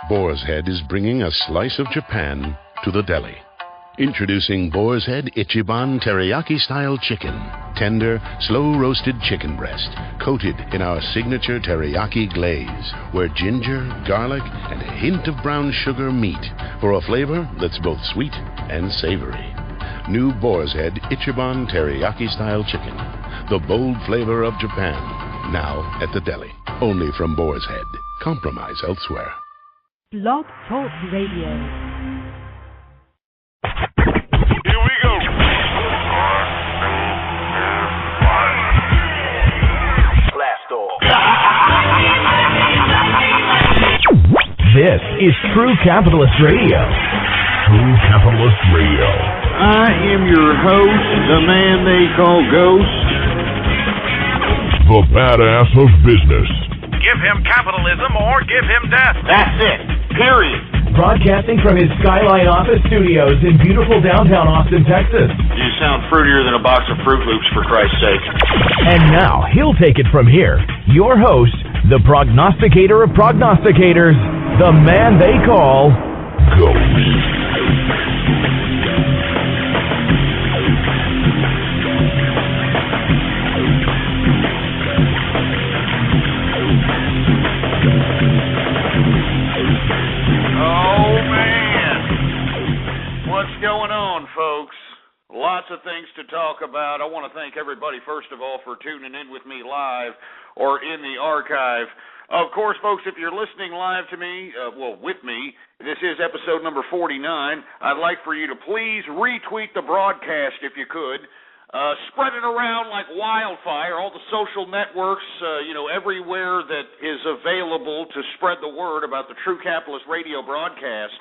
Boar's Head is bringing a slice of Japan to the deli. Introducing Boar's Head Ichiban Teriyaki-style chicken. Tender, slow-roasted chicken breast, coated in our signature teriyaki glaze, where ginger, garlic, and a hint of brown sugar meet for a flavor that's both sweet and savory. New Boar's Head Ichiban Teriyaki-style chicken. The bold flavor of Japan. Now at the deli. Only from Boar's Head. Compromise elsewhere. Blog Talk Radio. Here we go. Blast off. This is True Capitalist Radio. True Capitalist Radio. I am your host, the man they call Ghost. The badass of business. Give him capitalism or give him death. That's it. Period. Broadcasting from his Skyline office studios in beautiful downtown Austin, Texas. You sound fruitier than a box of Fruit Loops, for Christ's sake. And now, he'll take it from here. Your host, the prognosticator of prognosticators, the man they call Ghost. Lots of things to talk about. I want to thank everybody, first of all, for tuning in with me live or in the archive. Of course, folks, if you're listening live to me, with me, this is episode number 49. I'd like for you to please retweet the broadcast if you could. Spread it around like wildfire, all the social networks, everywhere that is available to spread the word about the True Capitalist Radio broadcast.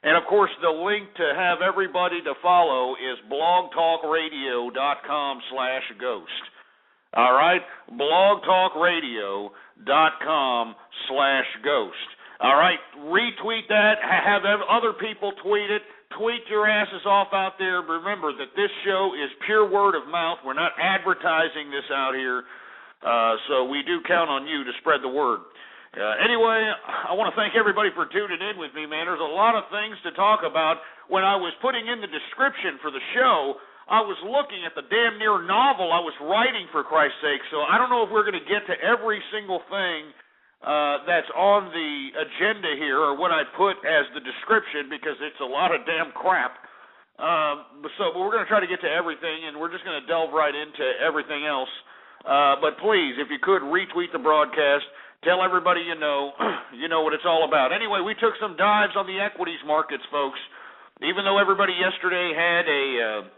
And, of course, the link to have everybody to follow is blogtalkradio.com/ghost. All right? blogtalkradio.com/ghost. All right? Retweet that. Have other people tweet it. Tweet your asses off out there. Remember that this show is pure word of mouth. We're not advertising this out here. So we do count on you to spread the word. Anyway, I want to thank everybody for tuning in with me, man. There's a lot of things to talk about. When I was putting in the description for the show, I was looking at the damn near novel I was writing, for Christ's sake. So I don't know if we're going to get to every single thing that's on the agenda here or what I put as the description, because it's a lot of damn crap. But we're going to try to get to everything, and we're just going to delve right into everything else. But please, if you could, retweet the broadcast. Tell everybody you know what it's all about. Anyway, we took some dives on the equities markets, folks. Even though everybody yesterday had a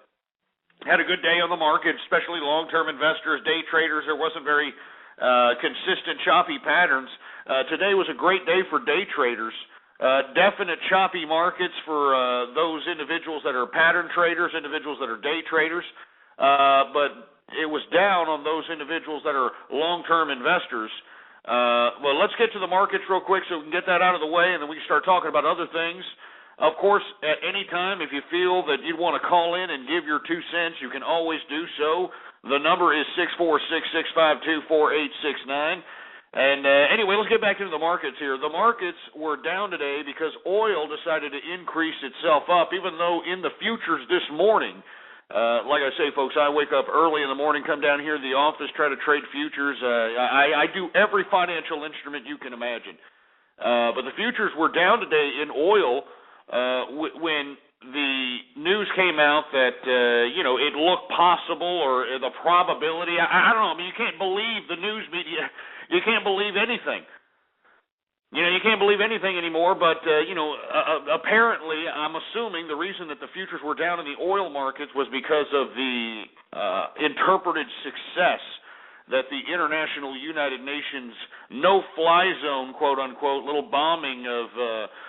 good day on the market, especially long-term investors, day traders, there wasn't very consistent choppy patterns. Today was a great day for day traders. Definite choppy markets for those individuals that are pattern traders, individuals that are day traders. But it was down on those individuals that are long-term investors. Well, let's get to the markets real quick so we can get that out of the way, and then we can start talking about other things. Of course, at any time, if you feel that you'd want to call in and give your 2 cents, you can always do so. The number is 646-652-4869. And anyway, let's get back into the markets here. The markets were down today because oil decided to increase itself up, even though in the futures this morning, like I say, folks, I wake up early in the morning, come down here to the office, try to trade futures. I do every financial instrument you can imagine. But the futures were down today in oil when the news came out that, it looked possible, or the probability. I don't know. I mean, you can't believe the news media. You can't believe anything. You can't believe anything anymore, but, apparently, I'm assuming the reason that the futures were down in the oil markets was because of the interpreted success that the International United Nations no-fly zone, quote-unquote, little bombing of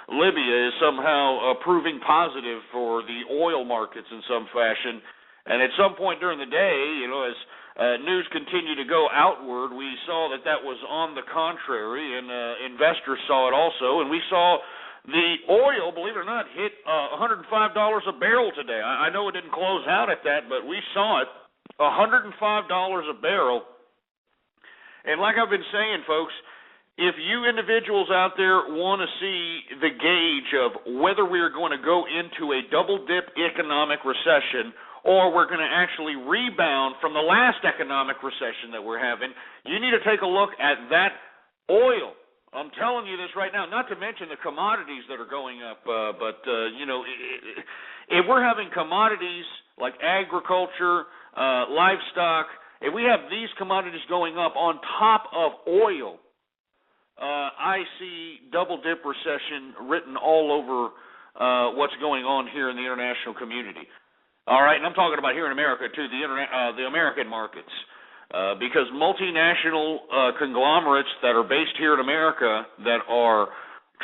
Libya is somehow proving positive for the oil markets in some fashion. And at some point during the day, as news continued to go outward, we saw that was on the contrary, and investors saw it also. And we saw the oil, believe it or not, hit $105 a barrel today. I know it didn't close out at that, but we saw it, $105 a barrel. And like I've been saying, folks, if you individuals out there want to see the gauge of whether we are going to go into a double-dip economic recession or we're going to actually rebound from the last economic recession that we're having, you need to take a look at that oil. I'm telling you this right now, not to mention the commodities that are going up, if we're having commodities like agriculture, livestock, if we have these commodities going up on top of oil, I see double-dip recession written all over what's going on here in the international community. All right, and I'm talking about here in America, too, the American markets. Because multinational conglomerates that are based here in America that are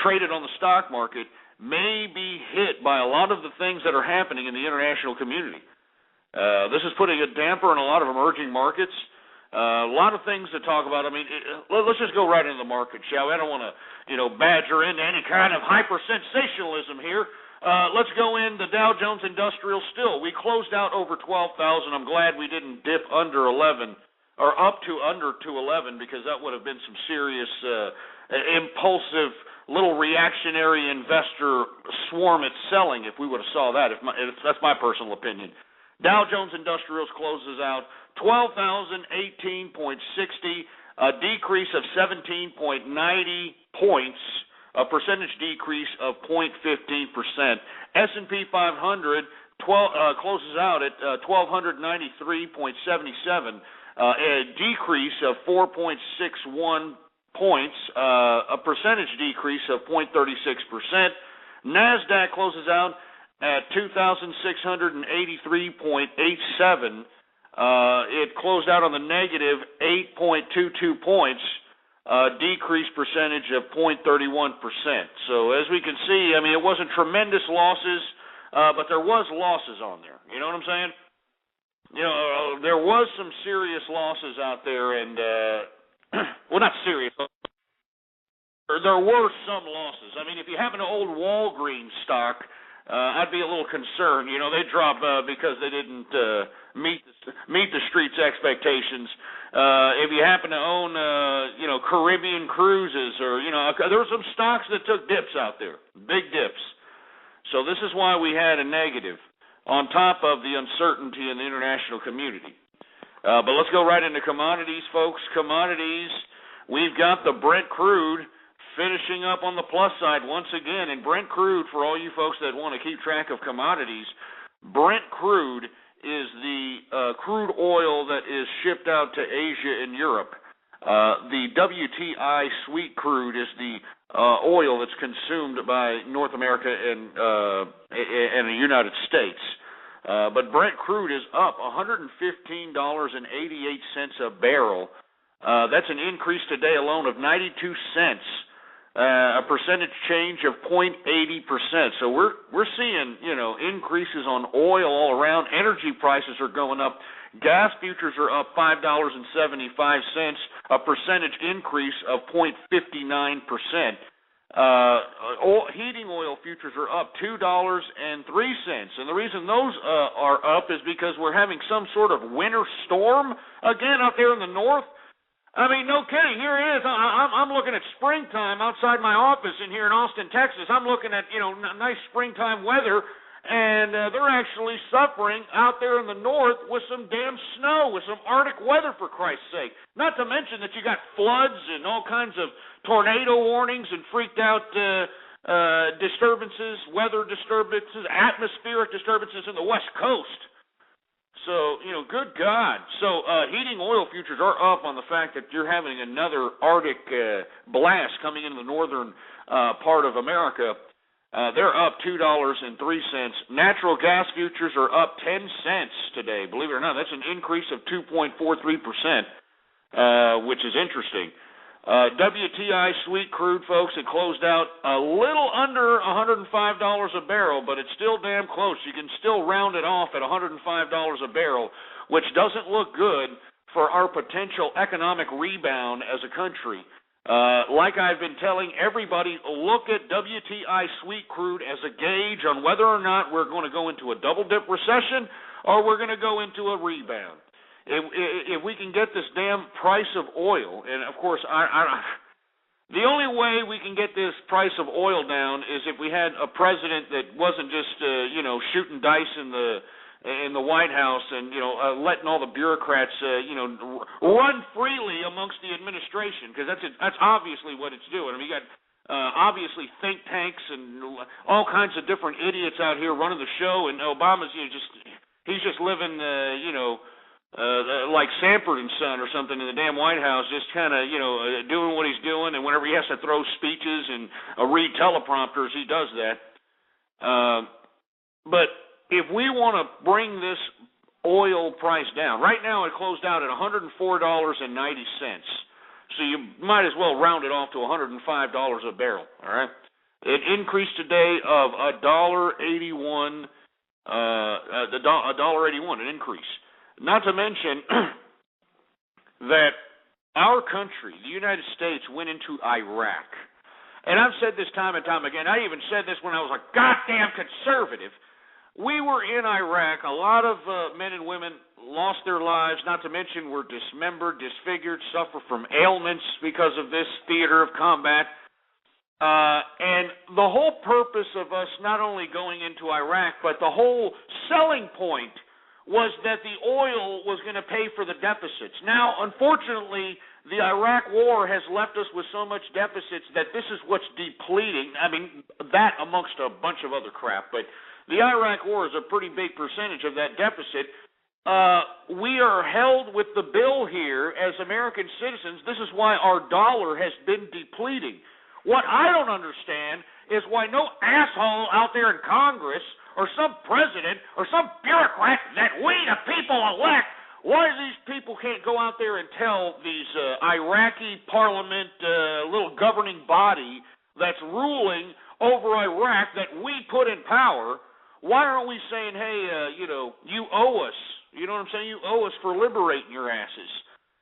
traded on the stock market may be hit by a lot of the things that are happening in the international community. This is putting a damper on a lot of emerging markets. A lot of things to talk about. I mean, let's just go right into the market, shall we? I don't want to, badger into any kind of hyper-sensationalism here. Let's go in the Dow Jones Industrial still. We closed out over 12,000. I'm glad we didn't dip under 11. Or up to under 211, because that would have been some serious impulsive little reactionary investor swarm at selling if we would have saw that. That's my personal opinion. Dow Jones Industrials closes out 12,018.60, a decrease of 17.90 points, a percentage decrease of 0.15%. S&P 500 closes out at 1,293.77. A decrease of 4.61 points, a percentage decrease of 0.36%. NASDAQ closes out at 2,683.87. It closed out on the negative 8.22 points, decrease percentage of 0.31%. So as we can see, I mean, it wasn't tremendous losses, but there was losses on there. You know what I'm saying? There was some serious losses out there, and, well, not serious. There were some losses. I mean, if you have an old Walgreens stock, I'd be a little concerned. They dropped because they didn't meet the street's expectations. If you happen to own, Caribbean Cruises, or, there were some stocks that took dips out there, big dips. So this is why we had a negative, on top of the uncertainty in the international community. But let's go right into commodities, folks. Commodities, we've got the Brent crude finishing up on the plus side once again. And Brent crude, for all you folks that want to keep track of commodities, Brent crude is the crude oil that is shipped out to Asia and Europe. The WTI sweet crude is the oil that's consumed by North America and the United States. But Brent crude is up $115.88 a barrel. That's an increase today alone of 92 cents, a percentage change of 0.80%. So we're seeing, increases on oil all around. Energy prices are going up. Gas futures are up $5.75, a percentage increase of 0.59%. Heating oil futures are up $2.03, and the reason those are up is because we're having some sort of winter storm again out there in the north. I mean, no kidding. Here it is. I'm looking at springtime outside my office in here in Austin, Texas. I'm looking at nice springtime weather, and they're actually suffering out there in the north with some damn snow, with some Arctic weather, for Christ's sake. Not to mention that you got floods and all kinds of tornado warnings and freaked out disturbances, weather disturbances, atmospheric disturbances in the West Coast. So, good God. So, heating oil futures are up on the fact that you're having another Arctic blast coming into the northern part of America. They're up $2.03. Natural gas futures are up 10 cents today. Believe it or not, that's an increase of 2.43%, which is interesting. WTI sweet crude, folks, it closed out a little under $105 a barrel, but it's still damn close. You can still round it off at $105 a barrel, which doesn't look good for our potential economic rebound as a country. Like I've been telling everybody, look at WTI sweet crude as a gauge on whether or not we're going to go into a double-dip recession or we're going to go into a rebound. If we can get this damn price of oil, and of course The only way we can get this price of oil down is if we had a president that wasn't just, shooting dice in the White House and, letting all the bureaucrats, run freely amongst the administration, because that's obviously what it's doing. I mean, you got obviously think tanks and all kinds of different idiots out here running the show, and Obama's he's just living, like Sanford and Son or something in the damn White House, just kind of, doing what he's doing, and whenever he has to throw speeches and read teleprompters, he does that. But if we want to bring this oil price down, right now it closed out at $104.90, so you might as well round it off to $105 a barrel, all right? It increased today of $1.81, $1.81, an increase. Not to mention that our country, the United States, went into Iraq. And I've said this time and time again. I even said this when I was a goddamn conservative. We were in Iraq. A lot of men and women lost their lives, not to mention were dismembered, disfigured, suffer from ailments because of this theater of combat. And the whole purpose of us not only going into Iraq, but the whole selling point was that the oil was going to pay for the deficits. Now, unfortunately, the Iraq war has left us with so much deficits that this is what's depleting. I mean, that amongst a bunch of other crap, but the Iraq war is a pretty big percentage of that deficit. We are held with the bill here as American citizens. This is why our dollar has been depleting. What I don't understand is why no asshole out there in Congress or some president or some bureaucrat that we the people elect, why these people can't go out there and tell these Iraqi parliament, little governing body that's ruling over Iraq that we put in power, why aren't we saying, hey, you owe us, you know what I'm saying, you owe us for liberating your asses.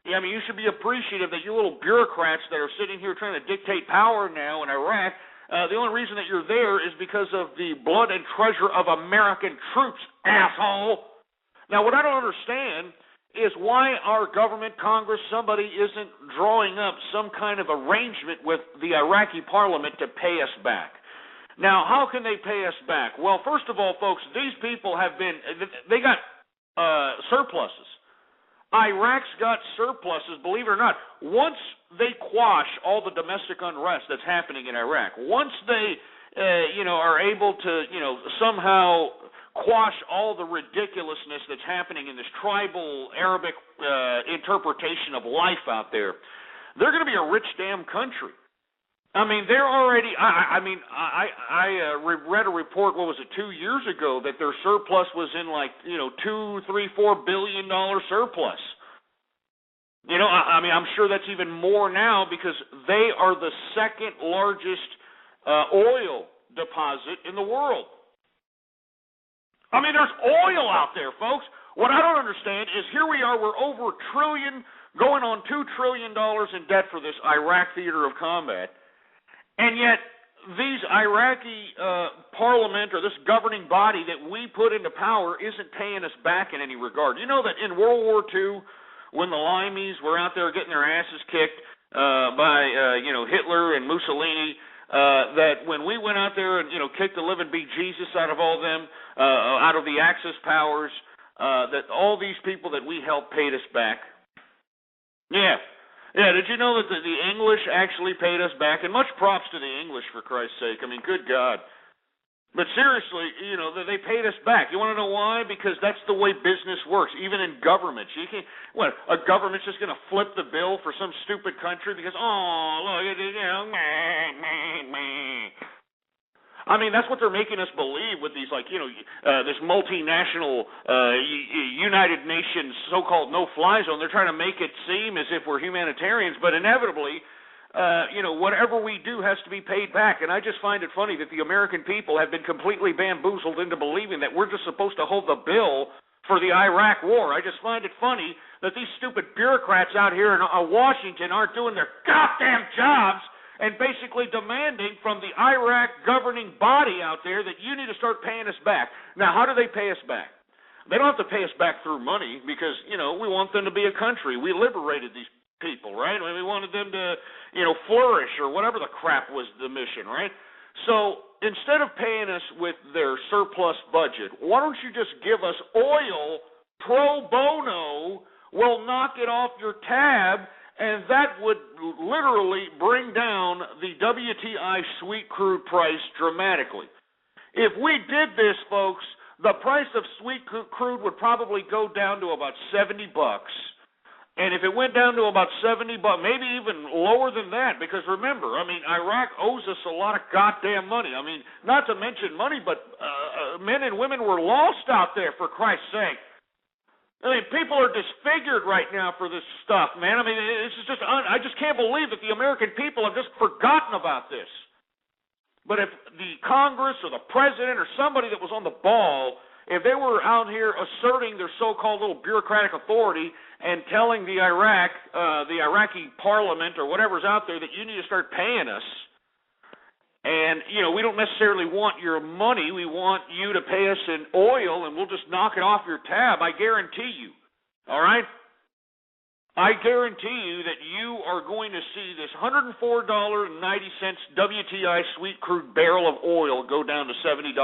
Yeah, I mean, you should be appreciative that you little bureaucrats that are sitting here trying to dictate power now in Iraq, the only reason that you're there is because of the blood and treasure of American troops, asshole. Now, what I don't understand is why our government, Congress, somebody isn't drawing up some kind of arrangement with the Iraqi parliament to pay us back. Now, how can they pay us back? Well, first of all, folks, these people they got surpluses. Iraq's got surpluses, believe it or not. Once they quash all the domestic unrest that's happening in Iraq, once they, are able to, somehow quash all the ridiculousness that's happening in this tribal Arabic interpretation of life out there, they're going to be a rich damn country. I mean, they're already. I read a report. What was it, 2 years ago, that their surplus was in like $2, $3, $4 billion surplus. I'm sure that's even more now because they are the second largest oil deposit in the world. I mean, there's oil out there, folks. What I don't understand is here we are. We're over $1 trillion, going on $2 trillion in debt for this Iraq theater of combat. And yet, these Iraqi parliament or this governing body that we put into power isn't paying us back in any regard. You know that in World War II, when the Limeys were out there getting their asses kicked by Hitler and Mussolini, that when we went out there and kicked the living bejesus out of all them, out of the Axis powers, that all these people that we helped paid us back. Yeah, did you know that the English actually paid us back? And much props to the English, for Christ's sake. I mean, good God. But seriously, they paid us back. You want to know why? Because that's the way business works, even in governments. You can't, a government's just going to flip the bill for some stupid country because, look, I mean, that's what they're making us believe with these, this multinational United Nations so-called no-fly zone. They're trying to make it seem as if we're humanitarians, but inevitably, whatever we do has to be paid back. And I just find it funny that the American people have been completely bamboozled into believing that we're just supposed to hold the bill for the Iraq war. I just find it funny that these stupid bureaucrats out here in Washington aren't doing their goddamn jobs and basically demanding from the Iraq governing body out there that you need to start paying us back. Now, how do they pay us back? They don't have to pay us back through money because, we want them to be a country. We liberated these people, right? I mean, we wanted them to, flourish or whatever the crap was the mission, right? So instead of paying us with their surplus budget, why don't you just give us oil pro bono? We'll knock it off your tab, and that would literally bring down the WTI sweet crude price dramatically. If we did this, folks, the price of sweet crude would probably go down to about $70. And if it went down to about $70, maybe even lower than that, because remember, I mean, Iraq owes us a lot of goddamn money. I mean, not to mention money, but men and women were lost out there, for Christ's sake. I mean, people are disfigured right now for this stuff, man. I mean, this is just, I just can't believe that the American people have just forgotten about this. But if the Congress or the president or somebody that was on the ball, if they were out here asserting their so-called little bureaucratic authority and telling the Iraqi parliament or whatever's out there that you need to start paying us, and, we don't necessarily want your money, we want you to pay us in oil and we'll just knock it off your tab, I guarantee you, all right? I guarantee you that you are going to see this $104.90 WTI sweet crude barrel of oil go down to $70.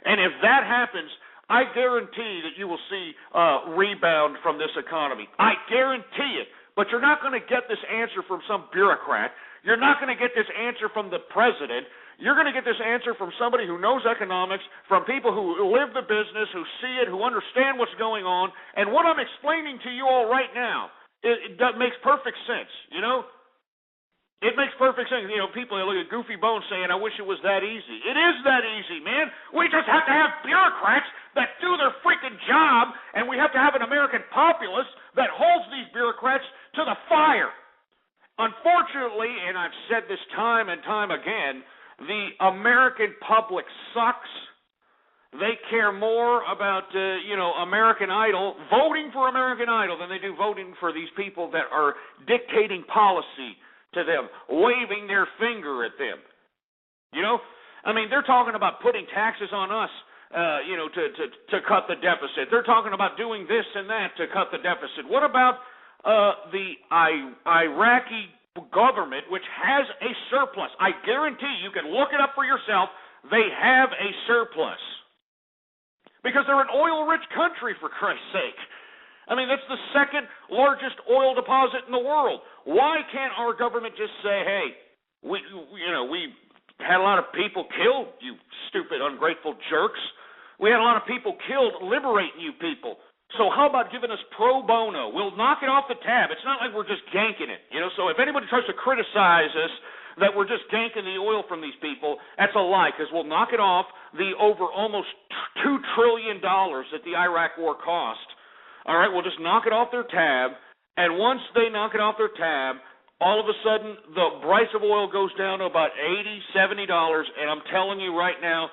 And if that happens, I guarantee that you will see a rebound from this economy. I guarantee it. But you're not going to get this answer from some bureaucrat. You're not going to get this answer from the president. You're going to get this answer from somebody who knows economics, from people who live the business, who see it, who understand what's going on. And what I'm explaining to you all right now, it makes perfect sense, It makes perfect sense. People look at Goofy Bones saying, I wish it was that easy. It is that easy, man. We just have to have bureaucrats that do their freaking job, and we have to have an American populace that holds these bureaucrats to the fire. Unfortunately, and I've said this time and time again, the American public sucks. They care more about, American Idol, voting for American Idol, than they do voting for these people that are dictating policy to them, waving their finger at them. I mean, they're talking about putting taxes on us, to cut the deficit. They're talking about doing this and that to cut the deficit. What about the Iraqi government, which has a surplus? I guarantee you can look it up for yourself. They have a surplus. Because they're an oil-rich country, for Christ's sake. I mean, that's the second largest oil deposit in the world. Why can't our government just say, hey, we had a lot of people killed, you stupid, ungrateful jerks. We had a lot of people killed liberating you people. So how about giving us pro bono? We'll knock it off the tab. It's not like we're just ganking it. So if anybody tries to criticize us that we're just ganking the oil from these people, that's a lie, because we'll knock it off the over almost $2 trillion that the Iraq war cost. All right, we'll just knock it off their tab, and once they knock it off their tab, all of a sudden the price of oil goes down to about $80, $70, and I'm telling you right now,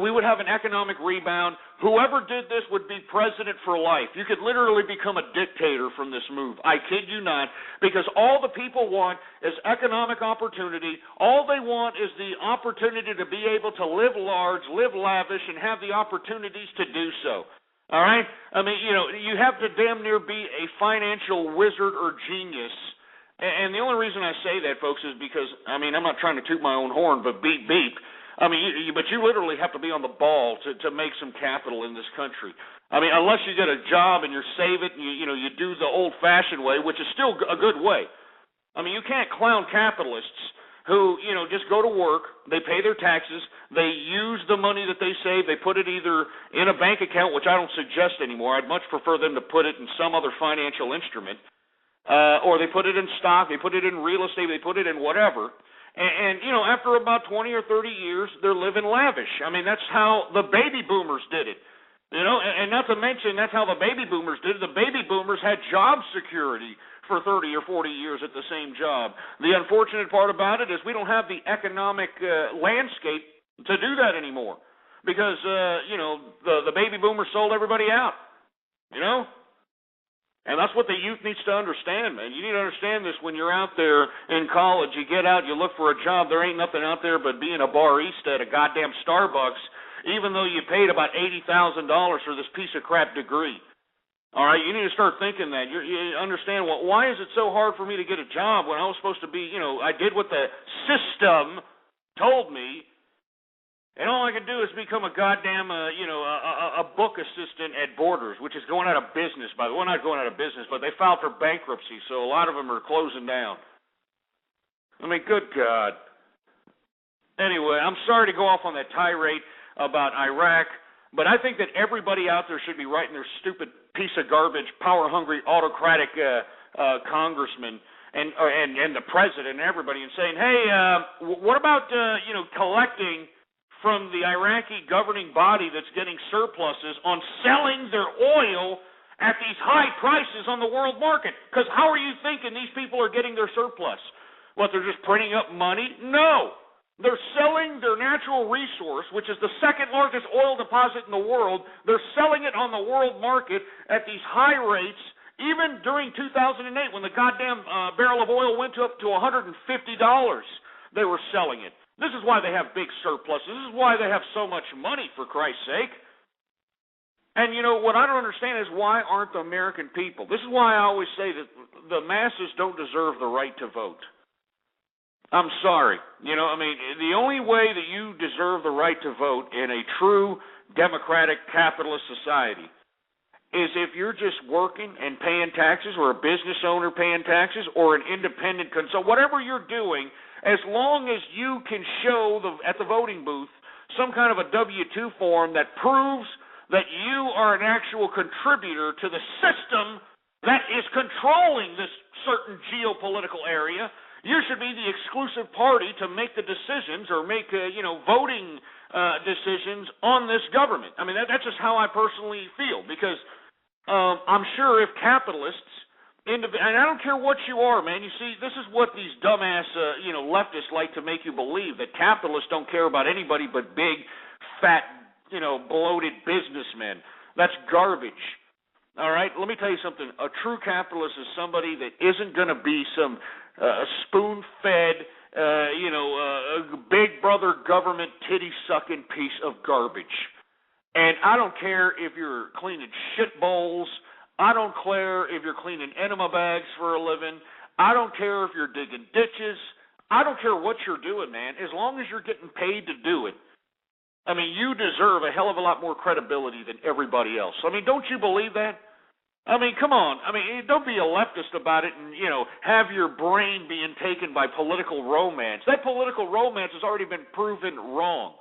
we would have an economic rebound. Whoever did this would be president for life. You could literally become a dictator from this move. I kid you not, because all the people want is economic opportunity. All they want is the opportunity to be able to live large, live lavish, and have the opportunities to do so. All right? I mean, you have to damn near be a financial wizard or genius. And the only reason I say that, folks, is because, I'm not trying to toot my own horn, but beep, beep. But you literally have to be on the ball to make some capital in this country. Unless you get a job and you save it and you do the old-fashioned way, which is still a good way. You can't clown capitalists who, just go to work, they pay their taxes, they use the money that they save, they put it either in a bank account, which I don't suggest anymore. I'd much prefer them to put it in some other financial instrument, or they put it in stock, they put it in real estate, they put it in whatever. And after about 20 or 30 years, they're living lavish. That's how the baby boomers did it. And not to mention, that's how the baby boomers did it. The baby boomers had job security for 30 or 40 years at the same job. The unfortunate part about it is we don't have the economic landscape to do that anymore because, the baby boomers sold everybody out, And that's what the youth needs to understand, man. You need to understand this when you're out there in college. You get out, you look for a job. There ain't nothing out there but being a barista at a goddamn Starbucks, even though you paid about $80,000 for this piece of crap degree. All right, you need to start thinking that. You understand, well, why is it so hard for me to get a job when I was supposed to be, I did what the system told me, and all I can do is become a goddamn, a book assistant at Borders, which is going out of business, by the way. Well, not going out of business, but they filed for bankruptcy, so a lot of them are closing down. I mean, good God. Anyway, I'm sorry to go off on that tirade about Iraq, but I think that everybody out there should be writing their stupid piece of garbage, power-hungry, autocratic congressman and the president and everybody and saying, hey, what about, collecting from the Iraqi governing body that's getting surpluses on selling their oil at these high prices on the world market? Because how are you thinking these people are getting their surplus? What, they're just printing up money? No. They're selling their natural resource, which is the second largest oil deposit in the world. They're selling it on the world market at these high rates, even during 2008 when the goddamn barrel of oil went up to $150. They were selling it. This is why they have big surpluses. This is why they have so much money, for Christ's sake. And, what I don't understand is why aren't the American people? This is why I always say that the masses don't deserve the right to vote. I'm sorry. The only way that you deserve the right to vote in a true democratic capitalist society is if you're just working and paying taxes, or a business owner paying taxes, or an independent consultant, whatever you're doing, as long as you can show at the voting booth some kind of a W-2 form that proves that you are an actual contributor to the system that is controlling this certain geopolitical area, you should be the exclusive party to make the decisions or make, voting decisions on this government. I mean, that's just how I personally feel, because I'm sure if capitalists, and I don't care what you are, man. You see, this is what these dumbass, leftists like to make you believe, that capitalists don't care about anybody but big, fat, bloated businessmen. That's garbage. All right? Let me tell you something. A true capitalist is somebody that isn't going to be some spoon-fed, big brother government titty-sucking piece of garbage. And I don't care if you're cleaning shit bowls. I don't care if you're cleaning enema bags for a living. I don't care if you're digging ditches. I don't care what you're doing, man. As long as you're getting paid to do it. I mean, you deserve a hell of a lot more credibility than everybody else. I mean, don't you believe that? I mean, come on. I mean, don't be a leftist about it and, have your brain being taken by political romance. That political romance has already been proven wrong.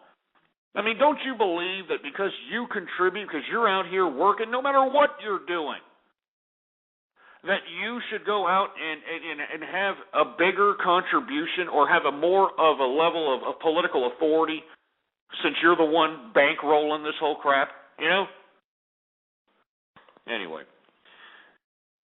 I mean, don't you believe that because you contribute, because you're out here working, no matter what you're doing, that you should go out and have a bigger contribution or have a more of a level of political authority since you're the one bankrolling this whole crap, Anyway.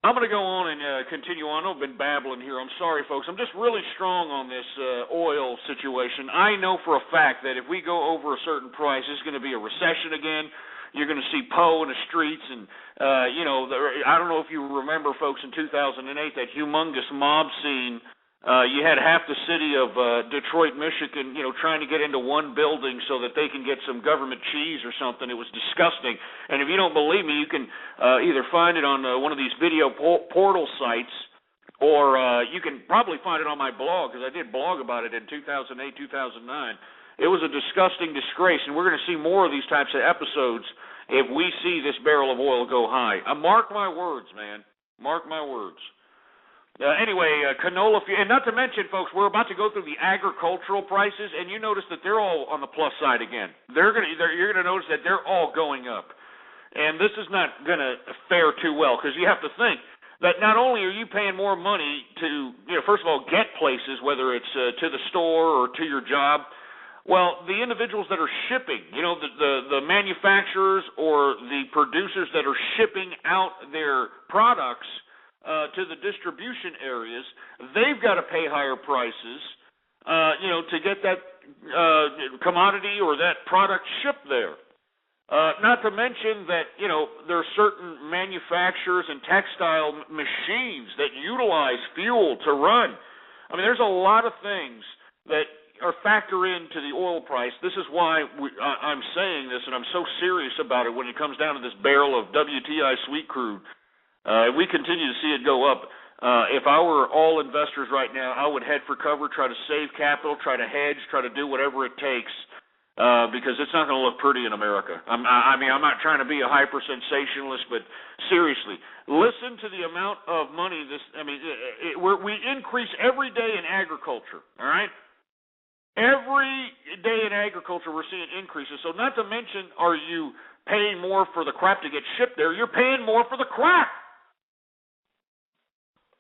I'm going to go on and continue on. I've been babbling here. I'm sorry, folks. I'm just really strong on this oil situation. I know for a fact that if we go over a certain price, there's going to be a recession again. You're going to see Poe in the streets. And, I don't know if you remember, folks, in 2008, that humongous mob scene. You had half the city of Detroit, Michigan, trying to get into one building so that they can get some government cheese or something. It was disgusting. And if you don't believe me, you can either find it on one of these video portal sites, or you can probably find it on my blog, because I did blog about it in 2008, 2009. It was a disgusting disgrace, and we're going to see more of these types of episodes if we see this barrel of oil go high. Mark my words, man. Mark my words. Canola, and not to mention, folks, we're about to go through the agricultural prices, and you notice that they're all on the plus side again. You're going to notice that they're all going up, and this is not going to fare too well, because you have to think that not only are you paying more money to, first of all, get places, whether it's to the store or to your job. Well, the individuals that are shipping, the manufacturers or the producers that are shipping out their products to the distribution areas, they've got to pay higher prices, to get that commodity or that product shipped there. Not to mention that, there are certain manufacturers and textile machines that utilize fuel to run. I mean, there's a lot of things that factor into the oil price. This is why I'm saying this, and I'm so serious about it when it comes down to this barrel of WTI sweet crude. We continue to see it go up. If I were all investors right now, I would head for cover, try to save capital, try to hedge, try to do whatever it takes, because it's not going to look pretty in America. I'm not trying to be a hyper-sensationalist, but seriously, listen to the amount of money we increase every day in agriculture, all right? Every day in agriculture we're seeing increases. So not to mention, are you paying more for the crap to get shipped there? You're paying more for the crap.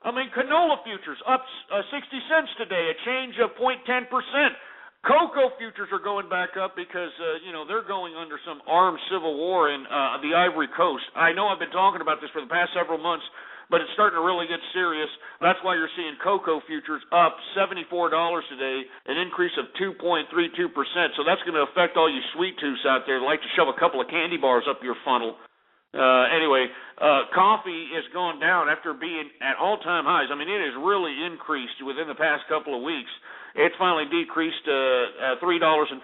Canola futures up 60 cents today, a change of 0.10%. Cocoa futures are going back up because, they're going under some armed civil war in the Ivory Coast. I know I've been talking about this for the past several months, but it's starting to really get serious. That's why you're seeing cocoa futures up $74 today, an increase of 2.32%. So that's going to affect all you sweet tooths out there that like to shove a couple of candy bars up your funnel. Coffee has gone down after being at all-time highs. It has really increased within the past couple of weeks. It's finally decreased to $3.55,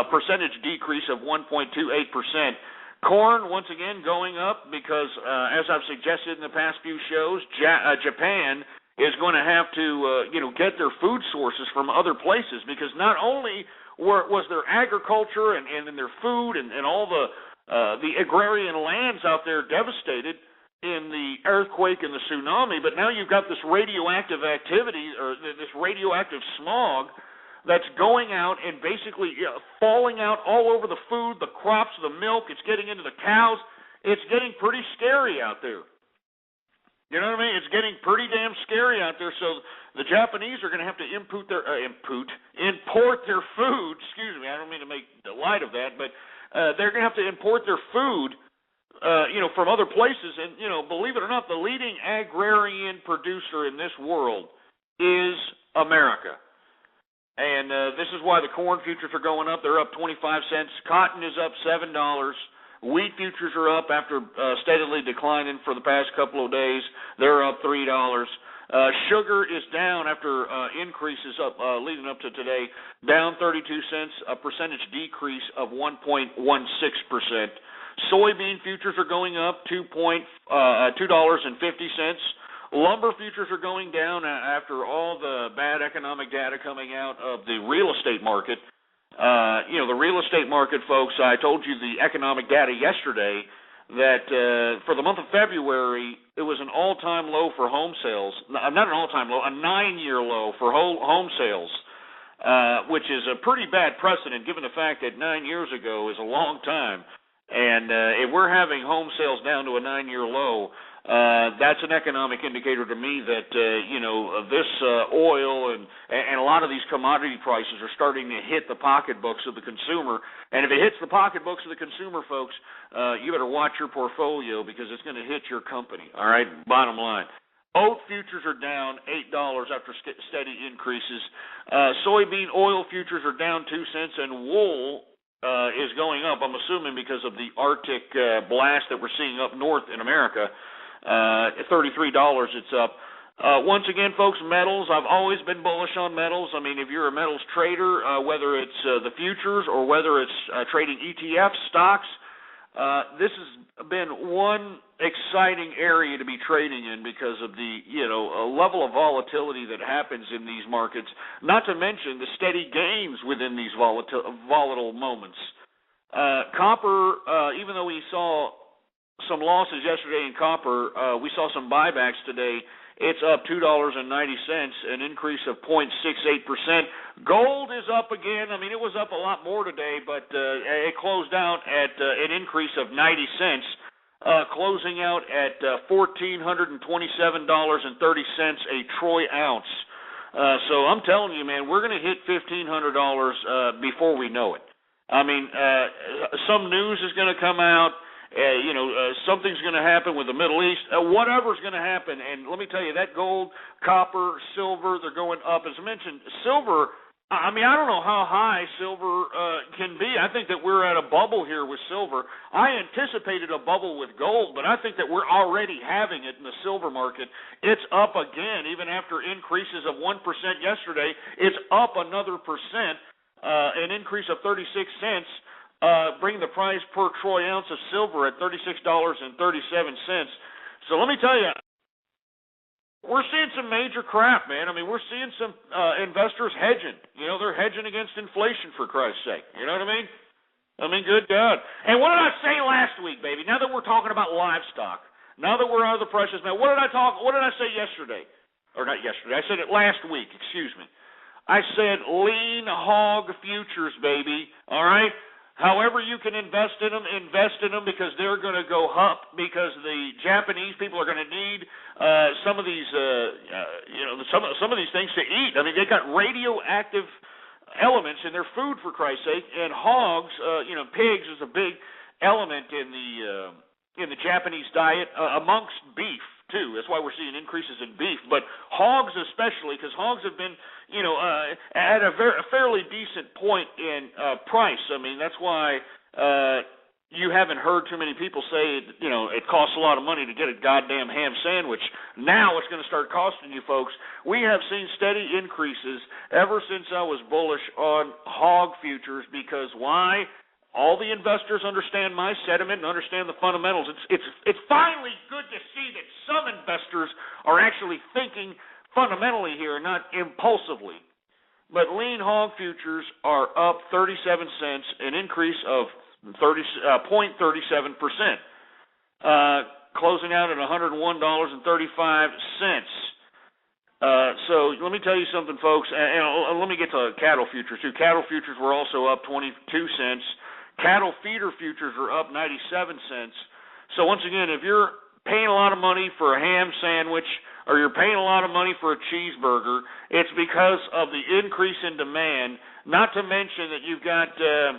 percentage decrease of 1.28%. Corn, once again, going up because, as I've suggested in the past few shows, Japan is going to have to, get their food sources from other places, because not only was their agriculture and their food and all the agrarian lands out there devastated in the earthquake and the tsunami, but now you've got this radioactive activity, or this radioactive smog that's going out and basically falling out all over the food, the crops, the milk. It's getting into the cows. It's getting pretty scary out there. You know what I mean? It's getting pretty damn scary out there. So the Japanese are going to have to import their food. Excuse me, I don't mean to make light of that, but they're going to have to import their food, from other places. And, believe it or not, the leading agrarian producer in this world is America. And this is why the corn futures are going up. They're up 25 cents. Cotton is up $7. Wheat futures are up after steadily declining for the past couple of days. They're up $3. Sugar is down after increases up leading up to today, down 32 cents, a percentage decrease of 1.16%. Soybean futures are going up $2.50. Lumber futures are going down after all the bad economic data coming out of the real estate market. The real estate market, folks, I told you the economic data yesterday that for the month of February, it was an all-time low for home sales. Not an all-time low, a 9-year low for home sales, which is a pretty bad precedent given the fact that 9 years ago is a long time. And if we're having home sales down to a 9-year low, that's an economic indicator to me that, this oil and a lot of these commodity prices are starting to hit the pocketbooks of the consumer. And if it hits the pocketbooks of the consumer, folks, you better watch your portfolio because it's going to hit your company, all right, bottom line. Oat futures are down $8 after steady increases. Soybean oil futures are down 2 cents, and wool is going up, I'm assuming because of the Arctic blast that we're seeing up north in America. $33 it's up. Once again, folks, metals, I've always been bullish on metals. If you're a metals trader, whether it's the futures or whether it's trading ETFs, stocks, this has been one exciting area to be trading in because of the, level of volatility that happens in these markets, not to mention the steady gains within these volatile moments. Copper, even though we saw some losses yesterday in copper, we saw some buybacks today. It's up $2.90, an increase of 0.68%. Gold is up again. It was up a lot more today, but it closed out at an increase of 90 cents, closing out at $1,427.30 a troy ounce. So I'm telling you, man, we're going to hit $1,500 before we know it. Some news is going to come out. Something's going to happen with the Middle East. Whatever's going to happen, and let me tell you, that gold, copper, silver, they're going up. As I mentioned, silver I mean, I don't know how high silver can be. I think that we're at a bubble here with silver. I anticipated a bubble with gold, but I think that we're already having it in the silver market. It's up again, even after increases of 1% yesterday. It's up another percent, an increase of 36 cents, bringing the price per troy ounce of silver at $36.37. So let me tell you, we're seeing some major crap, man. I mean, we're seeing some investors hedging. You know, they're hedging against inflation, for Christ's sake. You know what I mean? I mean, good God. And what did I say last week, baby? Now that we're talking about livestock, now that we're out of the precious metal, what did I say yesterday? Or not yesterday. I said it last week, excuse me. I said lean hog futures, baby. All right? However you can invest in them because they're going to go up, because the Japanese people are going to need some of these, some of these things to eat. I mean, they got radioactive elements in their food, for Christ's sake, and hogs, pigs is a big element in the Japanese diet, amongst beef too. That's why we're seeing increases in beef, but hogs especially, because hogs have been at a fairly decent point in price. I mean, that's why you haven't heard too many people say, it costs a lot of money to get a goddamn ham sandwich. Now it's going to start costing you, folks. We have seen steady increases ever since I was bullish on hog futures, because why? All the investors understand my sentiment and understand the fundamentals. It's finally good to see that some investors are actually thinking fundamentally here, not impulsively. But lean hog futures are up 37 cents, an increase of 0.37%, closing out at $101.35. So let me tell you something, folks, and let me get to cattle futures too. Cattle futures were also up 22 cents. Cattle feeder futures are up 97 cents. So once again, if you're paying a lot of money for a ham sandwich, or you're paying a lot of money for a cheeseburger, it's because of the increase in demand. Not to mention that you've got the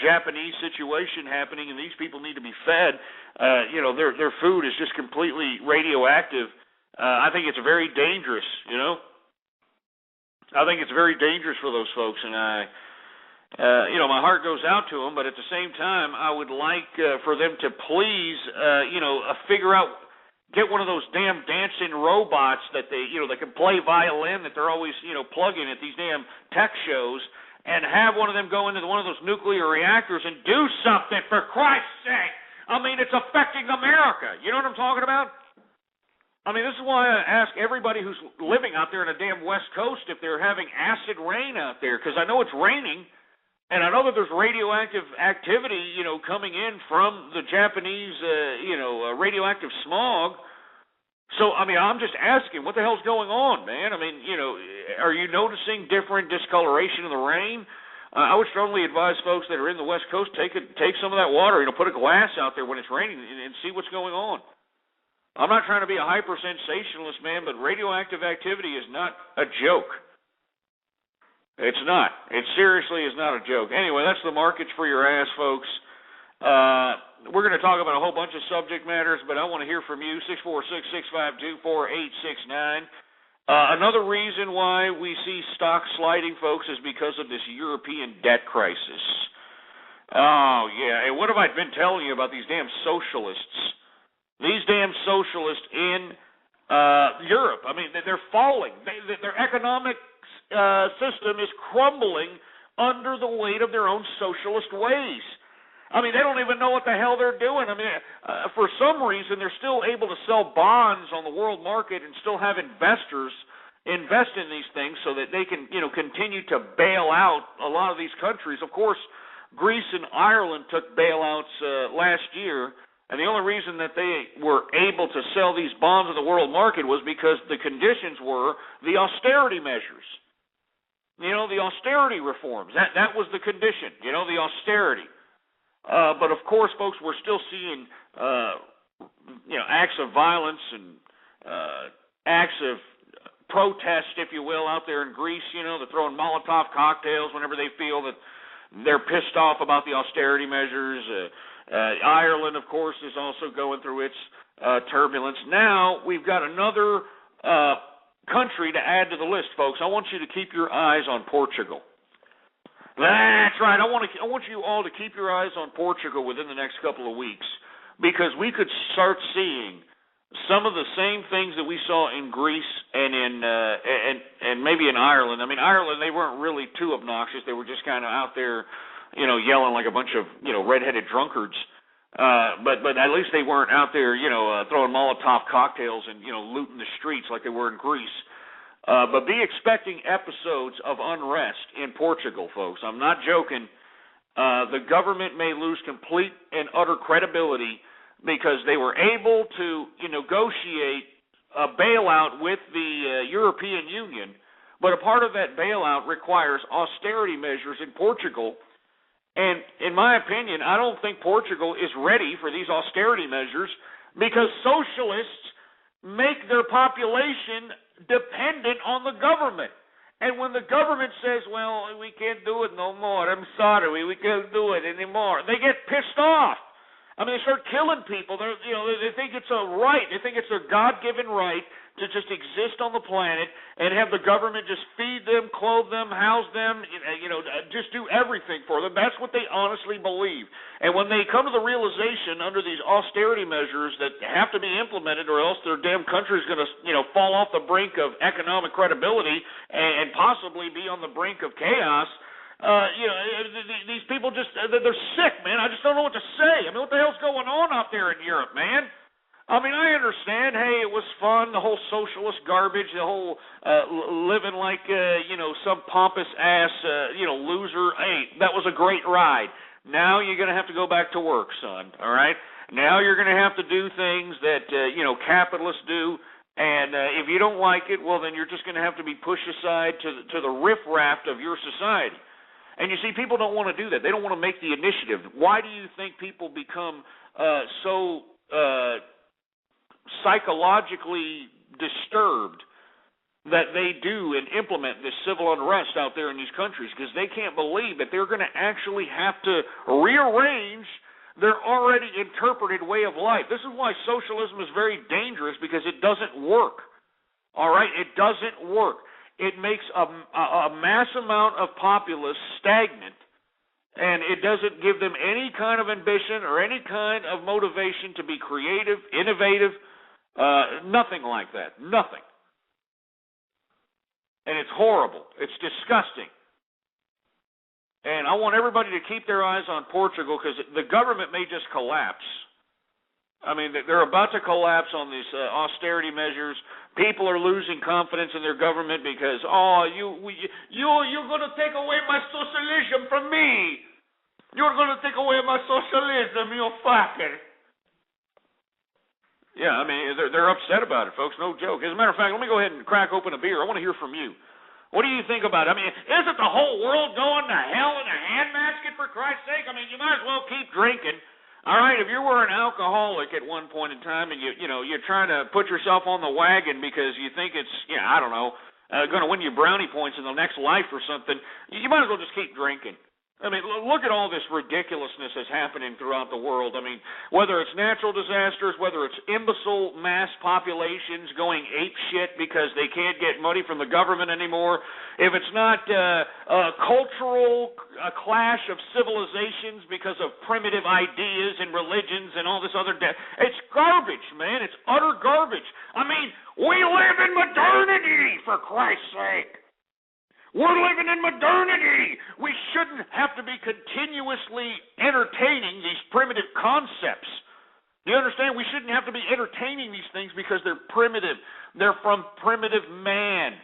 Japanese situation happening, and these people need to be fed. Their food is just completely radioactive. I think it's very dangerous. I think it's very dangerous for those folks, and my heart goes out to them. But at the same time, I would like for them to please, figure out. Get one of those damn dancing robots that they can play violin that they're always, plugging at these damn tech shows, and have one of them go into one of those nuclear reactors and do something, for Christ's sake. I mean, it's affecting America. You know what I'm talking about? I mean, this is why I ask everybody who's living out there in the damn West Coast if they're having acid rain out there, because I know it's raining. And I know that there's radioactive activity, coming in from the Japanese, radioactive smog. So, I mean, I'm just asking, what the hell's going on, man? I mean, are you noticing different discoloration in the rain? I would strongly advise folks that are in the West Coast, take some of that water, put a glass out there when it's raining and see what's going on. I'm not trying to be a hyper-sensationalist, man, but radioactive activity is not a joke. It's not. It seriously is not a joke. Anyway, that's the markets for your ass, folks. We're going to talk about a whole bunch of subject matters, but I want to hear from you, 646-652-4869. Another reason why we see stocks sliding, folks, is because of this European debt crisis. Oh, yeah. And what have I been telling you about these damn socialists? These damn socialists in Europe. I mean, they're falling. Their economic system is crumbling under the weight of their own socialist ways. I mean, they don't even know what the hell they're doing. I mean, for some reason, they're still able to sell bonds on the world market and still have investors invest in these things so that they can, continue to bail out a lot of these countries. Of course, Greece and Ireland took bailouts last year, and the only reason that they were able to sell these bonds on the world market was because the conditions were the austerity measures. The austerity reforms. That was the condition, the austerity. But, of course, folks, we're still seeing, acts of violence and acts of protest, if you will, out there in Greece. They're throwing Molotov cocktails whenever they feel that they're pissed off about the austerity measures. Ireland, of course, is also going through its turbulence. Now we've got another country to add to the list, folks. I want you to keep your eyes on Portugal. That's right. I want you all to keep your eyes on Portugal within the next couple of weeks, because we could start seeing some of the same things that we saw in Greece and in and maybe in Ireland. I mean, Ireland, they weren't really too obnoxious. They were just kind of out there, yelling like a bunch of redheaded drunkards. But at least they weren't out there, throwing Molotov cocktails and looting the streets like they were in Greece. But be expecting episodes of unrest in Portugal, folks. I'm not joking. The government may lose complete and utter credibility because they were able to negotiate a bailout with the European Union, but a part of that bailout requires austerity measures in Portugal. And in my opinion, I don't think Portugal is ready for these austerity measures because socialists make their population dependent on the government. And when the government says, well, we can't do it no more, I'm sorry, we can't do it anymore, they get pissed off. I mean, they start killing people. They think it's a right. They think it's their God-given right to just exist on the planet and have the government just feed them, clothe them, house them, just do everything for them. That's what they honestly believe. And when they come to the realization under these austerity measures that have to be implemented or else their damn country is going to, fall off the brink of economic credibility and possibly be on the brink of chaos, these people they're sick, man. I just don't know what to say. I mean, what the hell's going on out there in Europe, man? I mean, I understand, hey, it was fun, the whole socialist garbage, the whole living like, some pompous-ass, loser. Hey, that was a great ride. Now you're going to have to go back to work, son, all right? Now you're going to have to do things that, capitalists do, and if you don't like it, well, then you're just going to have to be pushed aside to the riffraff of your society. And you see, people don't want to do that. They don't want to make the initiative. Why do you think people become so psychologically disturbed that they do and implement this civil unrest out there in these countries? Because they can't believe that they're going to actually have to rearrange their already interpreted way of life. This is why socialism is very dangerous, because it doesn't work. All right? It doesn't work. It makes a mass amount of populace stagnant, and it doesn't give them any kind of ambition or any kind of motivation to be creative, innovative, nothing like that, nothing. And it's horrible. It's disgusting. And I want everybody to keep their eyes on Portugal, because the government may just collapse. I mean, they're about to collapse on these austerity measures. People are losing confidence in their government because, you're going to take away my socialism from me. You're going to take away my socialism, you fucker. Yeah, I mean, they're upset about it, folks. No joke. As a matter of fact, let me go ahead and crack open a beer. I want to hear from you. What do you think about it? I mean, isn't the whole world going to hell in a handbasket, for Christ's sake? I mean, you might as well keep drinking. All right, if you were an alcoholic at one point in time and you're trying to put yourself on the wagon because you think it's, going to win you brownie points in the next life or something, you might as well just keep drinking. I mean, look at all this ridiculousness that's happening throughout the world. I mean, whether it's natural disasters, whether it's imbecile mass populations going apeshit because they can't get money from the government anymore, if it's not a cultural clash of civilizations because of primitive ideas and religions and all this other it's garbage, man. It's utter garbage. I mean, we live in modernity, for Christ's sake. We're living in modernity. We shouldn't have to be continuously entertaining these primitive concepts. Do you understand? We shouldn't have to be entertaining these things because they're primitive. They're from primitive man.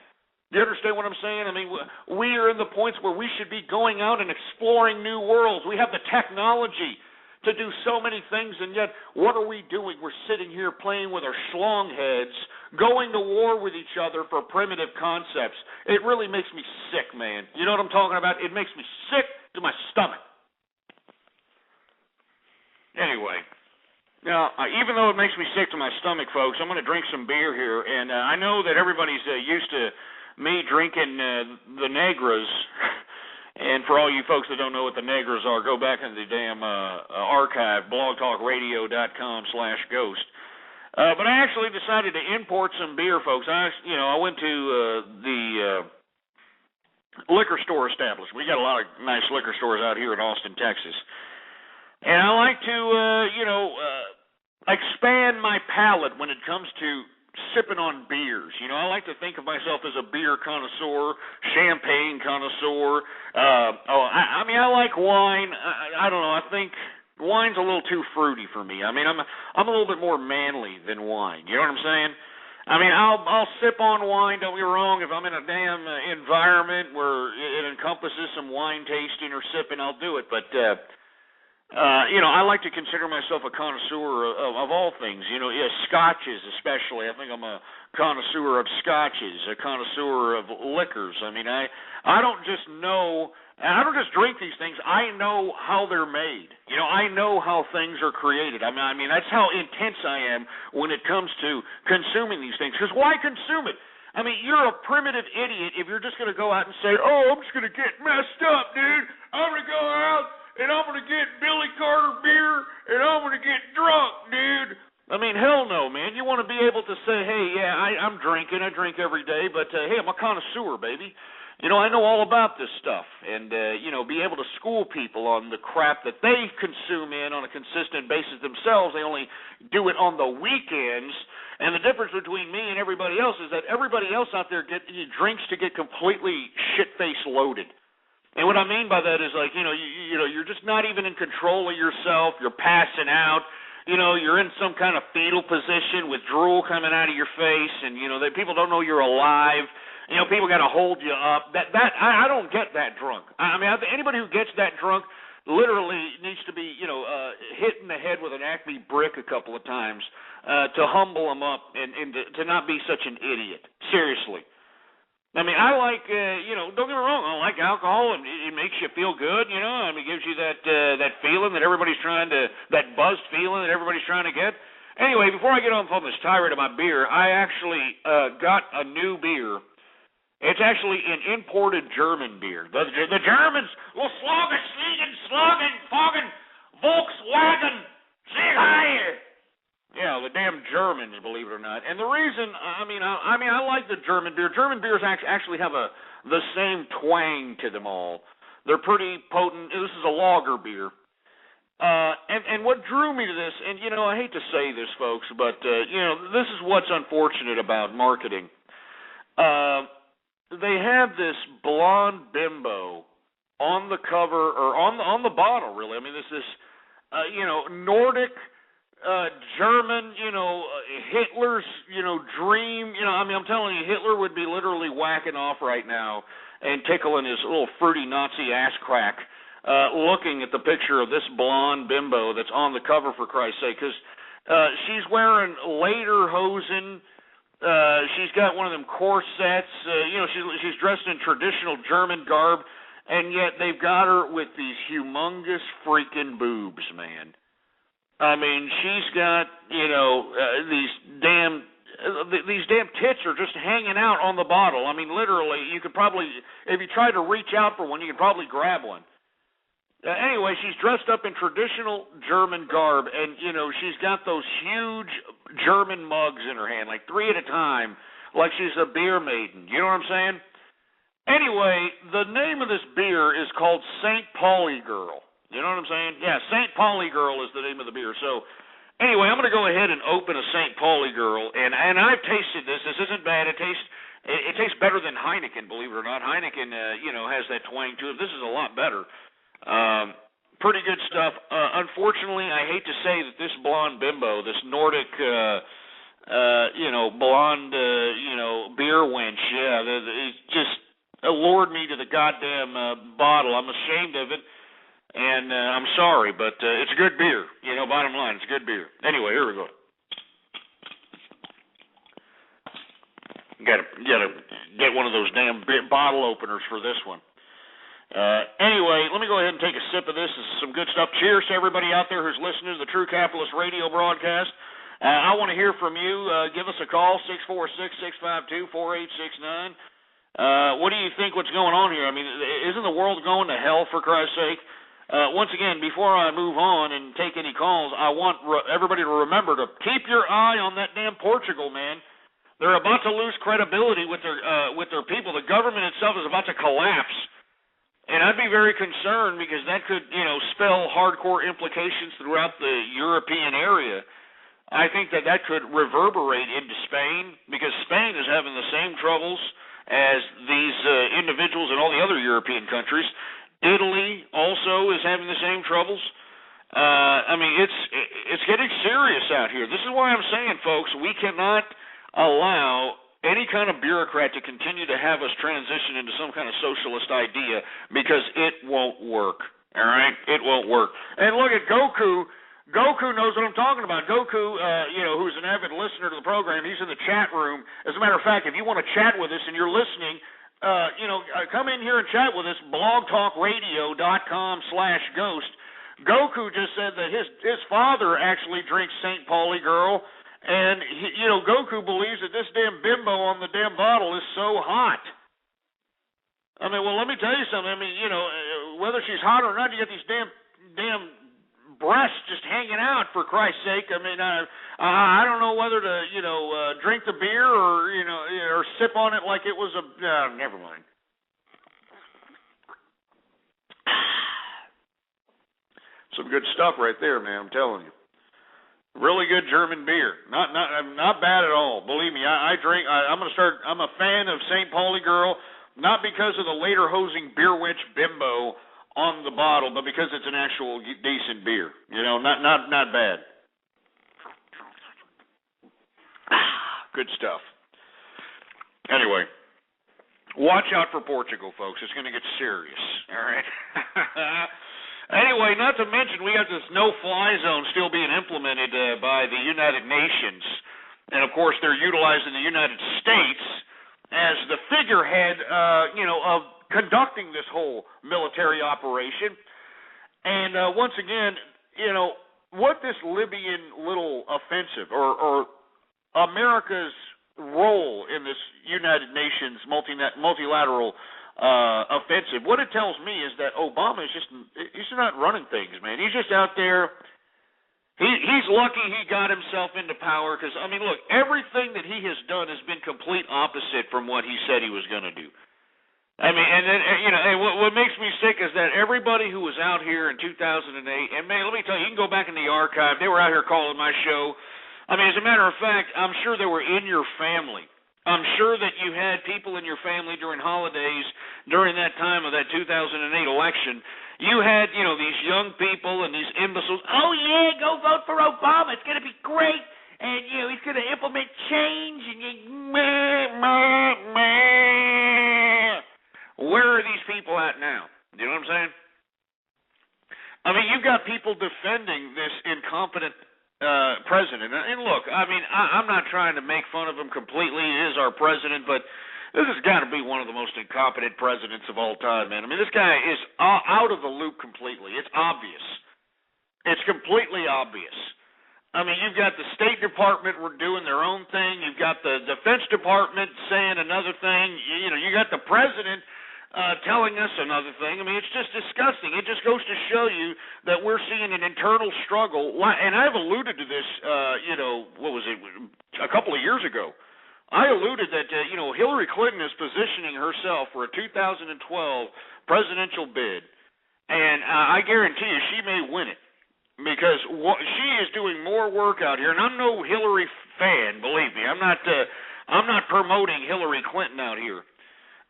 Do you understand what I'm saying? I mean, we are in the points where we should be going out and exploring new worlds. We have the technology to do so many things, and yet what are we doing? We're sitting here playing with our schlong heads, going to war with each other for primitive concepts. It really makes me sick, man. You know what I'm talking about? It makes me sick to my stomach. Anyway, now, even though it makes me sick to my stomach, folks, I'm going to drink some beer here, and I know that everybody's used to me drinking the Negras. And for all you folks that don't know what the Negras are, go back into the damn archive, blogtalkradio.com/ghost. But I actually decided to import some beer, folks. I went to the liquor store establishment. We got a lot of nice liquor stores out here in Austin, Texas. And I like to, expand my palate when it comes to sipping on beers. I like to think of myself as a beer connoisseur, champagne connoisseur. I like wine. I don't know. I think wine's a little too fruity for me. I'm a little bit more manly than wine. You know what I'm saying? I'll sip on wine, don't get me wrong. If I'm in a damn environment where it encompasses some wine tasting or sipping, I'll do it. But, I like to consider myself a connoisseur of all things. Scotches especially. I think I'm a connoisseur of scotches, a connoisseur of liquors. I don't just know... I don't just drink these things. I know how they're made. I know how things are created. That's how intense I am when it comes to consuming these things. Because why consume it? You're a primitive idiot if you're just going to go out and say, I'm just going to get messed up, dude. I'm going to go out and I'm going to get Billy Carter beer and I'm going to get drunk, dude. Hell no, man. You want to be able to say, hey, yeah, I'm drinking. I drink every day, but, hey, I'm a connoisseur, baby. I know all about this stuff, and, be able to school people on the crap that they consume on a consistent basis themselves. They only do it on the weekends, and the difference between me and everybody else is that everybody else out there drinks to get completely shit-face loaded. And what I mean by that is, you're just not even in control of yourself. You're passing out. You're in some kind of fetal position with drool coming out of your face, and, people don't know you're alive. People got to hold you up. I don't get that drunk. Anybody who gets that drunk literally needs to be, hit in the head with an Acme brick a couple of times to humble them up and to not be such an idiot. Seriously. I like, don't get me wrong, I like alcohol, and it makes you feel good, it gives you that feeling that everybody's that buzzed feeling that everybody's trying to get. Anyway, before I get on this tirade of my beer, I actually got a new beer. It's actually an imported German beer. The Germans will Slogan, Volkswagen, Sieg Heil. Yeah, the damn Germans, believe it or not. And the reason, I like the German beer. German beers actually have the same twang to them all. They're pretty potent. This is a lager beer. And what drew me to this, and, I hate to say this, folks, but, this is what's unfortunate about marketing. They have this blonde bimbo on the cover, or on the bottle, really. This is, Nordic, German, Hitler's, dream. I'm telling you, Hitler would be literally whacking off right now and tickling his little fruity Nazi ass crack, looking at the picture of this blonde bimbo that's on the cover, for Christ's sake, because she's wearing lederhosen. She's got one of them corsets. She's dressed in traditional German garb, and yet they've got her with these humongous freaking boobs, man. She's got, these damn tits are just hanging out on the bottle. Literally, you could probably, if you tried to reach out for one, you could probably grab one. Anyway, she's dressed up in traditional German garb, and, she's got those huge German mugs in her hand, like 3 at a time, like she's a beer maiden. You know what I'm saying? Anyway, the name of this beer is called St. Pauli Girl. You know what I'm saying? Yeah, St. Pauli Girl is the name of the beer. So, anyway, I'm going to go ahead and open a St. Pauli Girl, and I've tasted this. This isn't bad. It tastes better than Heineken, believe it or not. Heineken, has that twang to it. This is a lot better. Pretty good stuff. Unfortunately, I hate to say that this blonde bimbo, this Nordic, blonde, beer wench, it just lured me to the goddamn bottle. I'm ashamed of it, and I'm sorry, but it's a good beer. Bottom line, it's a good beer. Anyway, here we go. Gotta get one of those damn bottle openers for this one. Anyway, let me go ahead and take a sip of this. This is some good stuff. Cheers to everybody out there who's listening to the True Capitalist radio broadcast. I want to hear from you. Give us a call, 646-652-4869. What do you think what's going on here? Isn't the world going to hell, for Christ's sake? Once again, before I move on and take any calls, I want everybody to remember to keep your eye on that damn Portugal, man. They're about to lose credibility with their people. The government itself is about to collapse. And I'd be very concerned because that could, spell hardcore implications throughout the European area. I think that could reverberate into Spain because Spain is having the same troubles as these individuals in all the other European countries. Italy also is having the same troubles. It's getting serious out here. This is why I'm saying, folks, we cannot allow any kind of bureaucrat to continue to have us transition into some kind of socialist idea because it won't work. All right? It won't work. And look at Goku. Goku knows what I'm talking about. Goku, who's an avid listener to the program, he's in the chat room. As a matter of fact, if you want to chat with us and you're listening, come in here and chat with us, blogtalkradio.com/ghost. Goku just said that his father actually drinks St. Pauli Girl, and Goku believes that this damn bimbo on the damn bottle is so hot. Let me tell you something. Whether she's hot or not, you got these damn breasts just hanging out, for Christ's sake. I don't know whether to, drink the beer or sip on it like it was never mind. Some good stuff right there, man, I'm telling you. Really good German beer. Not bad at all. Believe me, I drink. I'm a fan of St. Pauli Girl, not because of the later hosing beer witch bimbo on the bottle, but because it's an actual decent beer. Not bad. Good stuff. Anyway, watch out for Portugal, folks. It's going to get serious. All right. Anyway, not to mention we got this no-fly zone still being implemented by the United Nations, and of course they're utilizing the United States as the figurehead, of conducting this whole military operation. And once again, what this Libyan little offensive or America's role in this United Nations multilateral offensive, what it tells me is that Obama is he's not running things, man. He's just out there. He's lucky he got himself into power because, look, everything that he has done has been complete opposite from what he said he was going to do. And what makes me sick is that everybody who was out here in 2008, and man, let me tell you, you can go back in the archive. They were out here calling my show. As a matter of fact, I'm sure they were in your family. I'm sure that you had people in your family during holidays, during that time of that 2008 election. You had, these young people and these imbeciles. Oh, yeah, go vote for Obama. It's going to be great. And, he's going to implement change. And where are these people at now? You know what I'm saying? You've got people defending this incompetent president. And look, I'm not trying to make fun of him completely. He is our president, but this has got to be one of the most incompetent presidents of all time, man. This guy is out of the loop completely. It's obvious. It's completely obvious. You've got the State Department doing their own thing. You've got the Defense Department saying another thing. You got the president telling us another thing. It's just disgusting. It just goes to show you that we're seeing an internal struggle. And I've alluded to this, what was it, a couple of years ago. I alluded that, Hillary Clinton is positioning herself for a 2012 presidential bid. And I guarantee you she may win it because she is doing more work out here. And I'm no Hillary fan, believe me. I'm not promoting Hillary Clinton out here.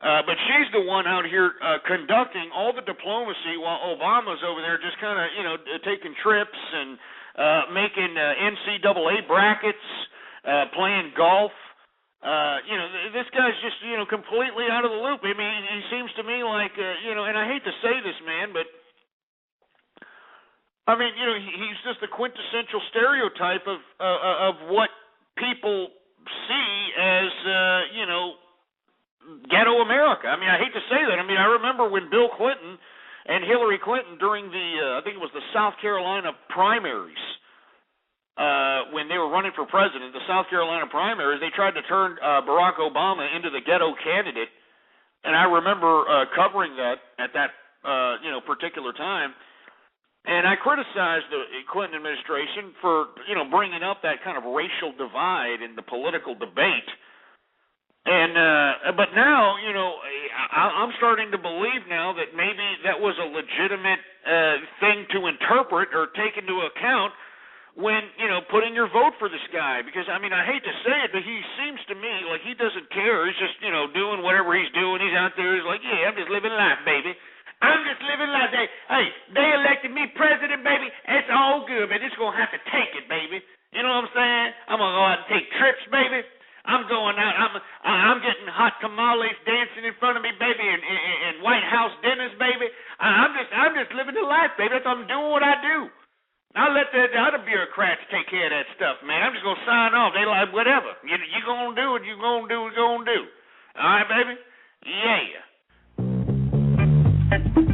But she's the one out here conducting all the diplomacy while Obama's over there just kind of, taking trips and making NCAA brackets, playing golf. This guy's just, completely out of the loop. He seems to me like, and I hate to say this, man, but, he's just the quintessential stereotype of what people see as, ghetto America. I hate to say that. I remember when Bill Clinton and Hillary Clinton during the, I think it was the South Carolina primaries, when they were running for president, the South Carolina primaries, they tried to turn Barack Obama into the ghetto candidate. And I remember covering that at that, particular time. And I criticized the Clinton administration for, bringing up that kind of racial divide in the political debate. And but now, I'm starting to believe now that maybe that was a legitimate thing to interpret or take into account when, putting your vote for this guy. Because, I hate to say it, but he seems to me like he doesn't care. He's just, doing whatever he's doing. He's out there. He's like, yeah, I'm just living life, baby. I'm just living life. Hey, they elected me president, baby. It's all good, man. It's going to have to take it, baby. You know what I'm saying? I'm going to go out and take trips, baby. I'm going out. I'm getting hot tamales dancing in front of me, baby, and White House dinners, baby. I'm just living the life, baby. I'm doing what I do. I'll let the other bureaucrats take care of that stuff, man. I'm just going to sign off. They like, whatever. You going to do what you going to do what you going to do. All right, baby? Yeah.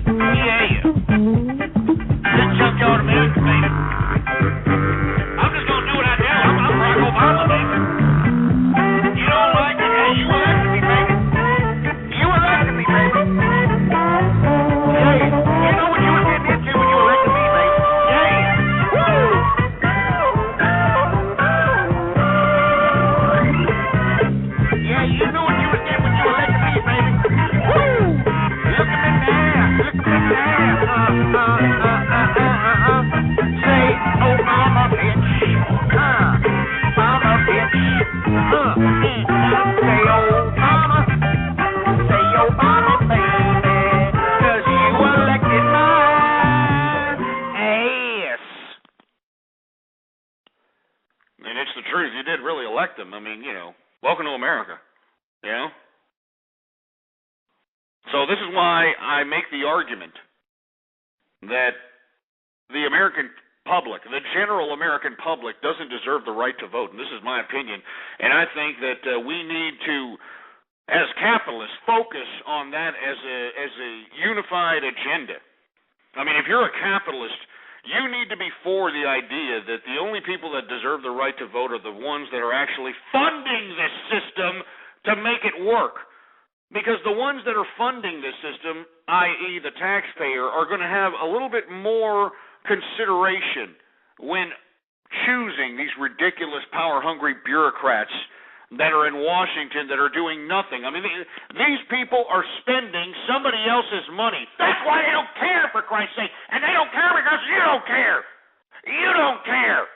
Yeah. Good junkyard America, baby. I'm just going to do what I do. I'm Barack Obama, baby. You don't like it? Hey, you elected me, baby. You elected me, baby. Yeah. You know what you were getting into when you elected me, baby. Yeah. Woo. Yeah, you know what you were getting when you elected me, baby. Woo. Look at me now. Look at me now. Say, Obama, bitch. Obama, bitch. Say, Obama. Say, Obama, baby. 'Cause you elected my ass. And it's the truth. You did really elect him. Welcome to America. So this is why I make the argument that the American public, the general American public, doesn't deserve the right to vote, and this is my opinion. And I think that we need to, as capitalists, focus on that as a unified agenda. If you're a capitalist, you need to be for the idea that the only people that deserve the right to vote are the ones that are actually funding this system to make it work. Because the ones that are funding this system, i.e. the taxpayer, are going to have a little bit more consideration when choosing these ridiculous power-hungry bureaucrats that are in Washington that are doing nothing. These people are spending somebody else's money. That's why they don't care, for Christ's sake. And they don't care because you don't care. You don't care.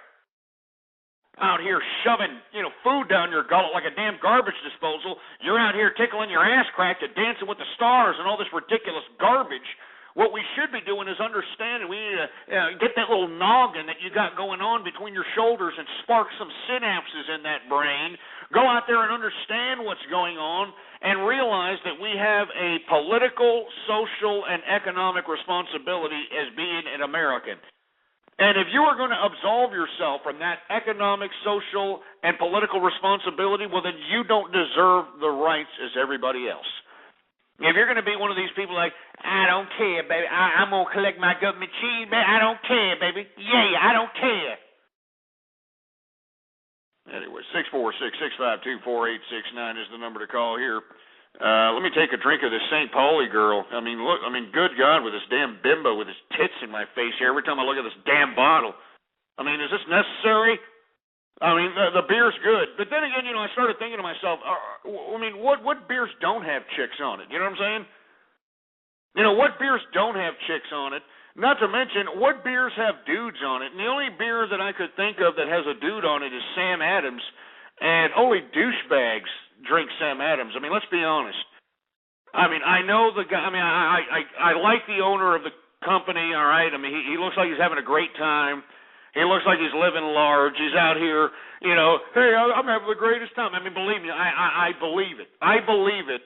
Out here shoving, food down your gullet like a damn garbage disposal. You're out here tickling your ass crack to Dancing with the Stars and all this ridiculous garbage. What we should be doing is understanding. We need to get that little noggin that you got going on between your shoulders and spark some synapses in that brain. Go out there and understand what's going on and realize that we have a political, social, and economic responsibility as being an American. And if you are going to absolve yourself from that economic, social, and political responsibility, well, then you don't deserve the rights as everybody else. If you're going to be one of these people like, I don't care, baby, I'm going to collect my government cheese, baby, I don't care, baby. Yeah, I don't care. Anyway, 646-652-4869 is the number to call here. Let me take a drink of this St. Pauli girl. Good God, with this damn bimbo with his tits in my face here every time I look at this damn bottle. Is this necessary? The beer's good. But then again, I started thinking to myself, what beers don't have chicks on it? You know what I'm saying? What beers don't have chicks on it? Not to mention, what beers have dudes on it? And the only beer that I could think of that has a dude on it is Sam Adams, and only douchebags drink Sam Adams. Let's be honest. I know the guy. I like the owner of the company, all right? He looks like he's having a great time. He looks like he's living large. He's out here, hey, I'm having the greatest time. Believe me, I believe it. I believe it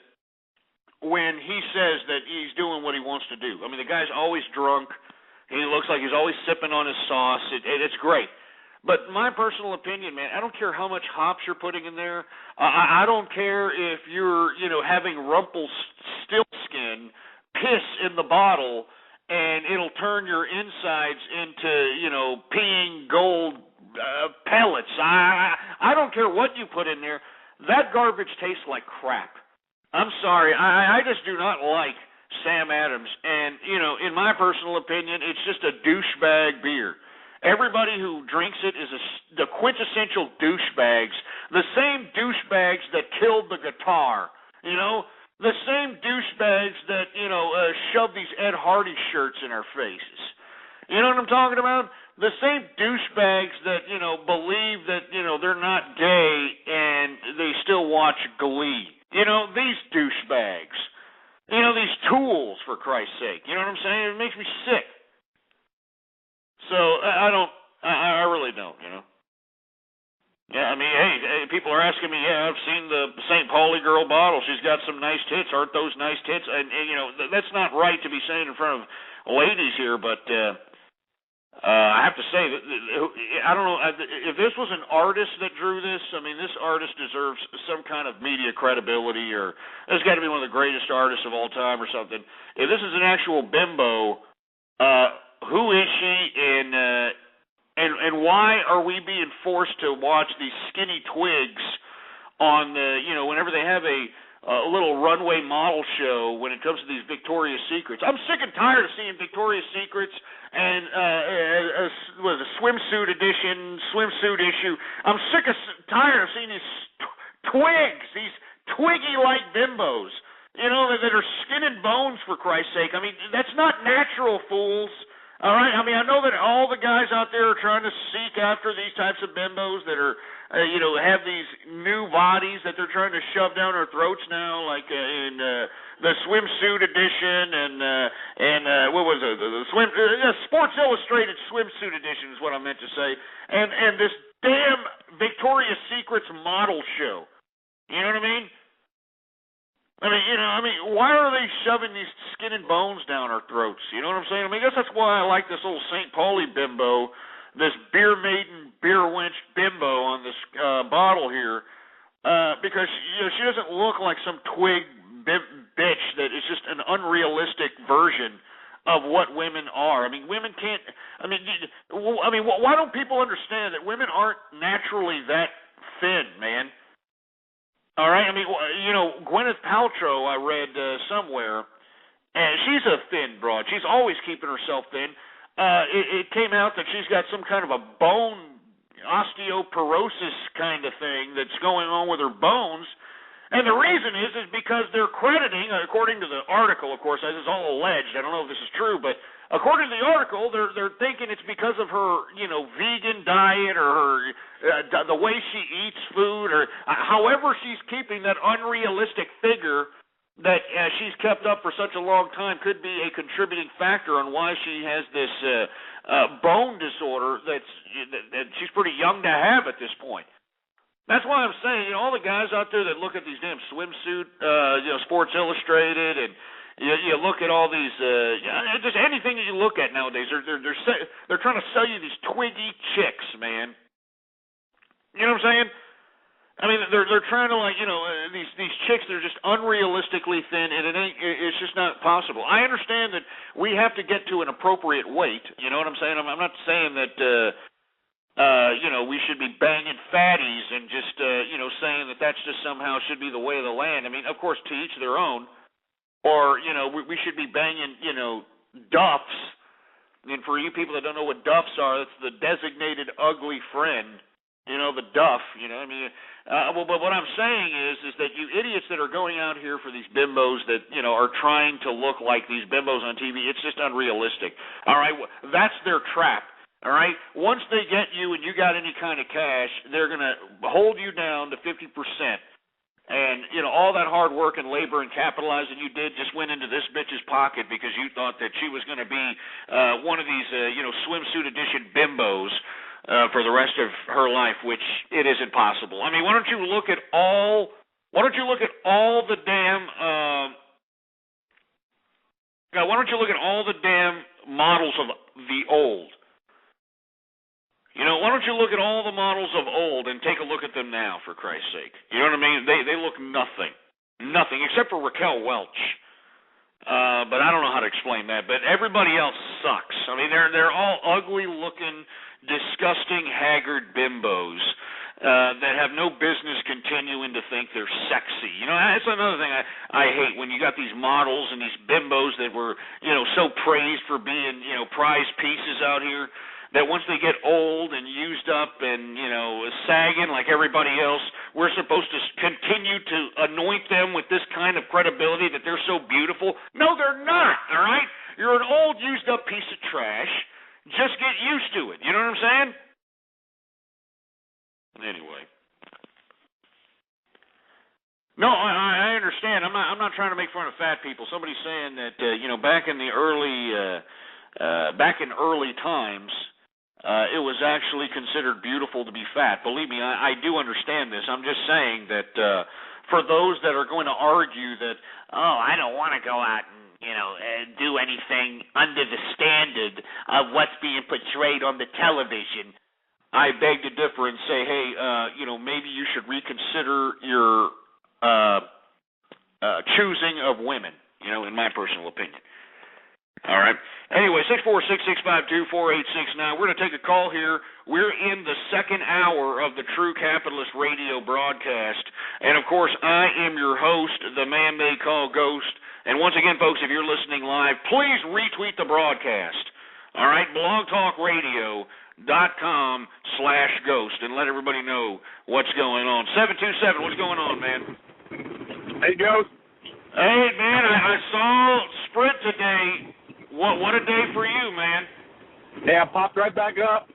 when he says that he's doing what he wants to do. The guy's always drunk. He looks like he's always sipping on his sauce. It's great. But my personal opinion, man, I don't care how much hops you're putting in there. I don't care if you're, having Rumpelstiltskin piss in the bottle and it'll turn your insides into, peeing gold pellets. I don't care what you put in there. That garbage tastes like crap. I'm sorry. I just do not like Sam Adams. And, in my personal opinion, it's just a douchebag beer. Everybody who drinks it is the quintessential douchebags, the same douchebags that killed the guitar, the same douchebags that, shove these Ed Hardy shirts in our faces. You know what I'm talking about? The same douchebags that, believe that, they're not gay and they still watch Glee. These douchebags. These tools, for Christ's sake. You know what I'm saying? It makes me sick. So, I really don't, Yeah, I mean, hey, people are asking me, I've seen the St. Pauli girl bottle. She's got some nice tits. Aren't those nice tits? And that's not right to be saying in front of ladies here, but I have to say, that I don't know, if this was an artist that drew this, I mean, this artist deserves some kind of media credibility, or it's got to be one of the greatest artists of all time or something. If this is an actual bimbo, who is she, and why are we being forced to watch these skinny twigs on the, whenever they have a little runway model show when it comes to these Victoria's Secrets? I'm sick and tired of seeing Victoria's Secrets and a swimsuit issue. I'm sick and tired of seeing these twigs, these twiggy-like bimbos, that are skin and bones, for Christ's sake. I mean, that's not natural, fools. All right, I mean, I know that all the guys out there are trying to seek after these types of bimbos that are, have these new bodies that they're trying to shove down their throats now, like in the swimsuit edition and what was it? The Sports Illustrated swimsuit edition is what I meant to say, and this damn Victoria's Secret's model show. You know what I mean? Why are they shoving these skin and bones down our throats? You know what I'm saying? I guess that's why I like this little St. Pauli bimbo, this beer maiden, beer wench bimbo on this bottle here, because she doesn't look like some twig bitch that is just an unrealistic version of what women are. I mean, women can't. Why don't people understand that women aren't naturally that thin, man? All right, Gwyneth Paltrow, I read somewhere, and she's a thin broad. She's always keeping herself thin. It came out that she's got some kind of a bone osteoporosis kind of thing that's going on with her bones, and the reason is because they're crediting, according to the article, of course, this is all alleged. I don't know if this is true, but according to the article, they're thinking it's because of her, vegan diet or her the way she eats food, or however she's keeping that unrealistic figure that she's kept up for such a long time could be a contributing factor on why she has this bone disorder that she's pretty young to have at this point. That's why I'm saying, all the guys out there that look at these damn swimsuit, Sports Illustrated, and you look at all these, just anything that you look at nowadays, they're trying to sell you these twiggy chicks, man. You know what I'm saying? I mean, they're trying to these chicks. They're just unrealistically thin, and it's just not possible. I understand that we have to get to an appropriate weight. You know what I'm saying? I'm not saying that we should be banging fatties and just saying that that's just somehow should be the way of the land. I mean, of course, to each their own. Or we should be banging duffs. And for you people that don't know what duffs are, that's the designated ugly friend. The duff, but what I'm saying is that you idiots that are going out here for these bimbos that, are trying to look like these bimbos on TV, it's just unrealistic. All right, that's their trap. All right, once they get you and you got any kind of cash, they're going to hold you down to 50%. And, all that hard work and labor and capitalizing you did just went into this bitch's pocket because you thought that she was going to be one of these, swimsuit edition bimbos for the rest of her life, which it isn't possible. I mean, why don't you look at all the damn models of the old? Why don't you look at all the models of old and take a look at them now, for Christ's sake? You know what I mean? They look nothing, except for Raquel Welch. But I don't know how to explain that. But everybody else sucks. I mean, they're all ugly-looking, disgusting, haggard bimbos. that have no business continuing to think they're sexy. You know, that's another thing I hate, when you got these models and these bimbos that were, so praised for being, prize pieces out here, that once they get old and used up and, sagging like everybody else, we're supposed to continue to anoint them with this kind of credibility that they're so beautiful. No, they're not, all right? You're an old, used-up piece of trash. Just get used to it. You know what I'm saying? Anyway. No, I understand. I'm not trying to make fun of fat people. Somebody's saying that, back in the early times, it was actually considered beautiful to be fat. Believe me, I do understand this. I'm just saying that for those that are going to argue that, I don't want to go out and, do anything under the standard of what's being portrayed on the television, I beg to differ and say, hey, maybe you should reconsider your choosing of women, in my personal opinion. All right. Anyway, 646-652-4869. We're going to take a call here. We're in the second hour of the True Capitalist Radio broadcast. And, of course, I am your host, the man they call Ghost. And once again, folks, if you're listening live, please retweet the broadcast. All right, blogtalkradio.com/ghost, and let everybody know what's going on. 727, what's going on, man? Hey, Ghost. Hey, man, I saw Sprint today. What a day for you, man. Yeah, I popped right back up.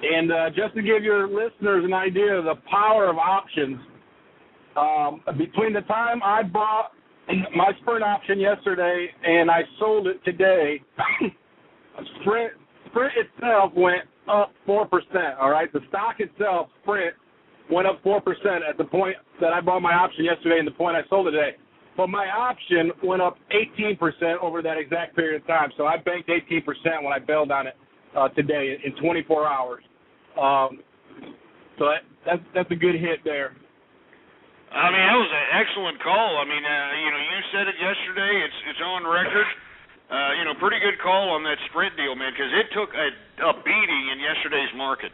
And just to give your listeners an idea of the power of options, between the time I bought my Sprint option yesterday and I sold it today, Sprint itself went up 4%, all right? The stock itself, Sprint, went up 4% at the point that I bought my option yesterday and the point I sold it today. But my option went up 18% over that exact period of time. So I banked 18% when I bailed on it today in 24 hours. So that's a good hit there. I mean, that was an excellent call. I mean, you said it yesterday. It's on record. Pretty good call on that Sprint deal, man, because it took a beating in yesterday's market.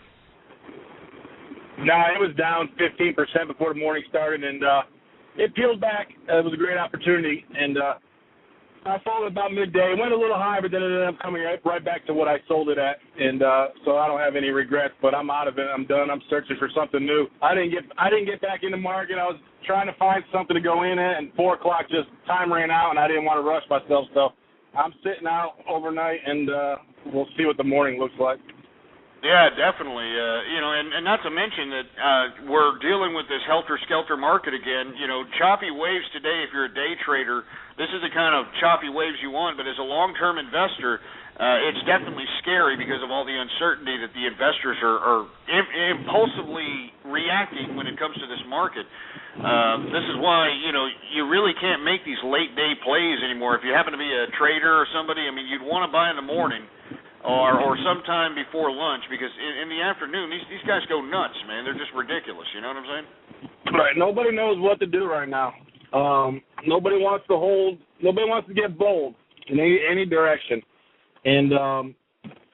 No, it was down 15% before the morning started, and it peeled back. It was a great opportunity, and I sold it about midday. It went a little high, but then it ended up coming right back to what I sold it at, and so I don't have any regrets. But I'm out of it. I'm done. I'm searching for something new. I didn't get back in the market. I was trying to find something to go in at, and 4 o'clock just time ran out, and I didn't want to rush myself. So I'm sitting out overnight, and we'll see what the morning looks like. Yeah, definitely. And not to mention that we're dealing with this helter-skelter market again. Choppy waves today, if you're a day trader, this is the kind of choppy waves you want. But as a long-term investor, it's definitely scary because of all the uncertainty that the investors are impulsively reacting when it comes to this market. This is why, you really can't make these late-day plays anymore. If you happen to be a trader or somebody, I mean, you'd want to buy in the morning or sometime before lunch, because in the afternoon, these guys go nuts, man. They're just ridiculous, you know what I'm saying? Right. Nobody knows what to do right now. Nobody wants to get bold in any direction. And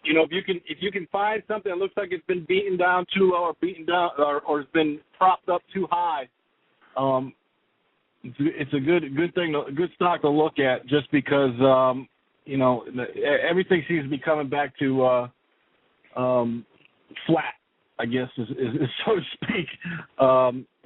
if you can find something that looks like it's been beaten down too low or or it's been propped up too high, it's a good thing, a good stock to look at, just because everything seems to be coming back to flat, I guess, is so to speak.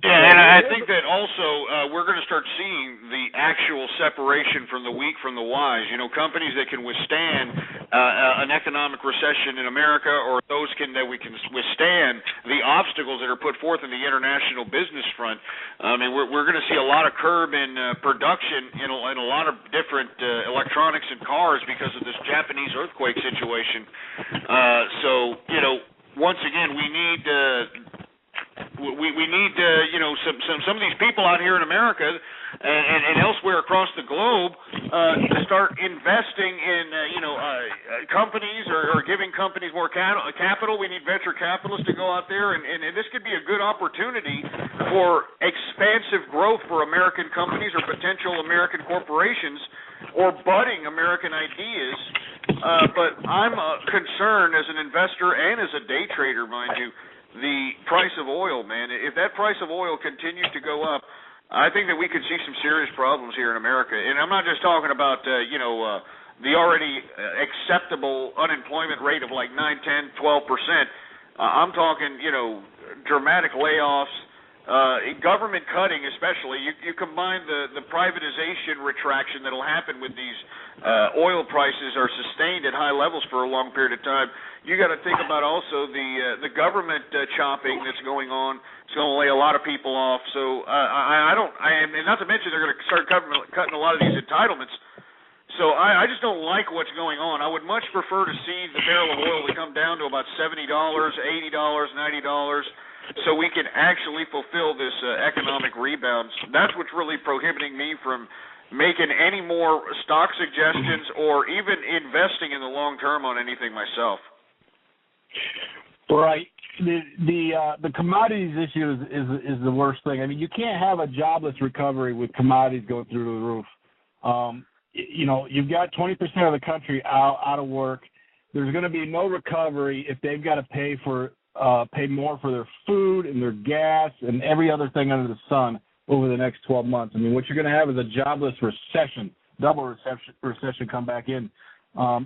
And I think that also we're going to start seeing the actual separation from the weak from the wise. Companies that can withstand an economic recession in America, or those that we can withstand the obstacles that are put forth in the international business front. I mean, we're going to see a lot of curb in production in a lot of different electronics and cars because of this Japanese earthquake situation. So once again, we need some of these people out here in America and elsewhere across the globe to start investing in companies or giving companies more capital. We need venture capitalists to go out there, and this could be a good opportunity for expansive growth for American companies or potential American corporations or budding American ideas. But I'm concerned as an investor and as a day trader, mind you, the price of oil, man. If that price of oil continues to go up, I think that we could see some serious problems here in America. And I'm not just talking about, the already acceptable unemployment rate of like 9, 10, 12%. I'm talking, dramatic layoffs, government cutting especially. You combine the privatization retraction that will happen with these oil prices are sustained at high levels for a long period of time. You got to think about also the government chopping that's going on. It's going to lay a lot of people off. So and not to mention they're going to start cutting a lot of these entitlements. So I just don't like what's going on. I would much prefer to see the barrel of oil to come down to about $70, $80, $90, so we can actually fulfill this economic rebound. That's what's really prohibiting me from making any more stock suggestions or even investing in the long term on anything myself. Right. The commodities issue is the worst thing. I mean, you can't have a jobless recovery with commodities going through the roof. You've got 20% of the country out of work. There's going to be no recovery if they've got to pay more for their food and their gas and every other thing under the sun over the next 12 months. I mean, what you're going to have is a jobless recession, double recession come back in.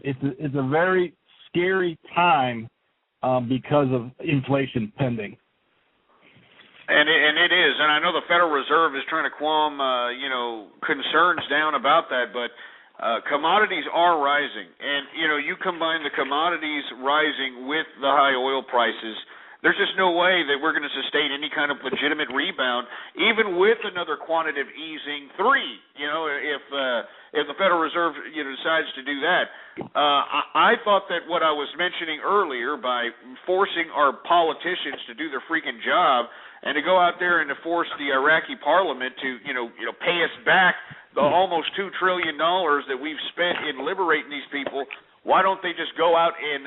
It's a very scary time because of inflation pending. And it is, and I know the Federal Reserve is trying to calm, concerns down about that, but commodities are rising. And, you combine the commodities rising with the high oil prices, there's just no way that we're going to sustain any kind of legitimate rebound, even with another quantitative easing 3, if the Federal Reserve, decides to do that. I thought that what I was mentioning earlier by forcing our politicians to do their freaking job and to go out there and to force the Iraqi parliament to, pay us back the almost $2 trillion that we've spent in liberating these people, why don't they just go out and,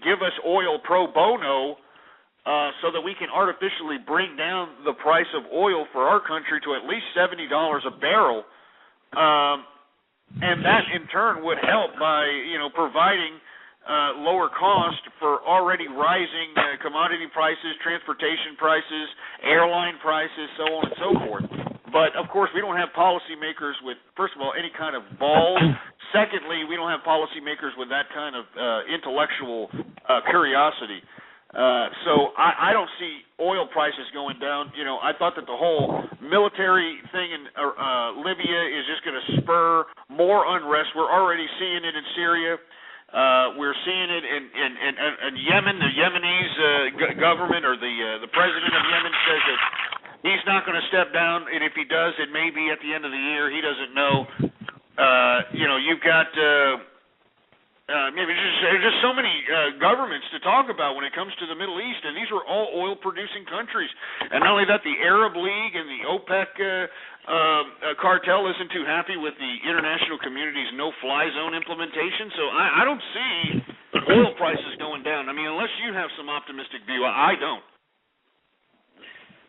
give us oil pro bono so that we can artificially bring down the price of oil for our country to at least $70 a barrel? And that, in turn, would help by, providing lower cost for already rising commodity prices, transportation prices, airline prices, so on and so forth. But, of course, we don't have policymakers with, first of all, any kind of balls. Secondly, we don't have policymakers with that kind of intellectual curiosity. So I don't see oil prices going down. I thought that the whole military thing in Libya is just going to spur more unrest. We're already seeing it in Syria. We're seeing it in Yemen. The Yemenese government or the president of Yemen says that he's not going to step down, and if he does, it may be at the end of the year. He doesn't know. You've got there's just so many governments to talk about when it comes to the Middle East, and these are all oil-producing countries. And not only that, the Arab League and the OPEC cartel isn't too happy with the international community's no-fly zone implementation. So I don't see oil prices going down. I mean, unless you have some optimistic view, I don't.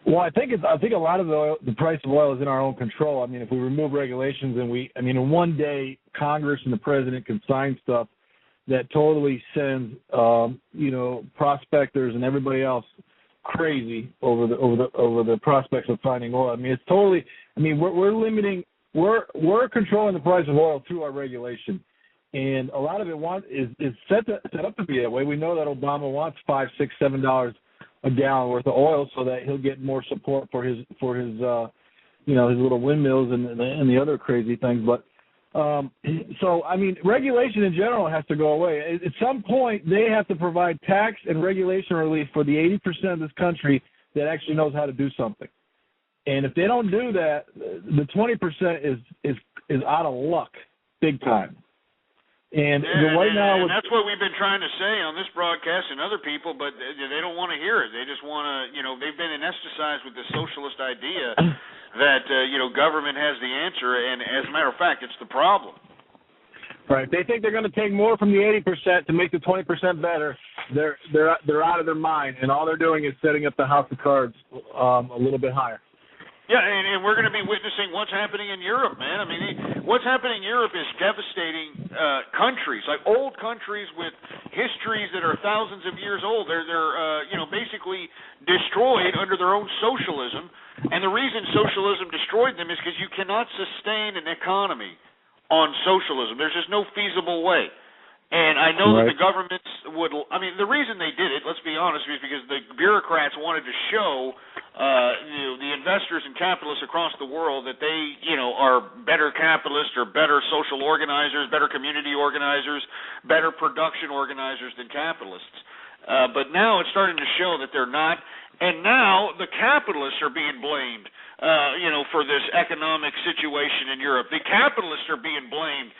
Well, I think a lot of the price of oil is in our own control. I mean, if we remove regulations and in one day Congress and the president can sign stuff that totally sends prospectors and everybody else crazy over the prospects of finding oil. I mean, it's totally. I mean, we're controlling the price of oil through our regulation, and a lot of it is set up to be that way. We know that Obama wants $5, $6, $7 a gallon worth of oil so that he'll get more support for his his little windmills and the other crazy things. But so I mean, regulation in general has to go away. At some point, they have to provide tax and regulation relief for the 80% of this country that actually knows how to do something. And if they don't do that, the 20% is out of luck, big time. And right now, and that's what we've been trying to say on this broadcast and other people, but they don't want to hear it. They just want to, they've been anesthetized with the socialist idea that, government has the answer, and as a matter of fact, it's the problem. Right. They think they're going to take more from the 80% to make the 20% better. They're out of their mind, and all they're doing is setting up the house of cards a little bit higher. Yeah, and we're going to be witnessing what's happening in Europe, man. I mean, what's happening in Europe is devastating countries, like old countries with histories that are thousands of years old. They're basically destroyed under their own socialism. And the reason socialism destroyed them is because you cannot sustain an economy on socialism. There's just no feasible way. And I know that the governments would, I mean, the reason they did it, let's be honest, is because the bureaucrats wanted to show the investors and capitalists across the world that they, are better capitalists or better social organizers, better community organizers, better production organizers than capitalists. But now it's starting to show that they're not. And now the capitalists are being blamed, for this economic situation in Europe. The capitalists are being blamed,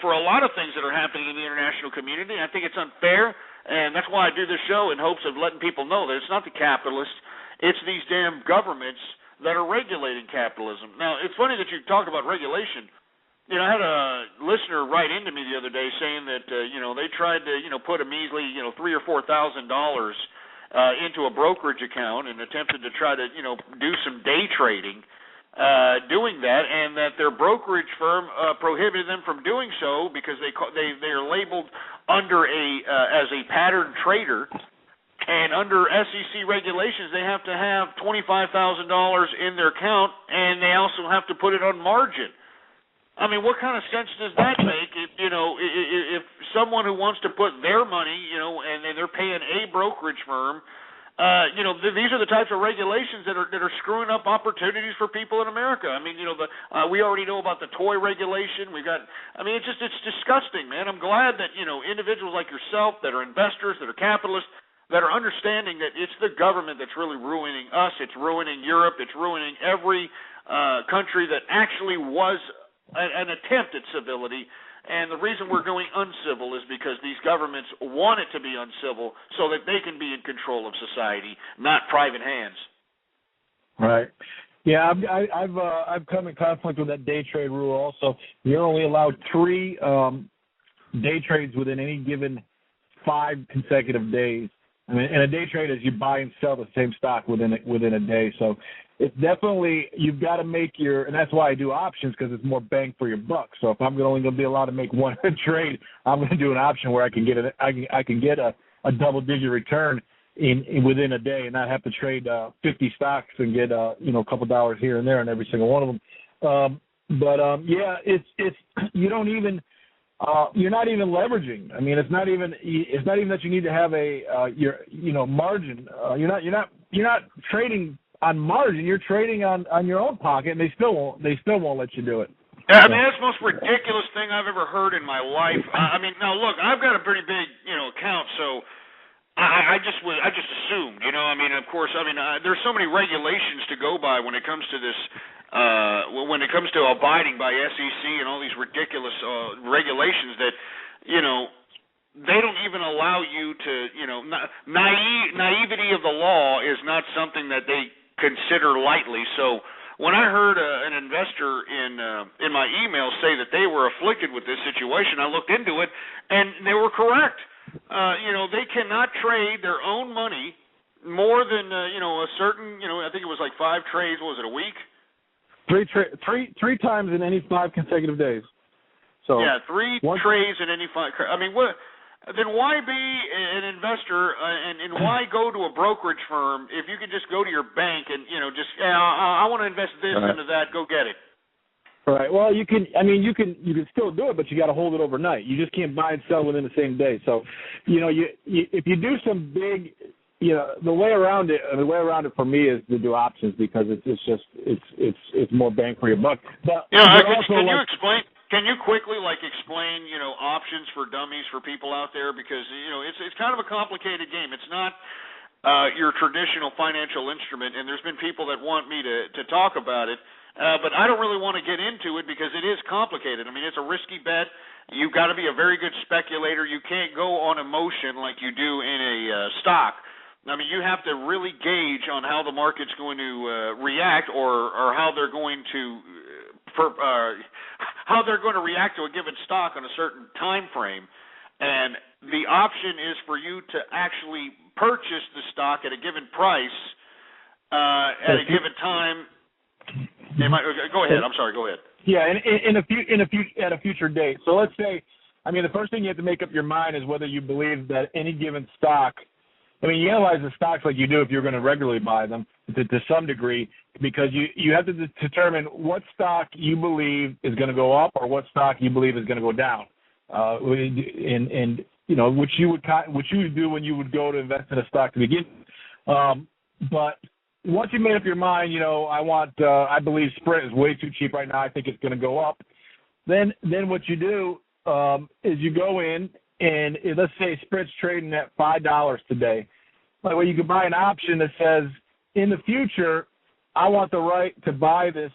for a lot of things that are happening in the international community. I think it's unfair, and that's why I do this show in hopes of letting people know that it's not the capitalists, it's these damn governments that are regulating capitalism. Now, it's funny that you talk about regulation. I had a listener write into me the other day saying that, they tried to, put a measly, $3,000 or $4,000 into a brokerage account and attempted to try to, do some day trading, doing that, and that their brokerage firm prohibited them from doing so because they are labeled under as a pattern trader, and under SEC regulations they have to have $25,000 in their account, and they also have to put it on margin. I mean, what kind of sense does that make? If someone who wants to put their money, and they're paying a brokerage firm, these are the types of regulations that are screwing up opportunities for people in America. I mean, we already know about the toy regulation. It's disgusting, man. I'm glad that individuals like yourself that are investors, that are capitalists, that are understanding that it's the government that's really ruining us. It's ruining Europe. It's ruining every country that actually was an attempt at civility, and the reason we're going uncivil is because these governments want it to be uncivil so that they can be in control of society, not private hands. Right. Yeah, I've come in conflict with that day trade rule also. You're only allowed 3 day trades within any given 5 consecutive days. I mean, and a day trade is you buy and sell the same stock within a day. So it's definitely, you've got to make and that's why I do options, because it's more bang for your buck. So if I'm only going to be allowed to make one trade, I'm going to do an option where I can get a double-digit return within a day and not have to trade 50 stocks and get a couple dollars here and there on every single one of them. It's you don't even. You're not even leveraging. I mean, it's not even that you need to have a margin. You're not trading on margin. You're trading on your own pocket, and they still won't let you do it. Yeah, I mean, that's the most ridiculous thing I've ever heard in my life. I mean, now look, I've got a pretty big account, so I just assumed. I mean, of course, there's so many regulations to go by when it comes to this. When it comes to abiding by SEC and all these ridiculous regulations that, they don't even allow you to, naivety of the law is not something that they consider lightly. So when I heard an investor in my email say that they were afflicted with this situation, I looked into it, and they were correct. They cannot trade their own money more than, a certain, I think it was like 5 trades, what was it, a week? Three times in any 5 consecutive days. So yeah, 3 trades in any 5. I mean, what? Then why be an investor and why go to a brokerage firm if you can just go to your bank and I want to invest this into that, go get it. Right. Well, you can still do it, but you got to hold it overnight. You just can't buy and sell within the same day. So, if you do some big. The way around it for me is to do options because it's more bang for your buck. But can you quickly explain options for dummies for people out there, because it's kind of a complicated game. It's not your traditional financial instrument, and there's been people that want me to talk about it, but I don't really want to get into it because it is complicated. I mean, it's a risky bet. You've got to be a very good speculator. You can't go on emotion like you do in a stock. I mean, you have to really gauge on how the market's going to react, or how they're going to react to a given stock on a certain time frame. And the option is for you to actually purchase the stock at a given price at a given time Go ahead. I'm sorry. Go ahead. Yeah, at a future date. So let's say, the first thing you have to make up your mind is whether you believe that any given stock. You analyze the stocks like you do if you're going to regularly buy them to some degree, because you have to determine what stock you believe is going to go up or what stock you believe is going to go down. Which you would do when you would go to invest in a stock to begin. But once you made up your mind, I believe Sprint is way too cheap right now. I think it's going to go up. Then what you do is you go in and let's say Sprint's trading at $5 today. Well, you can buy an option that says, in the future, I want the right to buy this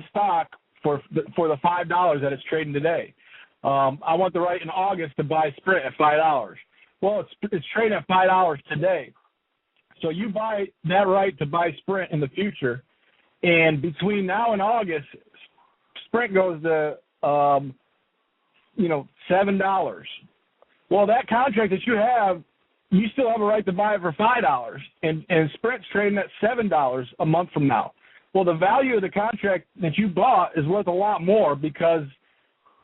stock for the $5 that it's trading today. I want the right in August to buy Sprint at $5. Well, it's trading at $5 today. So you buy that right to buy Sprint in the future, and between now and August, Sprint goes to $7. Well, that contract that you have, you still have a right to buy it for $5, and Sprint's trading at $7 a month from now. Well, the value of the contract that you bought is worth a lot more, because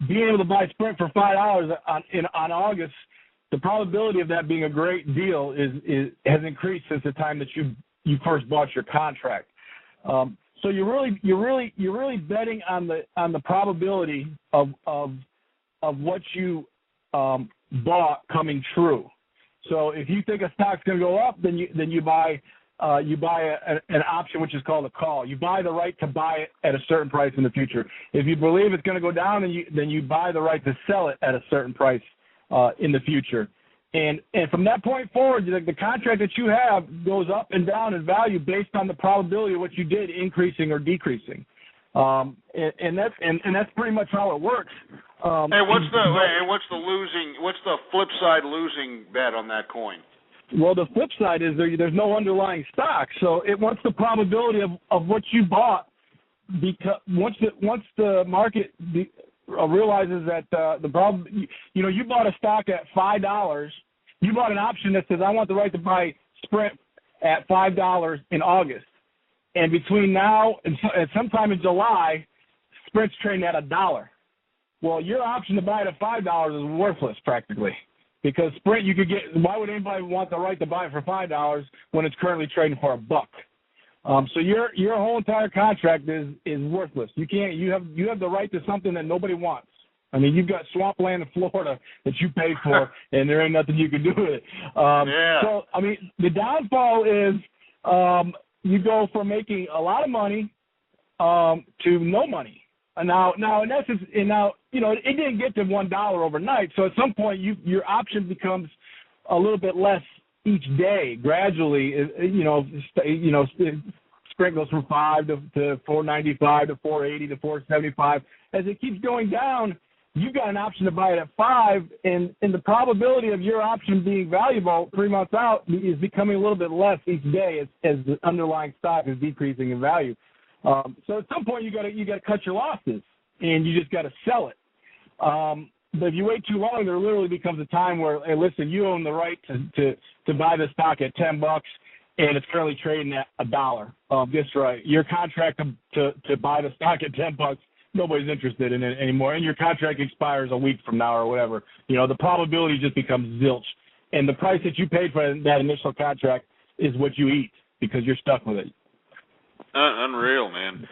being able to buy Sprint for $5 on August, the probability of that being a great deal has increased since the time that you first bought your contract. So you're really betting on the probability of what you bought coming true. So if you think a stock's going to go up, then you buy an option which is called a call. You buy the right to buy it at a certain price in the future. If you believe it's going to go down, then you buy the right to sell it at a certain price in the future. And from that point forward, the contract that you have goes up and down in value based on the probability of what you did increasing or decreasing. And that's pretty much how it works. What's the flip side losing bet on that coin? Well, the flip side is there's no underlying stock, so it wants the probability of what you bought. Because once the market realizes that the problem, you bought a stock at $5, you bought an option that says I want the right to buy Sprint at $5 in August, and between now and sometime in July, Sprint's trading at $1. Well, your option to buy it at $5 is worthless practically. Because Sprint, you could get. Why would anybody want the right to buy it for $5 when it's currently trading for $1? So your whole entire contract is worthless. You have the right to something that nobody wants. You've got swampland in Florida that you paid for, and there ain't nothing you can do with it. So the downfall is you go from making a lot of money to no money. Now in essence, it didn't get to $1 overnight. So at some point, your option becomes a little bit less each day. Gradually, Sprint goes from $5 to $4.95 to $4.80 to $4.75. As it keeps going down, you've got an option to buy it at $5, and the probability of your option being valuable 3 months out is becoming a little bit less each day as the underlying stock is decreasing in value. So at some point you got to cut your losses, and you just got to sell it. But if you wait too long, there literally becomes a time where, hey, listen, you own the right to buy the stock at $10, and it's currently trading at $1. Guess right. Your contract to buy the stock at $10, nobody's interested in it anymore, and your contract expires a week from now or whatever. The probability just becomes zilch, and the price that you paid for that initial contract is what you eat because you're stuck with it. Unreal, man.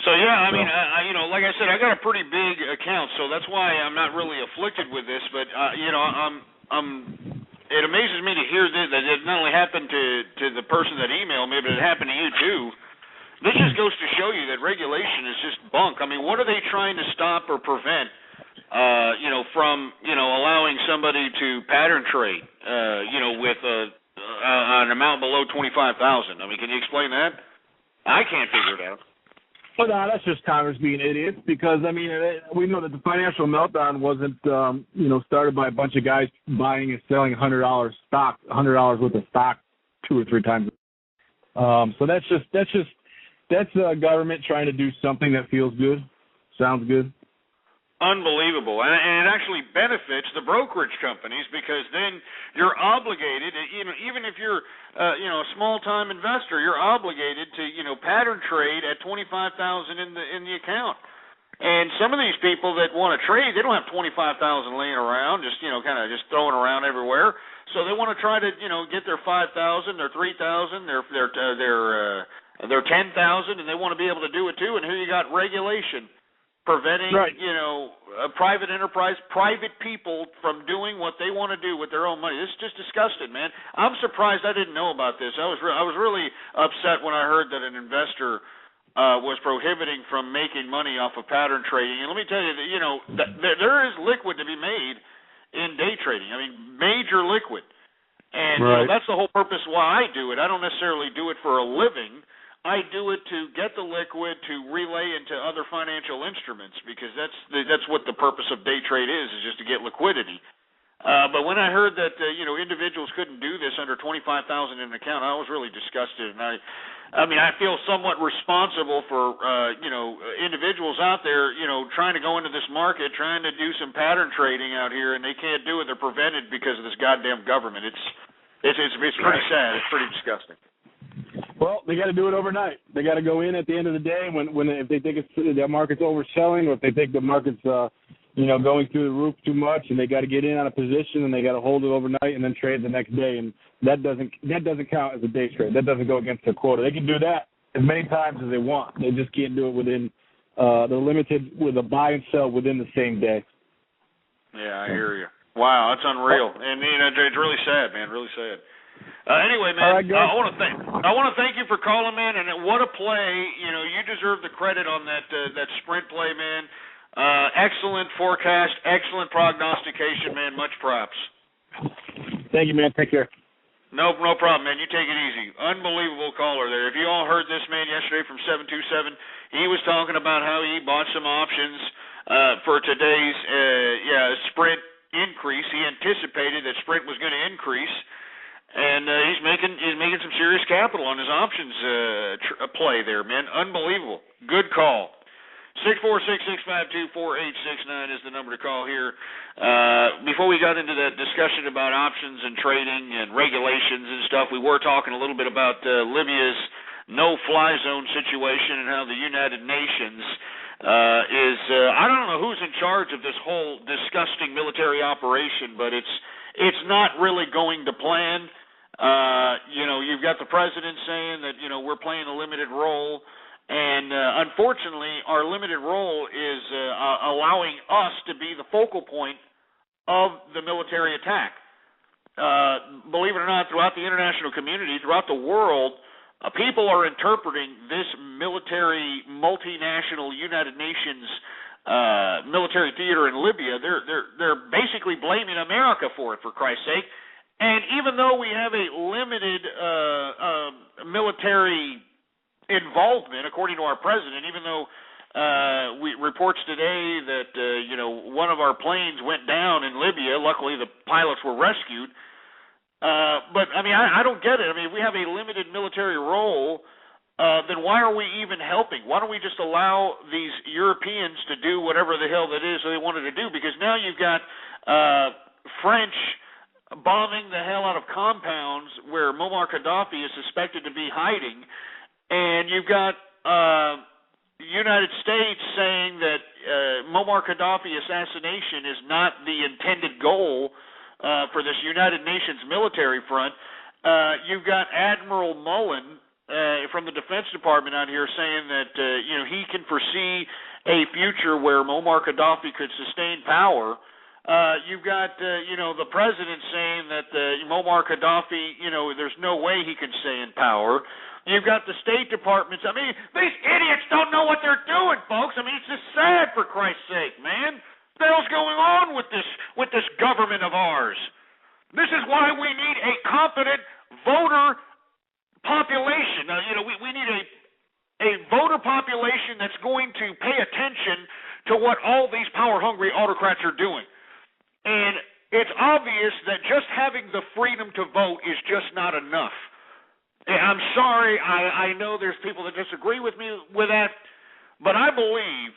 So yeah, like I said, I got a pretty big account, so that's why I'm not really afflicted with this. But it amazes me to hear this, that it not only happened to the person that emailed me, but it happened to you too. This just goes to show you that regulation is just bunk. What are they trying to stop or prevent? From allowing somebody to pattern trade, with an amount below $25,000. Can you explain that? I can't figure it out. Well, no, that's just Congress being idiots because, we know that the financial meltdown wasn't, started by a bunch of guys buying and selling $100 worth of stock 2 or 3 times. So that's the government trying to do something that feels good, sounds good. Unbelievable, and it actually benefits the brokerage companies because then you're obligated, even if you're, a small-time investor, you're obligated to, pattern trade at $25,000 in the account. And some of these people that want to trade, they don't have $25,000 laying around, just kind of just throwing around everywhere. So they want to try to, get their $5,000, their $3,000, their $10,000, and they want to be able to do it too. And here you got regulation preventing, a private enterprise, private people from doing what they want to do with their own money. This is just disgusting, man. I'm surprised I didn't know about this. I was really upset when I heard that an investor was prohibiting from making money off of pattern trading. And let me tell you that, there is liquid to be made in day trading. I mean, major liquid. And that's the whole purpose why I do it. I don't necessarily do it for a living. I do it to get the liquid to relay into other financial instruments because that's what the purpose of day trade is just to get liquidity. But when I heard that individuals couldn't do this under $25,000 in an account, I was really disgusted. And I feel somewhat responsible for individuals out there trying to go into this market, trying to do some pattern trading out here, and they can't do it. They're prevented because of this goddamn government. It's pretty sad. It's pretty disgusting. Well, they got to do it overnight. They got to go in at the end of the day if they think the market's overselling or if they think the market's going through the roof too much, and they got to get in on a position and they got to hold it overnight and then trade the next day. And that doesn't count as a day trade. That doesn't go against their quota. They can do that as many times as they want. They just can't do it within. They're limited with a buy and sell within the same day. Yeah, I hear you. Wow, that's unreal, and it's really sad, man. Really sad. Anyway, man, right, I want to thank you for calling, man. And what a play! You deserve the credit on that sprint play, man. Excellent forecast, excellent prognostication, man. Much props. Thank you, man. Take care. No problem, man. You take it easy. Unbelievable caller there. If you all heard this man yesterday from 727, he was talking about how he bought some options for today's sprint increase. He anticipated that sprint was going to increase. And he's making some serious capital on his options play there, man. Unbelievable. Good call. 646-652-4869 is the number to call here. Before we got into that discussion about options and trading and regulations and stuff, we were talking a little bit about Libya's no-fly zone situation and how the United Nations I don't know who's in charge of this whole disgusting military operation, but it's not really going to plan. You've got the president saying that, we're playing a limited role. And unfortunately, our limited role is allowing us to be the focal point of the military attack. Believe it or not, throughout the international community, throughout the world, people are interpreting this military, multinational United Nations military theater in Libya. They're basically blaming America for it, for Christ's sake. And even though we have a limited military involvement, according to our president, even though we reports today that one of our planes went down in Libya. Luckily, the pilots were rescued. But I don't get it. If we have a limited military role, then why are we even helping? Why don't we just allow these Europeans to do whatever the hell that is they wanted to do? Because now you've got French bombing the hell out of compounds where Muammar Gaddafi is suspected to be hiding. And you've got United States saying that Muammar Gaddafi assassination is not the intended goal for this United Nations military front. You've got Admiral Mullen from the Defense Department out here saying that he can foresee a future where Muammar Gaddafi could sustain power. You've got the president saying that Muammar Gaddafi, there's no way he can stay in power. You've got the State Departments. These idiots don't know what they're doing, folks. It's just sad, for Christ's sake, man. What the hell's going on with this government of ours? This is why we need a competent voter population. Now, we need a voter population that's going to pay attention to what all these power-hungry autocrats are doing. And it's obvious that just having the freedom to vote is just not enough. I'm sorry, I know there's people that disagree with me with that, but I believe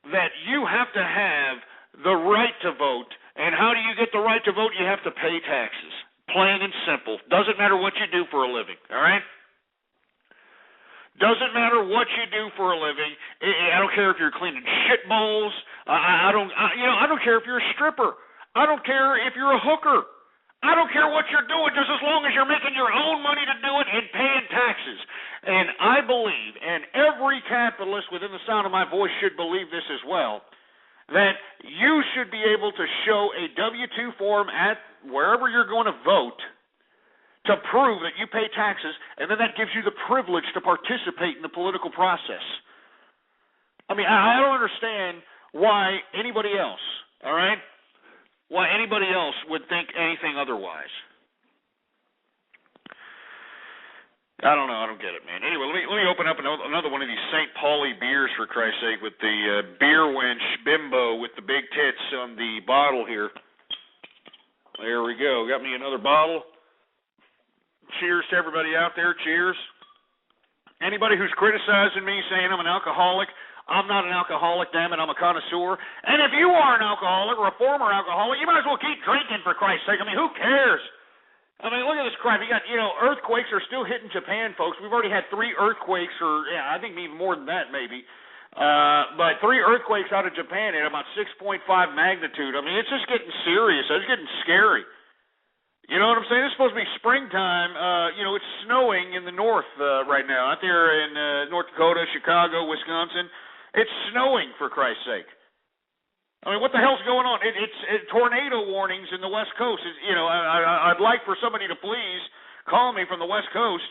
that you have to have the right to vote. And how do you get the right to vote? You have to pay taxes. Plain and simple. Doesn't matter what you do for a living, all right? Doesn't matter what you do for a living. I don't care if you're cleaning shit bowls. I don't care if you're a stripper. I don't care if you're a hooker. I don't care what you're doing, just as long as you're making your own money to do it and paying taxes. And I believe, and every capitalist within the sound of my voice should believe this as well, that you should be able to show a W-2 form at wherever you're going to vote to prove that you pay taxes, and then that gives you the privilege to participate in the political process. I mean, I don't understand why anybody else, all right, why anybody else would think anything otherwise. I don't know. I don't get it, man. Anyway, let me open up another one of these St. Pauli beers, for Christ's sake, with the beer wench bimbo with the big tits on the bottle here. There we go. Got me another bottle. Cheers to everybody out there. Cheers. Anybody who's criticizing me, saying I'm an alcoholic, I'm not an alcoholic, damn it, I'm a connoisseur. And if you are an alcoholic or a former alcoholic, you might as well keep drinking, for Christ's sake. I mean, who cares? I mean, look at this crap. You got, earthquakes are still hitting Japan, folks. We've already had 3 earthquakes, or I think even more than that, maybe. But 3 earthquakes out of Japan at about 6.5 magnitude. I mean, it's just getting serious. It's getting scary. You know what I'm saying? It's supposed to be springtime. It's snowing in the north right now. Out there in North Dakota, Chicago, Wisconsin. It's snowing, for Christ's sake. I mean, what the hell's going on? It's tornado warnings in the West Coast. I'd like for somebody to please call me from the West Coast.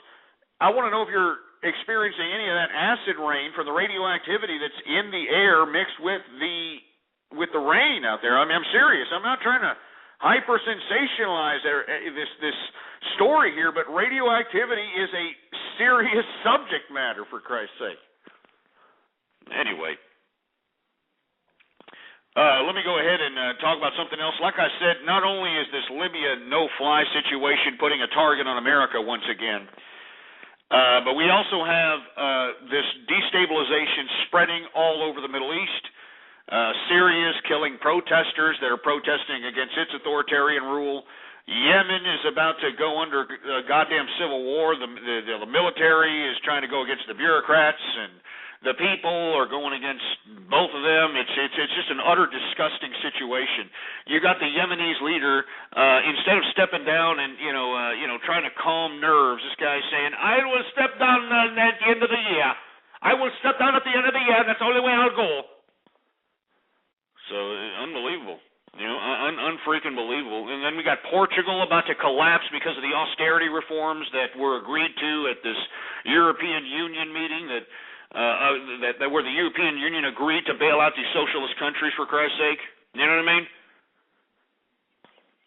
I want to know if you're experiencing any of that acid rain from the radioactivity that's in the air mixed with the rain out there. I mean, I'm serious. I'm not trying to hyper-sensationalize this story here, but radioactivity is a serious subject matter, for Christ's sake. Anyway, let me go ahead and talk about something else. Like I said, not only is this Libya no-fly situation putting a target on America once again, but we also have this destabilization spreading all over the Middle East. Syria is killing protesters that are protesting against its authoritarian rule. Yemen is about to go under a goddamn civil war. The military is trying to go against the bureaucrats, and the people are going against both of them. It's just an utter disgusting situation. You got the Yemenis leader, instead of stepping down and trying to calm nerves, this guy's saying, "I will step down at the end of the year. I will step down at the end of the year. That's the only way I'll go." So unbelievable, unfreaking believable. And then we got Portugal about to collapse because of the austerity reforms that were agreed to at this European Union meeting that where the European Union agreed to bail out these socialist countries, for Christ's sake. You know what I mean?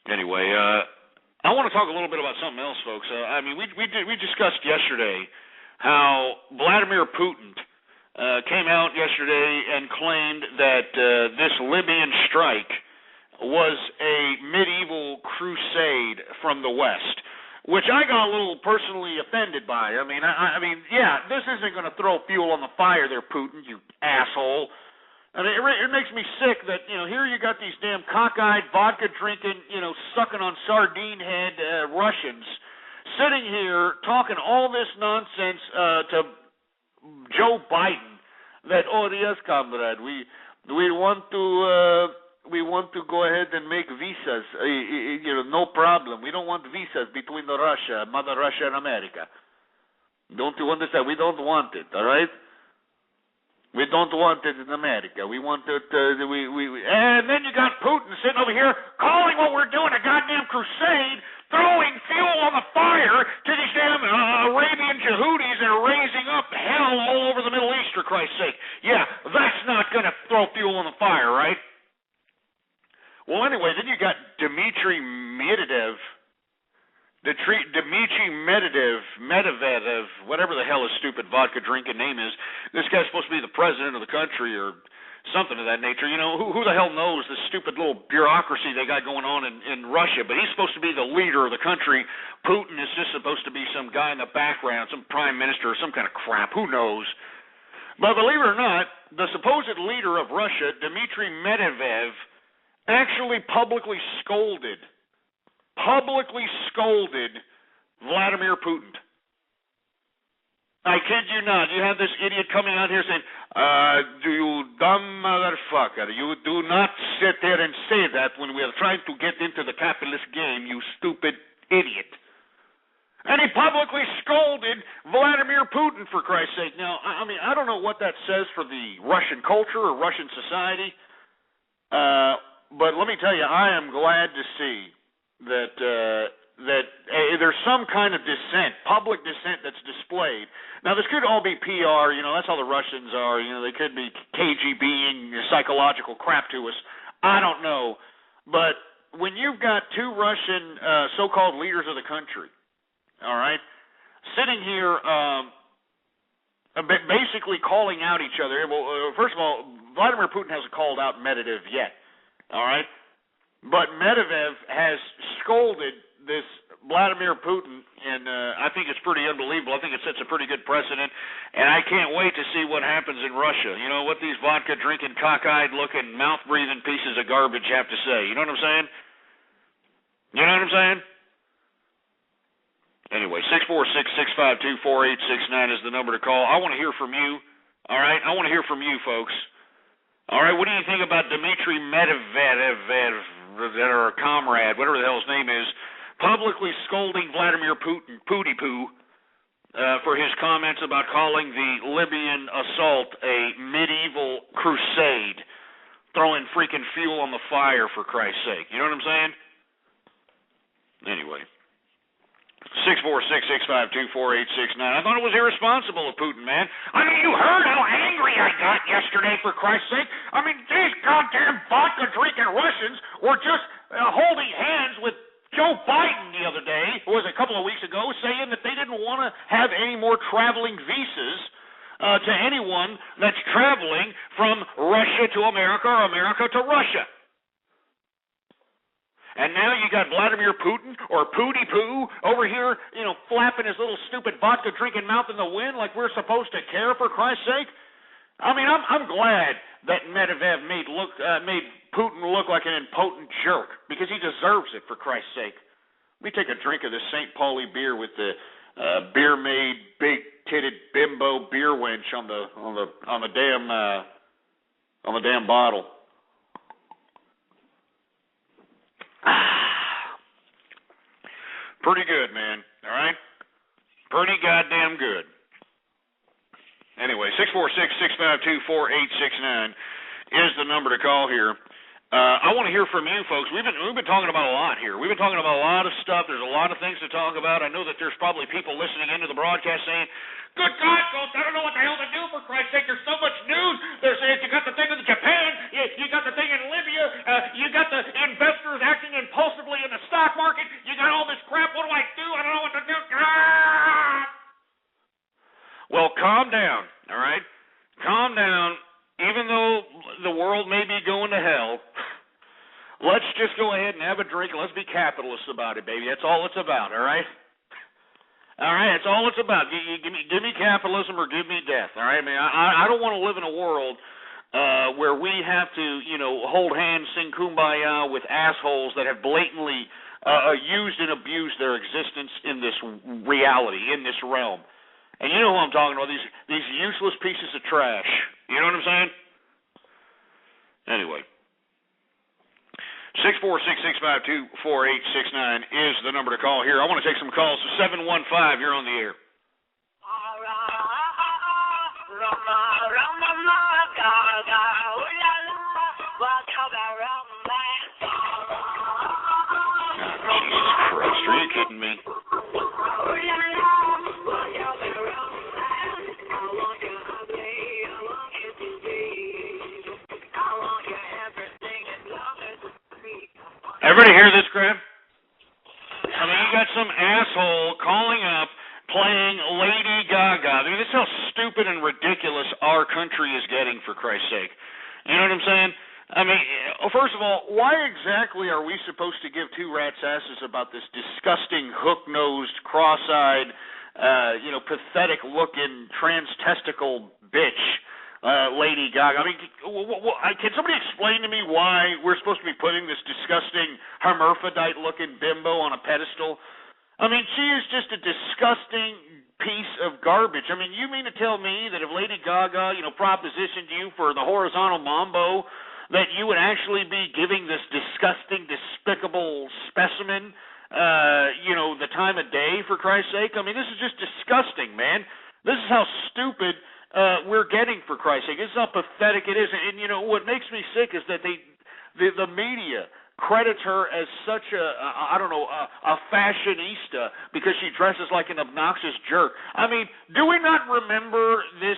Anyway, I want to talk a little bit about something else, folks. We discussed yesterday how Vladimir Putin came out yesterday and claimed that this Libyan strike was a medieval crusade from the West, which I got a little personally offended by. I mean, this isn't going to throw fuel on the fire there, Putin, you asshole. I mean, it makes me sick that, here you got these damn cockeyed, vodka-drinking, sucking on sardine head Russians sitting here talking all this nonsense to Joe Biden that, yes, comrade, we want to go ahead and make visas, no problem. We don't want visas between Mother Russia and America. Don't you understand? We don't want it, all right? We don't want it in America. We want it, and then you got Putin sitting over here calling what we're doing a goddamn crusade, throwing fuel on the fire to these damn Arabian Yehudis that are raising up hell all over the Middle East, for Christ's sake. Yeah, that's not going to throw fuel on the fire, right? Well, anyway, then you got Dmitry Medvedev, whatever the hell his stupid vodka-drinking name is. This guy's supposed to be the president of the country or something of that nature. Who the hell knows this stupid little bureaucracy they got going on in Russia, but he's supposed to be the leader of the country. Putin is just supposed to be some guy in the background, some prime minister or some kind of crap. Who knows? But believe it or not, the supposed leader of Russia, Dmitry Medvedev, actually publicly scolded Vladimir Putin. I kid you not. You have this idiot coming out here saying, you dumb motherfucker, you do not sit there and say that when we are trying to get into the capitalist game, you stupid idiot. And he publicly scolded Vladimir Putin, for Christ's sake. Now, I mean, I don't know what that says for the Russian culture or Russian society, but let me tell you, I am glad to see that there's some kind of dissent, public dissent that's displayed. Now, this could all be PR, that's how the Russians are. They could be KGBing psychological crap to us. I don't know. But when you've got two Russian so-called leaders of the country, all right, sitting here basically calling out each other. Well, first of all, Vladimir Putin hasn't called out Medvedev yet, all right? But Medvedev has scolded this Vladimir Putin, and I think it's pretty unbelievable. I think it sets a pretty good precedent, and I can't wait to see what happens in Russia. What these vodka-drinking, cockeyed-looking, mouth-breathing pieces of garbage have to say. You know what I'm saying? You know what I'm saying? Anyway, 646-652-4869 is the number to call. I want to hear from you, all right? I want to hear from you, folks. All right, what do you think about Dmitry Medvedev, or comrade, whatever the hell his name is, publicly scolding Vladimir Putin, Pooty-Poo, for his comments about calling the Libyan assault a medieval crusade, throwing freaking fuel on the fire, for Christ's sake. You know what I'm saying? Anyway. 646-652-4869. I thought it was irresponsible of Putin, man. I mean, you heard how angry I got yesterday, for Christ's sake. I mean, these goddamn vodka-drinking Russians were just holding hands with Joe Biden the other day, or was it a couple of weeks ago, saying that they didn't want to have any more traveling visas to anyone that's traveling from Russia to America or America to Russia. And now you got Vladimir Putin, or Pooty-Poo, over here, flapping his little stupid vodka-drinking mouth in the wind like we're supposed to care, for Christ's sake. I mean, I'm glad that Medvedev made Putin look like an impotent jerk, because he deserves it, for Christ's sake. Let me take a drink of this St. Pauli beer with the beer-made, big-titted bimbo beer wench on the damn bottle. Pretty good, man. All right? Pretty goddamn good. Anyway, 646-652-4869 is the number to call here. I want to hear from you, folks. We've been talking about a lot here. We've been talking about a lot of stuff. There's a lot of things to talk about. I know that there's probably people listening into the broadcast saying, "Good God, folks, I don't know what the hell to do, for Christ's sake. There's so much news. You got the thing in Japan. You got the thing in Libya. You got the investors acting impulsively in the stock market. You got all this crap. What do I do? I don't know what to do." Well, calm down, all right? Calm down. Even though the world may be going to hell, let's just go ahead and have a drink and let's be capitalists about it, baby. That's all it's about, all right? All right, that's all it's about. Give me capitalism or give me death, all right? I mean, I don't want to live in a world where we have to, hold hands, sing kumbaya with assholes that have blatantly used and abused their existence in this reality, in this realm. And you know who I'm talking about, these useless pieces of trash. You know what I'm saying? Anyway. 646-652-4869 is the number to call here. I want to take some calls. So 715, you're on the air. Jesus Christ, are you kidding me? Everybody hear this crap? I mean, you got some asshole calling up, playing Lady Gaga. I mean, this is how stupid and ridiculous our country is getting, for Christ's sake. You know what I'm saying? I mean, first of all, why exactly are we supposed to give two rats' asses about this disgusting, hook-nosed, cross-eyed, pathetic-looking, trans-testicle bitch Lady Gaga. I mean, can somebody explain to me why we're supposed to be putting this disgusting hermaphrodite-looking bimbo on a pedestal? I mean, she is just a disgusting piece of garbage. I mean, you mean to tell me that if Lady Gaga, propositioned you for the horizontal mambo, that you would actually be giving this disgusting, despicable specimen, the time of day, for Christ's sake? I mean, this is just disgusting, man. This is how stupid we're getting, for Christ's sake. This is how pathetic it is. And what makes me sick is that the media credits her as such a fashionista because she dresses like an obnoxious jerk. I mean, do we not remember this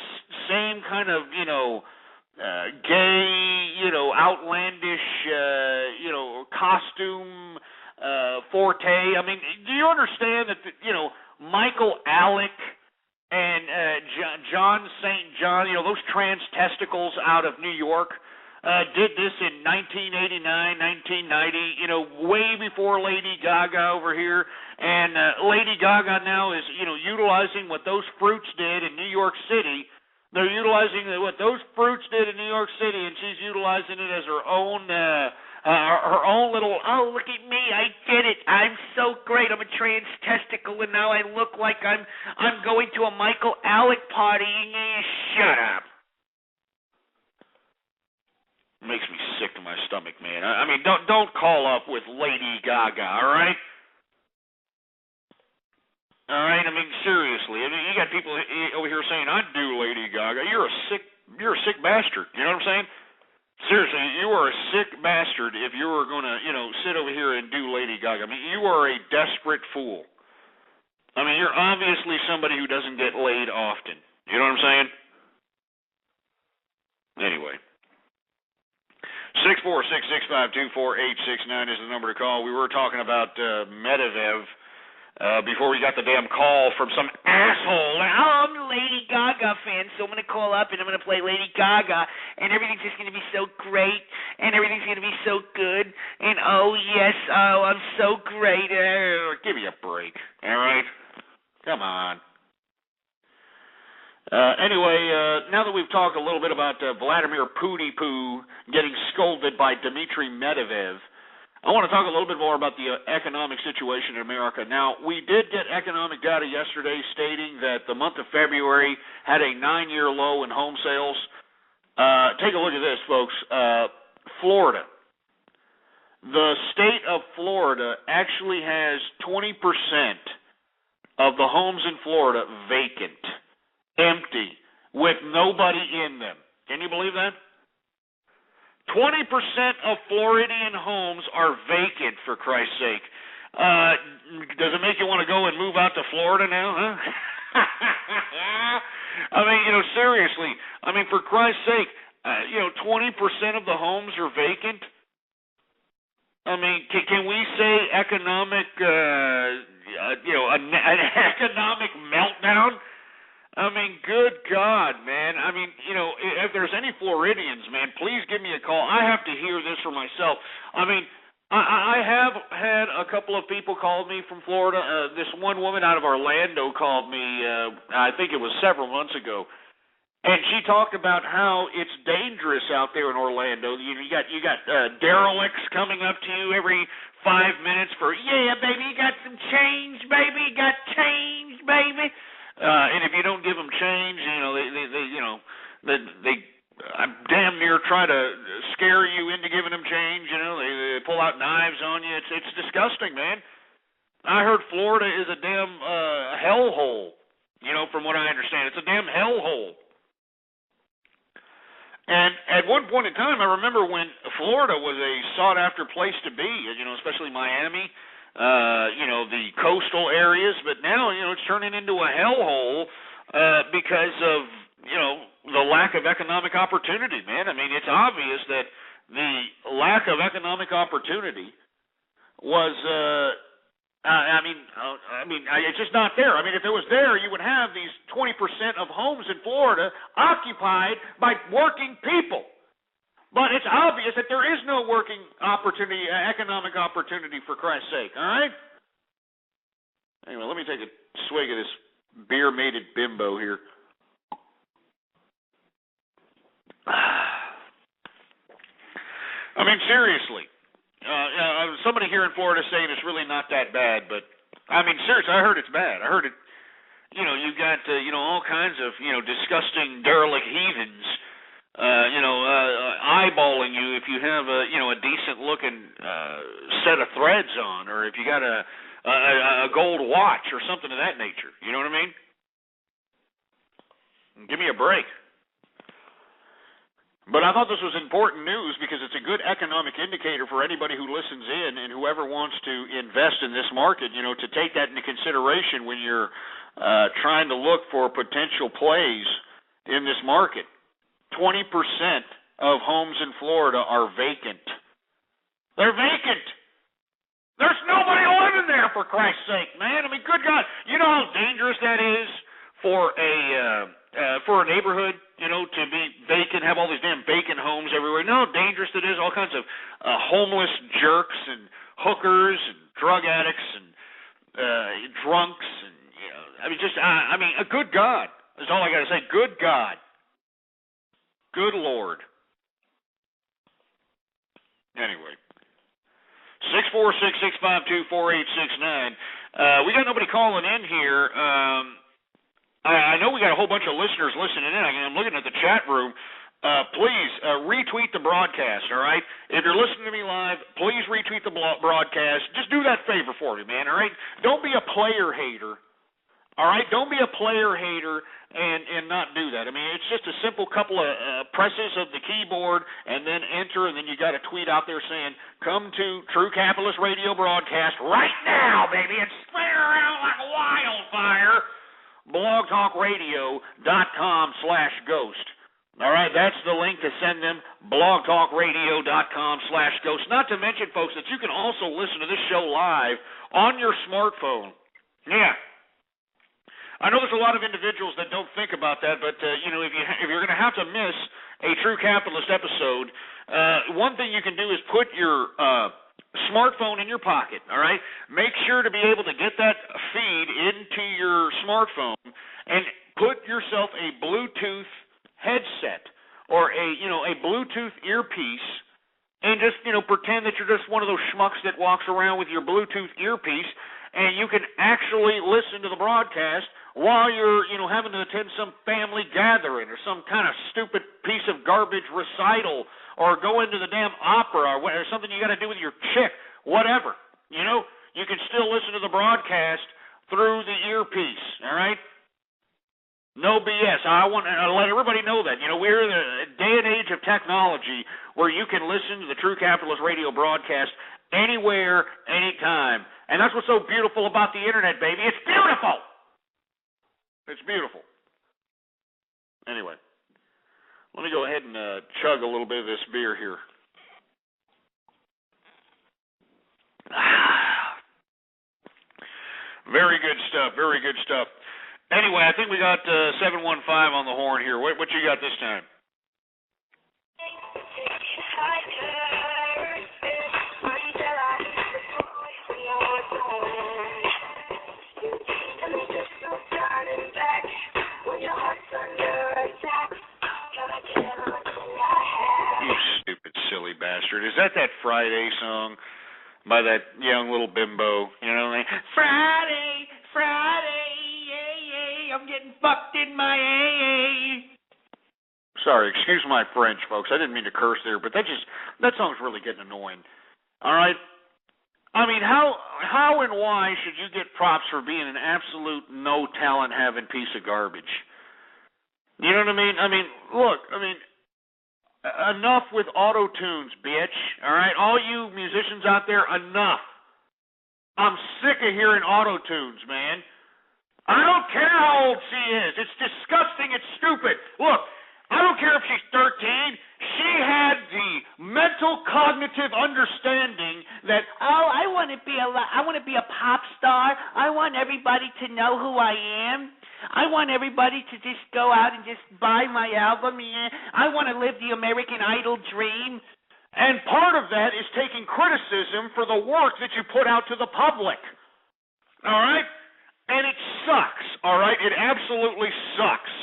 same kind of, gay, outlandish, costume forte? I mean, do you understand that, Michael Alec and John St. John, those trans testicles out of New York, did this in 1989, 1990, way before Lady Gaga over here. And Lady Gaga now is, utilizing what those fruits did in New York City. They're utilizing what those fruits did in New York City, and she's utilizing it as her own little, oh, look at me, I did it, I'm so great, I'm a trans testicle, and now I look like I'm going to a Michael Alec party. Shut up. Makes me sick to my stomach, man. I mean, don't call up with Lady Gaga, all right? All right, I mean, seriously. I mean, you got people over here saying, I'd do Lady Gaga. You're a sick bastard, you know what I'm saying? Seriously, you are a sick bastard if you were going to, sit over here and do Lady Gaga. I mean, you are a desperate fool. I mean, you're obviously somebody who doesn't get laid often. You know what I'm saying? Anyway. 646-652-4869 is the number to call. We were talking about Medvedev before we got the damn call from some asshole. Oh, I'm a Lady Gaga fan, so I'm going to call up and I'm going to play Lady Gaga, and everything's just going to be so great, and everything's going to be so good, and oh, yes, oh, I'm so great. Give me a break, all right? Come on. Anyway, now that we've talked a little bit about Vladimir Poo getting scolded by Dmitry Medvedev, I want to talk a little bit more about the economic situation in America. Now, we did get economic data yesterday stating that the month of February had a 9-year low in home sales. Take a look at this, folks. Florida. The state of Florida actually has 20% of the homes in Florida vacant. Empty, with nobody in them. Can you believe that? 20% of Floridian homes are vacant, for Christ's sake. Does it make you want to go and move out to Florida now, huh? I mean, seriously. I mean, for Christ's sake, 20% of the homes are vacant. I mean, can we say economic, an economic meltdown? I mean, good God, man. I mean, if there's any Floridians, man, please give me a call. I have to hear this for myself. I mean, I have had a couple of people call me from Florida. This one woman out of Orlando called me, I think it was several months ago, and she talked about how it's dangerous out there in Orlando. You got derelicts coming up to you every 5 minutes for, yeah, baby, you got some change, baby, you got change, baby. And if you don't give them change, they damn near try to scare you into giving them change. They pull out knives on you. It's disgusting, man. I heard Florida is a damn hellhole. From what I understand, it's a damn hellhole. And at one point in time, I remember when Florida was a sought-after place to be. Especially Miami. The coastal areas, but now, it's turning into a hellhole because of, the lack of economic opportunity, man. I mean, it's obvious that the lack of economic opportunity was, it's just not there. I mean, if it was there, you would have these 20% of homes in Florida occupied by working people. But it's obvious that there is no working opportunity, economic opportunity, for Christ's sake, all right? Anyway, let me take a swig of this beer-mated bimbo here. I mean, seriously. Somebody here in Florida saying it's really not that bad, but I mean, seriously, I heard it's bad. I heard it. You've got all kinds of disgusting derelict heathens, eyeballing you if you have a decent looking set of threads on, or if you got a gold watch or something of that nature. You know what I mean? Give me a break. But I thought this was important news because it's a good economic indicator for anybody who listens in and whoever wants to invest in this market, to take that into consideration when you're trying to look for potential plays in this market. 20% of homes in Florida are vacant. They're vacant. There's nobody living there, for Christ's sake, man. I mean, good God. You know how dangerous that is for a neighborhood, to be vacant, have all these damn vacant homes everywhere. You know how dangerous it is? All kinds of homeless jerks and hookers and drug addicts and drunks and a good God is all I got to say. Good God. Good Lord. Anyway. 646-652-4869. We got nobody calling in here. I know we got a whole bunch of listeners listening in. I'm looking at the chat room. Please retweet the broadcast, all right? If you're listening to me live, please retweet the broadcast. Just do that favor for me, man, all right? Don't be a player hater, all right? Don't be a player hater and not do that. I mean, it's just a simple couple of presses of the keyboard and then enter, and then you got a tweet out there saying, come to True Capitalist Radio Broadcast right now, baby. It's spreading around like a wildfire. blogtalkradio.com/ghost. All right, that's the link to send them, blogtalkradio.com/ghost. Not to mention, folks, that you can also listen to this show live on your smartphone. Yeah. I know there's a lot of individuals that don't think about that, but, if you're going to have to miss a True Capitalist episode, one thing you can do is put your smartphone in your pocket, all right? Make sure to be able to get that feed into your smartphone and put yourself a Bluetooth headset or a Bluetooth earpiece and just, pretend that you're just one of those schmucks that walks around with your Bluetooth earpiece, and you can actually listen to the broadcast while you're, having to attend some family gathering or some kind of stupid piece of garbage recital or go into the damn opera or something you got to do with your chick, whatever. You can still listen to the broadcast through the earpiece, all right? No BS. I want to let everybody know that. We're in a day and age of technology where you can listen to the True Capitalist Radio broadcast anywhere, anytime. And that's what's so beautiful about the Internet, baby. It's beautiful. It's beautiful. Anyway, let me go ahead and chug a little bit of this beer here. Very good stuff. Very good stuff. Anyway, I think we got 715 on the horn here. What you got this time? You stupid, silly bastard. Is that Friday song by that young little bimbo? Friday, yeah, I'm getting fucked in my AA. Sorry, excuse my French, folks. I didn't mean to curse there, but that song's really getting annoying. All right? I mean, how and why should you get props for being an absolute no-talent having piece of garbage? You know what I mean? I mean, look, enough with auto-tunes, bitch. All right? All you musicians out there, enough. I'm sick of hearing auto-tunes, man. I don't care how old she is. It's disgusting. It's stupid. Look, I don't care if she's 13. She had the mental cognitive understanding that, I want to be a pop star. I want everybody to know who I am. I want everybody to just go out and just buy my album. I want to live the American Idol dream. And part of that is taking criticism for the work that you put out to the public. All right? And it sucks. All right? It absolutely sucks.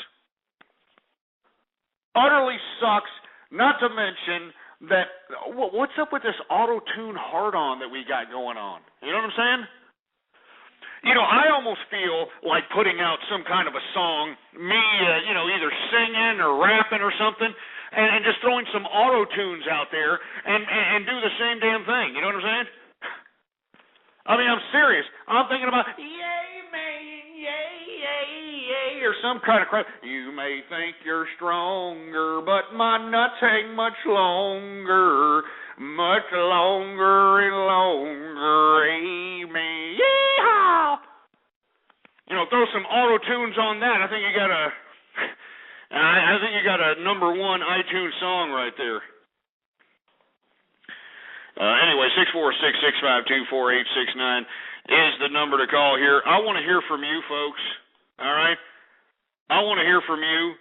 Utterly sucks. Not to mention, that what's up with this auto-tune hard-on that we got going on? You know what I'm saying? You know, I almost feel like putting out some kind of a song, either singing or rapping or something, and just throwing some auto-tunes out there and do the same damn thing. You know what I'm saying? I mean, I'm serious. I'm thinking about, yay, man, yay, yay, yay, or some kind of crap. You may think you're stronger, but my nuts hang much longer and longer, amen. Yeehaw! You know, throw some auto tunes on that. I think you got a number one iTunes song right there. Anyway, 646-652-4869 is the number to call here. I want to hear from you folks. All right, I want to hear from you.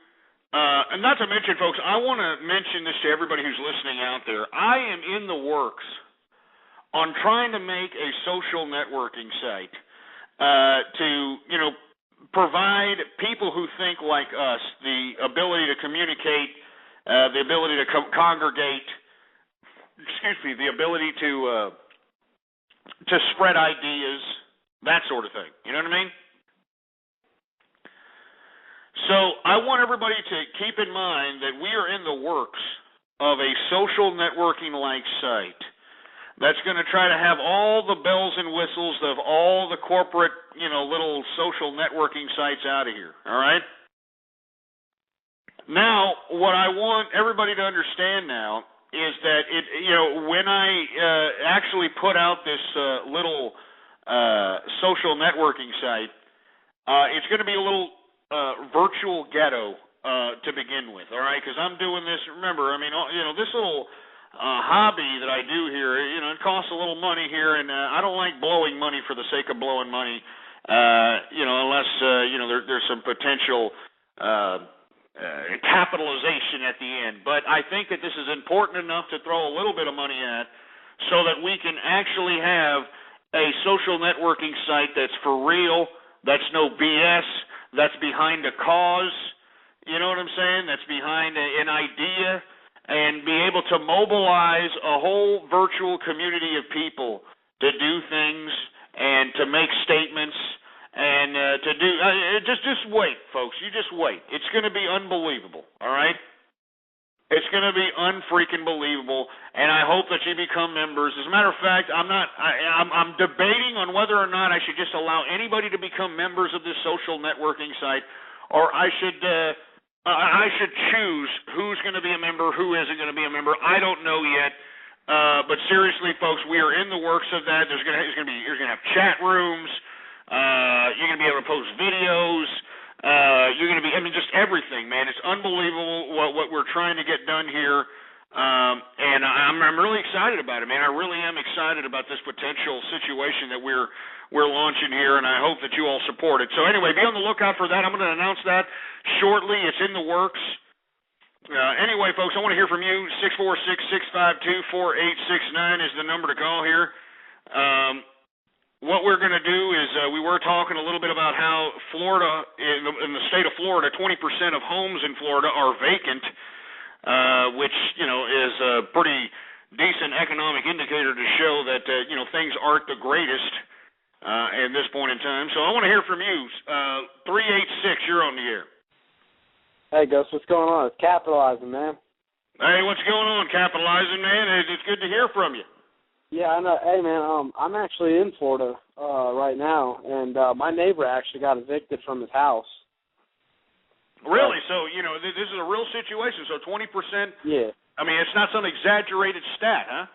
And not to mention, folks, I want to mention this to everybody who's listening out there. I am in the works on trying to make a social networking site to, provide people who think like us the ability to communicate, the ability to congregate, the ability to spread ideas, that sort of thing. You know what I mean? So I want everybody to keep in mind that we are in the works of a social networking-like site that's going to try to have all the bells and whistles of all the corporate, little social networking sites out of here, all right? Now, what I want everybody to understand now is that when I actually put out this little social networking site, it's going to be a little virtual ghetto to begin with, all right? Because I'm doing this. Remember, I mean, this little hobby that I do here, it costs a little money here, and I don't like blowing money for the sake of blowing money, unless there's some potential capitalization at the end. But I think that this is important enough to throw a little bit of money at, so that we can actually have a social networking site that's for real, that's no BS, that's behind a cause, you know what I'm saying, that's behind an idea, and be able to mobilize a whole virtual community of people to do things and to make statements and to do just wait, folks. You just wait. It's going to be unbelievable, all right? It's going to be unfreaking believable, and I hope that you become members. As a matter of fact, I'm debating on whether or not I should just allow anybody to become members of this social networking site, or I should choose who's going to be a member, who isn't going to be a member. I don't know yet, but seriously, folks, we are in the works of that. You're going to have chat rooms. You're going to be able to post videos. You're going to be, just everything, man. It's unbelievable what we're trying to get done here, and I'm really excited about it, man. I really am excited about this potential situation that we're launching here, and I hope that you all support it. So anyway, be on the lookout for that. I'm going to announce that shortly. It's in the works. Anyway, folks, I want to hear from you. 646-652-4869 is the number to call here. What we're going to do is we were talking a little bit about how Florida, in the state of Florida, 20% of homes in Florida are vacant, which, is a pretty decent economic indicator to show that, things aren't the greatest at this point in time. So I want to hear from you. 386, you're on the air. Hey, Gus, what's going on? It's Capitalizing, man. Hey, what's going on, Capitalizing, man? It's good to hear from you. Yeah, I know. Hey, man, I'm actually in Florida right now, and my neighbor actually got evicted from his house. Really? So, this is a real situation. So 20%? Yeah. I mean, it's not some exaggerated stat, huh?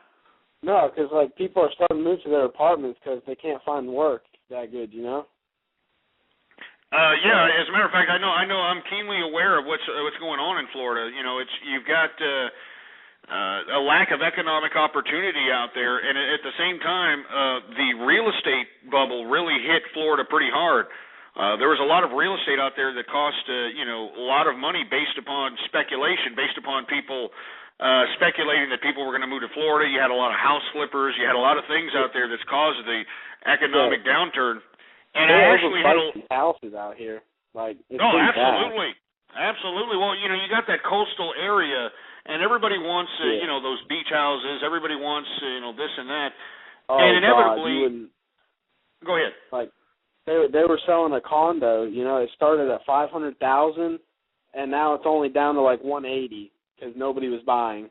No, because, people are starting to move to their apartments because they can't find work that good, Yeah, as a matter of fact, I know I'm keenly aware of what's going on in Florida. You've got a lack of economic opportunity out there, and at the same time, the real estate bubble really hit Florida pretty hard. There was a lot of real estate out there that cost a lot of money based upon speculation, based upon people speculating that people were going to move to Florida. You had a lot of house flippers. You had a lot of things out there that's caused the economic downturn. And I actually had houses out here. It's absolutely. Absolutely. Well, you got that coastal area and everybody wants, Yeah. those beach houses. Everybody wants, this and that. Oh, and inevitably, God, you wouldn't. Go ahead. Like, they were selling a condo. It started at $500,000, and now it's only down to like $180 because nobody was buying.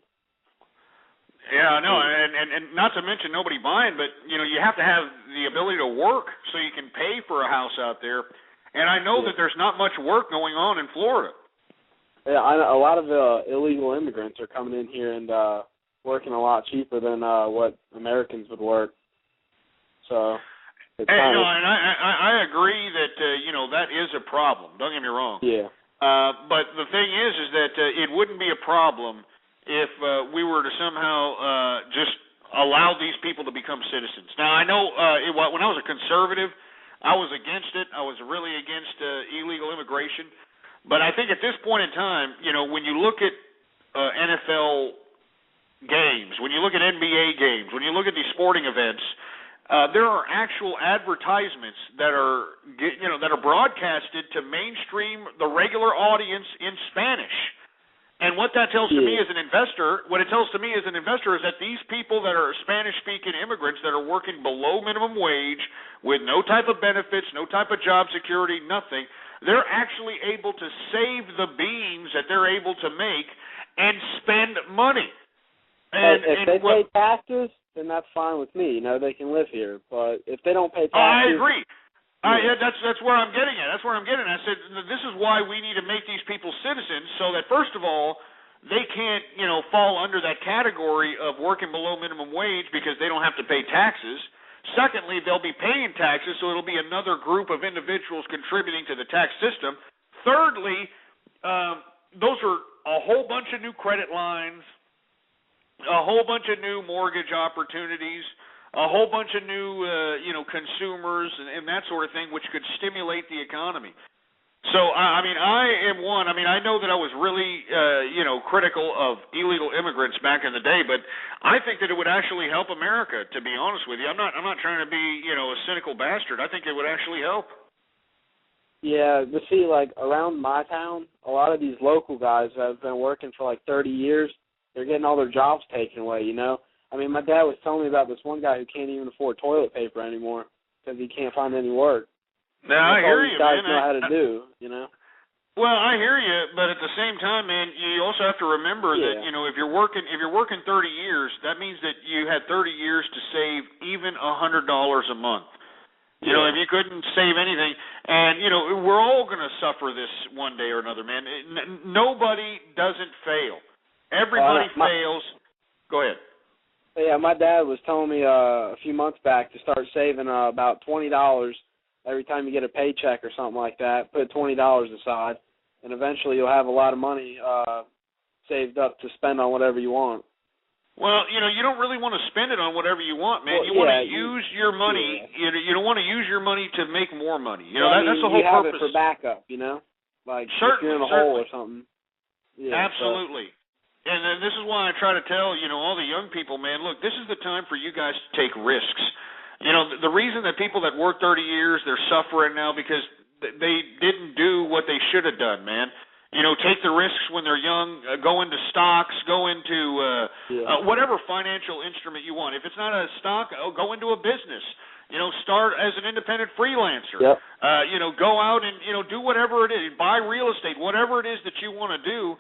Yeah, no, and not to mention nobody buying, but you have to have the ability to work so you can pay for a house out there. And I know that there's not much work going on in Florida. Yeah, I know a lot of illegal immigrants are coming in here and working a lot cheaper than what Americans would work. So, it's and kind of, and I agree that that is a problem. Don't get me wrong. Yeah. But the thing is that it wouldn't be a problem if we were to somehow just allow these people to become citizens. Now, I know when I was a conservative, I was against it. I was really against illegal immigration. But I think at this point in time, when you look at NFL games, when you look at NBA games, when you look at these sporting events, there are actual advertisements that are broadcasted to mainstream the regular audience in Spanish. And what that tells to me as an investor, is that these people that are Spanish-speaking immigrants that are working below minimum wage with no type of benefits, no type of job security, nothing, they're actually able to save the beans that they're able to make and spend money. And if they pay taxes, then that's fine with me. They can live here. But if they don't pay taxes, I agree. Yeah, that's where I'm getting at. I said this is why we need to make these people citizens, so that first of all, they can't fall under that category of working below minimum wage because they don't have to pay taxes. Secondly, they'll be paying taxes, so it'll be another group of individuals contributing to the tax system. Thirdly, those are a whole bunch of new credit lines, a whole bunch of new mortgage opportunities, a whole bunch of new, consumers and that sort of thing, which could stimulate the economy. So, I am one. I know that I was really, critical of illegal immigrants back in the day, but I think that it would actually help America. To be honest with you, I'm not trying to be, a cynical bastard. I think it would actually help. Yeah, but see, like around my town, a lot of these local guys that have been working for like 30 years, they're getting all their jobs taken away. My dad was telling me about this one guy who can't even afford toilet paper anymore because he can't find any work. Now, I hear you, man. Guys know how to do, Well, I hear you, but at the same time, man, you also have to remember that if you're working 30 years, that means that you had 30 years to save even $100 a month. If you couldn't save anything, and we're all going to suffer this one day or another, man. Nobody doesn't fail. Everybody fails. Go ahead. Yeah, my dad was telling me a few months back to start saving about $20 every time you get a paycheck or something like that. Put $20 aside, and eventually you'll have a lot of money saved up to spend on whatever you want. Well, you don't really want to spend it on whatever you want, man. You want to use your money. Yeah. You don't want to use your money to make more money. That's the whole purpose. You have it for backup, like certainly, if you're in a hole or something. Yeah, absolutely. And then this is why I try to tell, all the young people, man, look, this is the time for you guys to take risks. The reason that people that work 30 years, they're suffering now because they didn't do what they should have done, man. Take the risks when they're young, go into stocks, go into whatever financial instrument you want. If it's not a stock, go into a business. Start as an independent freelancer. Yep. Go out and, do whatever it is. Buy real estate. Whatever it is that you want to do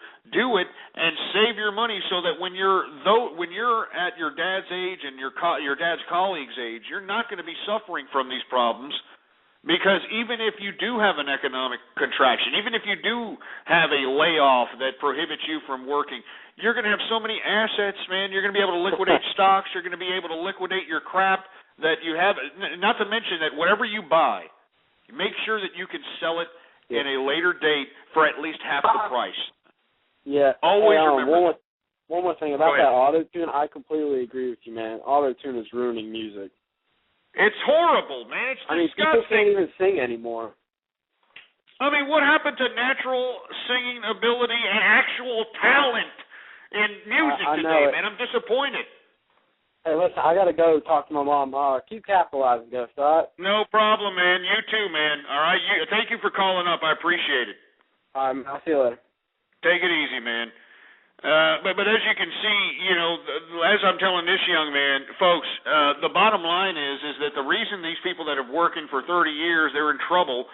it and save your money so that when you're at your dad's age and your dad's colleague's age, you're not going to be suffering from these problems. Because even if you do have an economic contraction, even if you do have a layoff that prohibits you from working, you're going to have so many assets, man. You're going to be able to liquidate stocks. You're going to be able to liquidate your crap that you have. Not to mention that whatever you buy, make sure that you can sell it in a later date for at least half the price. Yeah. Always remember. One more thing about that auto-tune. I completely agree with you, man. Auto-tune is ruining music. It's horrible, man. It's disgusting. People can't even sing anymore. What happened to natural singing ability and actual talent in music today, man? I'm disappointed. Hey, listen, I got to go talk to my mom. Keep capitalizing, Ghost, all right? No problem, man. You too, man. All right? Thank you for calling up. I appreciate it. All right, man. I'll see you later. Take it easy, man. But as you can see, you know, as I'm telling this young man, folks, the bottom line is that the reason these people that have working for 30 years, they're in trouble,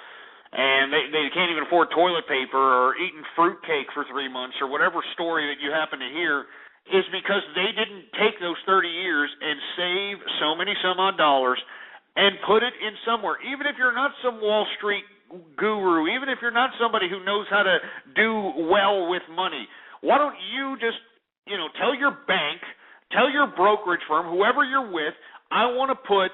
and they can't even afford toilet paper or eating fruitcake for 3 months or whatever story that you happen to hear, is because they didn't take those 30 years and save so many some odd dollars and put it in somewhere. Even if you're not some Wall Street guru, even if you're not somebody who knows how to do well with money, why don't you just, you know, tell your bank, tell your brokerage firm, whoever you're with, I want to put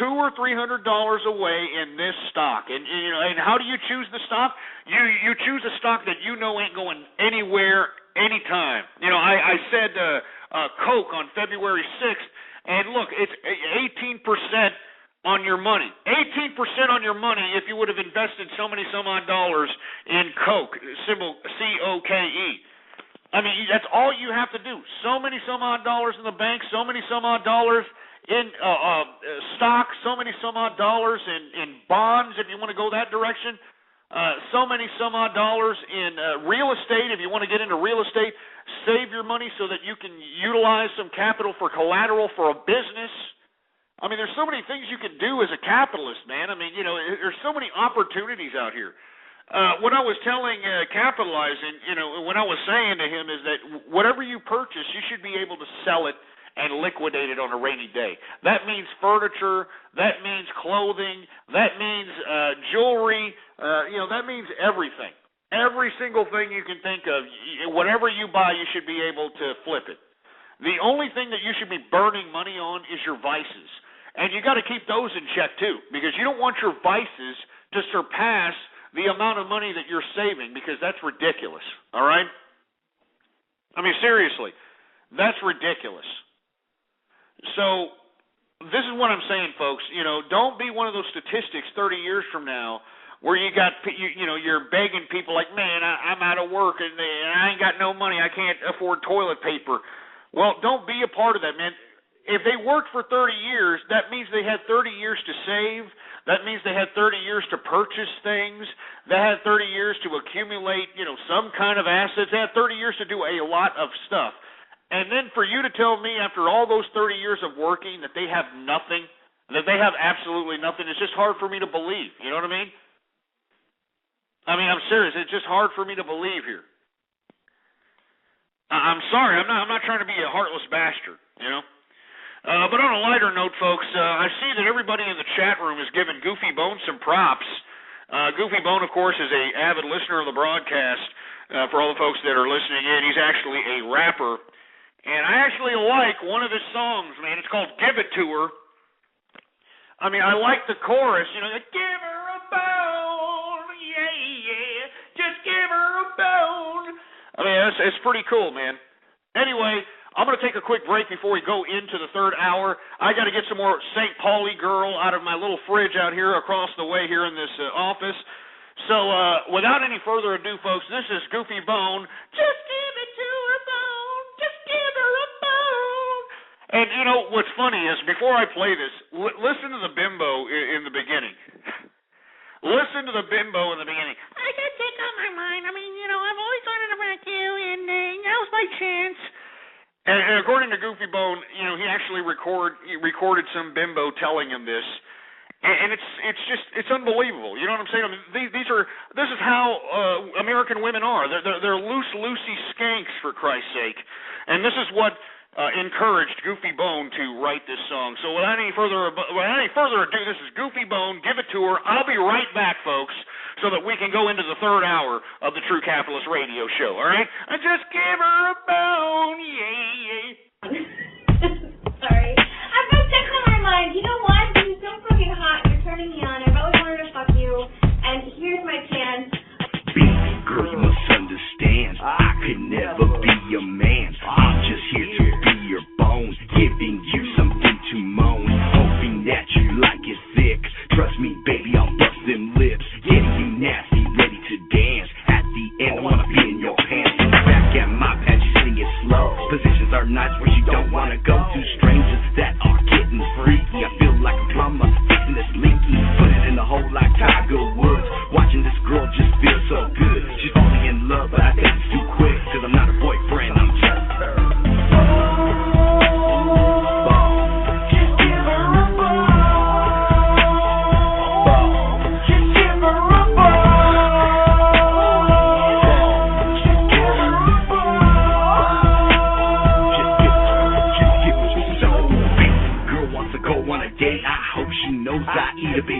$200 or $300 away in this stock. And you know, and how do you choose the stock? You choose a stock that you know ain't going anywhere anytime. You know, I said Coke on February 6th, and look, it's 18% on your money. 18% on your money if you would have invested so many some odd dollars in Coke, symbol COKE. I mean, that's all you have to do. So many some odd dollars in the bank, so many some odd dollars in stock, so many some odd dollars in bonds if you want to go that direction, so many some odd dollars in real estate if you want to get into real estate. Save your money so that you can utilize some capital for collateral for a business. I mean, there's so many things you can do as a capitalist, man. I mean, you know, there's so many opportunities out here. What I was telling Capitalizing, you know, when I was saying to him is that whatever you purchase, you should be able to sell it and liquidate it on a rainy day. That means furniture, that means clothing, that means jewelry, you know, that means everything. Every single thing you can think of, whatever you buy, you should be able to flip it. The only thing that you should be burning money on is your vices. And you got to keep those in check too, because you don't want your vices to surpass the amount of money that you're saving, because that's ridiculous, all right? I mean, seriously, that's ridiculous. So this is what I'm saying, folks. You know, don't be one of those statistics 30 years from now where you got, you know, you're begging people like, man, I'm out of work and I ain't got no money. I can't afford toilet paper. Well, don't be a part of that, man. If they worked for 30 years, that means they had 30 years to save. That means they had 30 years to purchase things. They had 30 years to accumulate, you know, some kind of assets. They had 30 years to do a lot of stuff. And then for you to tell me after all those 30 years of working that they have nothing, that they have absolutely nothing, it's just hard for me to believe. You know what I mean? I mean, I'm serious. It's just hard for me to believe here. I'm sorry. I'm not trying to be a heartless bastard, you know? But on a lighter note, folks, I see that everybody in the chat room is giving Goofy Bone some props. Goofy Bone, of course, is an avid listener of the broadcast. For all the folks that are listening in, he's actually a rapper. And I actually like one of his songs, man. It's called Give It To Her. I mean, I like the chorus, you know, like, give her a bone, yeah, yeah, just give her a bone. I mean, it's pretty cool, man. Anyway, I'm going to take a quick break before we go into the third hour. I got to get some more St. Pauli girl out of my little fridge out here across the way here in this office. So without any further ado, folks, this is Goofy Bone. Just give it to her, Bone. Just give her a bone. And, you know, what's funny is, before I play this, listen to the bimbo in the beginning. Listen to the bimbo in the beginning. I can't take on my mind. I mean, you know, I've always wanted to rock you, and now's my chance. And according to Goofy Bone, you know, he actually recorded some bimbo telling him this, and it's unbelievable. You know what I'm saying? I mean, this is how American women are. They're loosey skanks, for Christ's sake, and this is what encouraged Goofy Bone to write this song. So without any further ado, this is Goofy Bone. Give it to her. I'll be right back, folks, so that we can go into the third hour of the True Capitalist Radio Show, all right? Just give her a bone, yeah. Sorry. I've got sex on my mind. You know what? You're so fucking hot. You're turning me on. I've always wanted to fuck you, and here's my chance. Baby girl, you must understand, I could never be your man. I'm just here to be your bone, giving you something to moan, hoping that you like it thick. Trust me, baby, I'll bust them lips, getting you nasty, ready to dance. At the end, I wanna be in your pants. Back at my pad, you sing it slow. Positions are nice where you don't wanna go to. Strangers that are getting freaky. I feel like a plumber fixing this leaky. Put it in the hole like Tiger Woods. Watching this girl just feels so good. She's falling in love, but I think it's too quick. 'Cause I'm not a boyfriend, I'm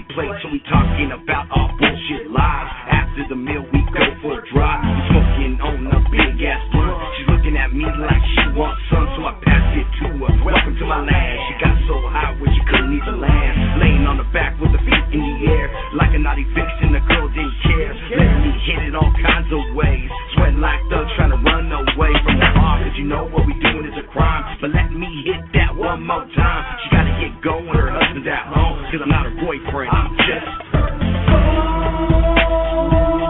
empty plate, so we talking about our bullshit lives. After the meal, we go for a drive. We smoking on a big ass blunt. She's looking at me like she wants some, so I passed it to her. Welcome to my land. She got so high where she couldn't even land. Laying on the back with her feet in the air, like a naughty vixen, the girl didn't care. Letting me hit it all kinds of ways. Sweating like thugs trying to run away from the law, cause you know what we doing is a crime. But let me hit that one more time. She gotta get going, her husband's at home, cause I'm not her boyfriend, I'm just her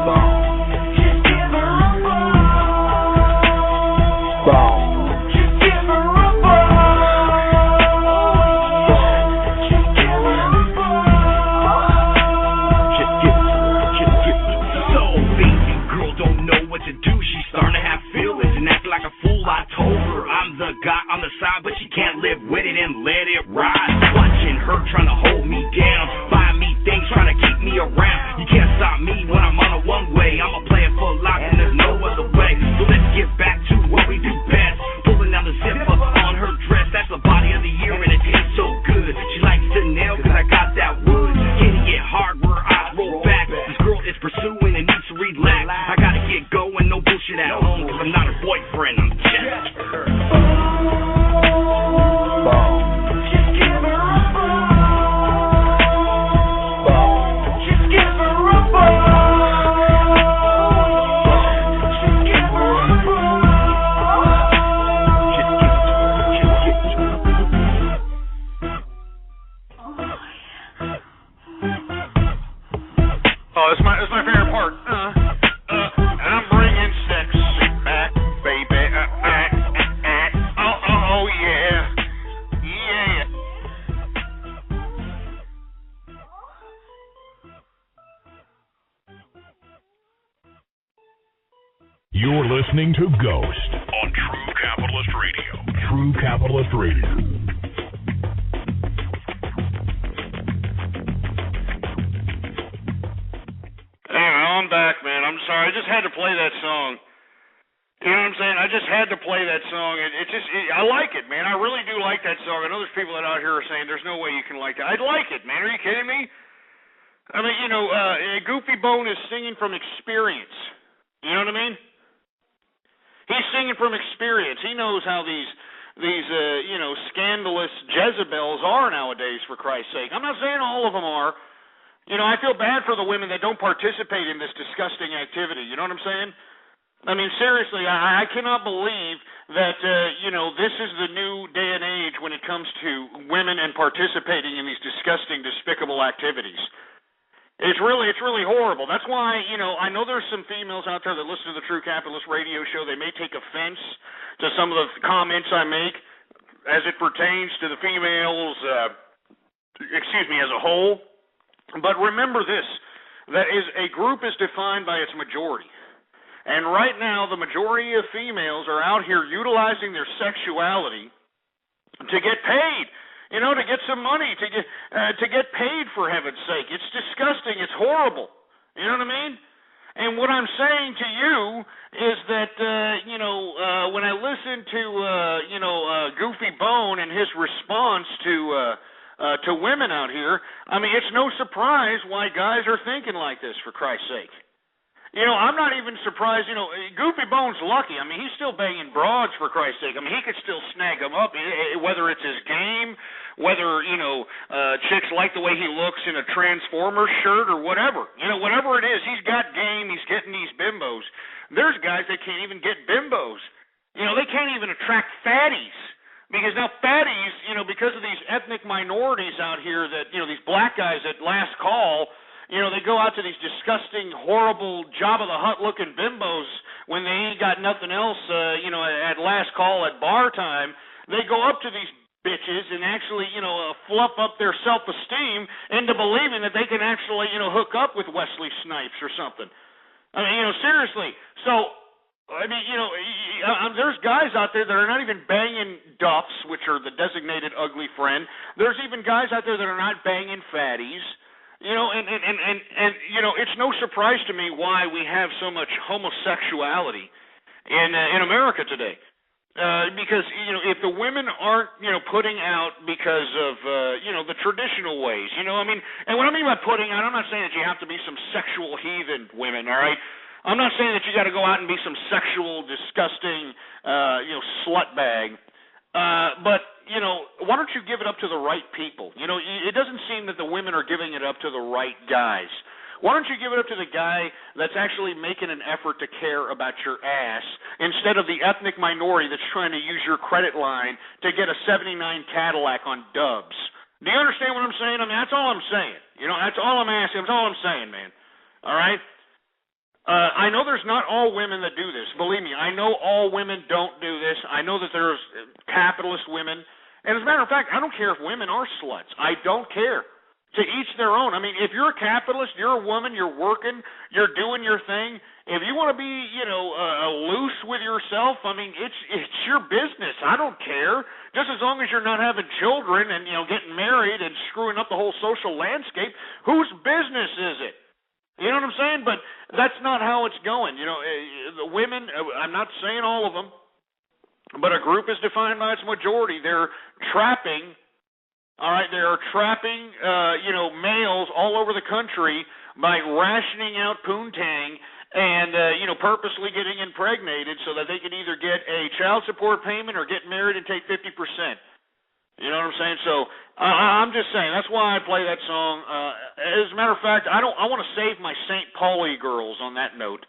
phone. Just give her a phone. Just give her a phone. Just give her a phone. Just give her. So baby girl don't know what to do. She's starting to have feelings and act like a fool. I told her I'm the guy on the side, but she can't live with it and let it ride. Watching her trying to hold me down, buy me things, trying to keep me around. You can't stop me when I'm on a one-way. I'ma play it for life and there's no other way. So let's get back to what we do best. Pulling down the zipper on her dress. That's the body of the year and it tastes so good. She likes to nail cause I got that wood. Hitting it hard where her eyes roll back. This girl is pursuing and needs to relax. I gotta get going, no bullshit at home, cause I'm not her boyfriend, I'm just her. It's my favorite part. I'm bringing sex back, baby. Oh yeah, yeah. You're listening to Ghost on True Capitalist Radio. True Capitalist Radio. I'm back, man. I'm sorry. I just had to play that song. You know what I'm saying? I just had to play that song. I like it, man. I really do like that song. I know there's people that out here are saying there's no way you can like that. I like it, man. Are you kidding me? I mean, Goofy Bone is singing from experience. You know what I mean? He's singing from experience. He knows how these scandalous Jezebels are nowadays, for Christ's sake. I'm not saying all of them are. I feel bad for the women that don't participate in this disgusting activity. You know what I'm saying? I mean, seriously, I cannot believe that, this is the new day and age when it comes to women and participating in these disgusting, despicable activities. It's really horrible. That's why, I know there's some females out there that listen to the True Capitalist Radio Show. They may take offense to some of the comments I make as it pertains to the females, as a whole. But remember this, that is a group is defined by its majority. And right now, the majority of females are out here utilizing their sexuality to get paid, to get some money, to get paid, for heaven's sake. It's disgusting. It's horrible. You know what I mean? And what I'm saying to you is that, when I listen to, Goofy Bone and his response to women out here, I mean, it's no surprise why guys are thinking like this, for Christ's sake. I'm not even surprised, Goofy Bone's lucky. I mean, he's still banging broads, for Christ's sake. I mean, he could still snag them up, whether it's his game, whether, chicks like the way he looks in a Transformers shirt or whatever. Whatever it is, he's got game, he's getting these bimbos. There's guys that can't even get bimbos. They can't even attract fatties. Because now fatties, because of these ethnic minorities out here that, these black guys at last call, they go out to these disgusting, horrible, Jabba-the-Hutt-looking bimbos when they ain't got nothing else, at last call at bar time. They go up to these bitches and actually, fluff up their self-esteem into believing that they can actually, hook up with Wesley Snipes or something. I mean, seriously. So, I mean, there's guys out there that are not even banging duffs, which are the designated ugly friend. There's even guys out there that are not banging fatties. And it's no surprise to me why we have so much homosexuality in America today. Because, if the women aren't, putting out because of, the traditional ways, I mean, and what I mean by putting out, I'm not saying that you have to be some sexual heathen women, all right? I'm not saying that you got to go out and be some sexual, disgusting, slut bag. But, why don't you give it up to the right people? It doesn't seem that the women are giving it up to the right guys. Why don't you give it up to the guy that's actually making an effort to care about your ass instead of the ethnic minority that's trying to use your credit line to get a 79 Cadillac on dubs? Do you understand what I'm saying? I mean, that's all I'm saying. That's all I'm asking. That's all I'm saying, man. All right? I know there's not all women that do this. Believe me, I know all women don't do this. I know that there's capitalist women. And as a matter of fact, I don't care if women are sluts. I don't care. To each their own. I mean, if you're a capitalist, you're a woman, you're working, you're doing your thing. If you want to be, loose with yourself, I mean, it's your business. I don't care. Just as long as you're not having children and, getting married and screwing up the whole social landscape, whose business is it? You know what I'm saying? But that's not how it's going. The women, I'm not saying all of them, but a group is defined by its majority. They're trapping. All right, they are trapping, males all over the country by rationing out poontang and, purposely getting impregnated so that they can either get a child support payment or get married and take 50%. You know what I'm saying? So I'm just saying that's why I play that song. As a matter of fact, I want to save my St. Pauli girls on that note.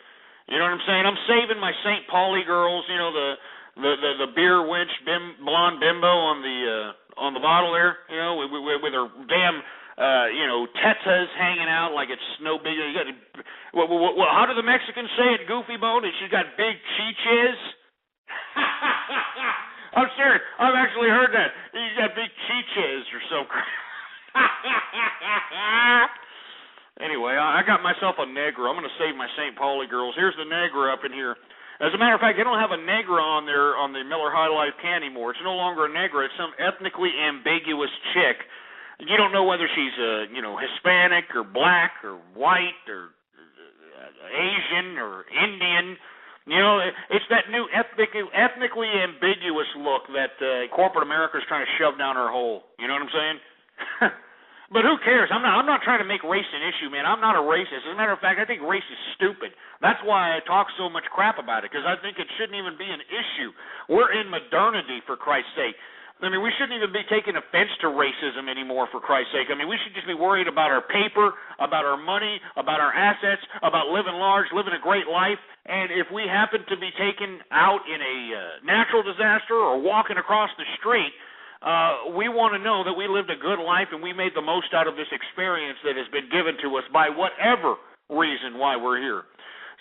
You know what I'm saying? I'm saving my St. Pauli girls. The beer winch blonde bimbo on the bottle there, with her damn, tetas hanging out like it's no big. You got, how do the Mexicans say it, Goofy Bone? She's got big chiches. I'm serious. I've actually heard that. She's got big chiches or so. Anyway, I got myself a Negra. I'm going to save my St. Pauli girls. Here's the Negra up in here. As a matter of fact, they don't have a Negra on there on the Miller High Life can anymore. It's no longer a Negra. It's some ethnically ambiguous chick. You don't know whether she's Hispanic or black or white or Asian or Indian. It's that new ethnically ambiguous look that corporate America is trying to shove down our hole. You know what I'm saying? But who cares? I'm not trying to make race an issue, man. I'm not a racist. As a matter of fact, I think race is stupid. That's why I talk so much crap about it, because I think it shouldn't even be an issue. We're in modernity, for Christ's sake. I mean, we shouldn't even be taking offense to racism anymore, for Christ's sake. I mean, we should just be worried about our paper, about our money, about our assets, about living large, living a great life. And if we happen to be taken out in a natural disaster or walking across the street, we want to know that we lived a good life and we made the most out of this experience that has been given to us by whatever reason why we're here.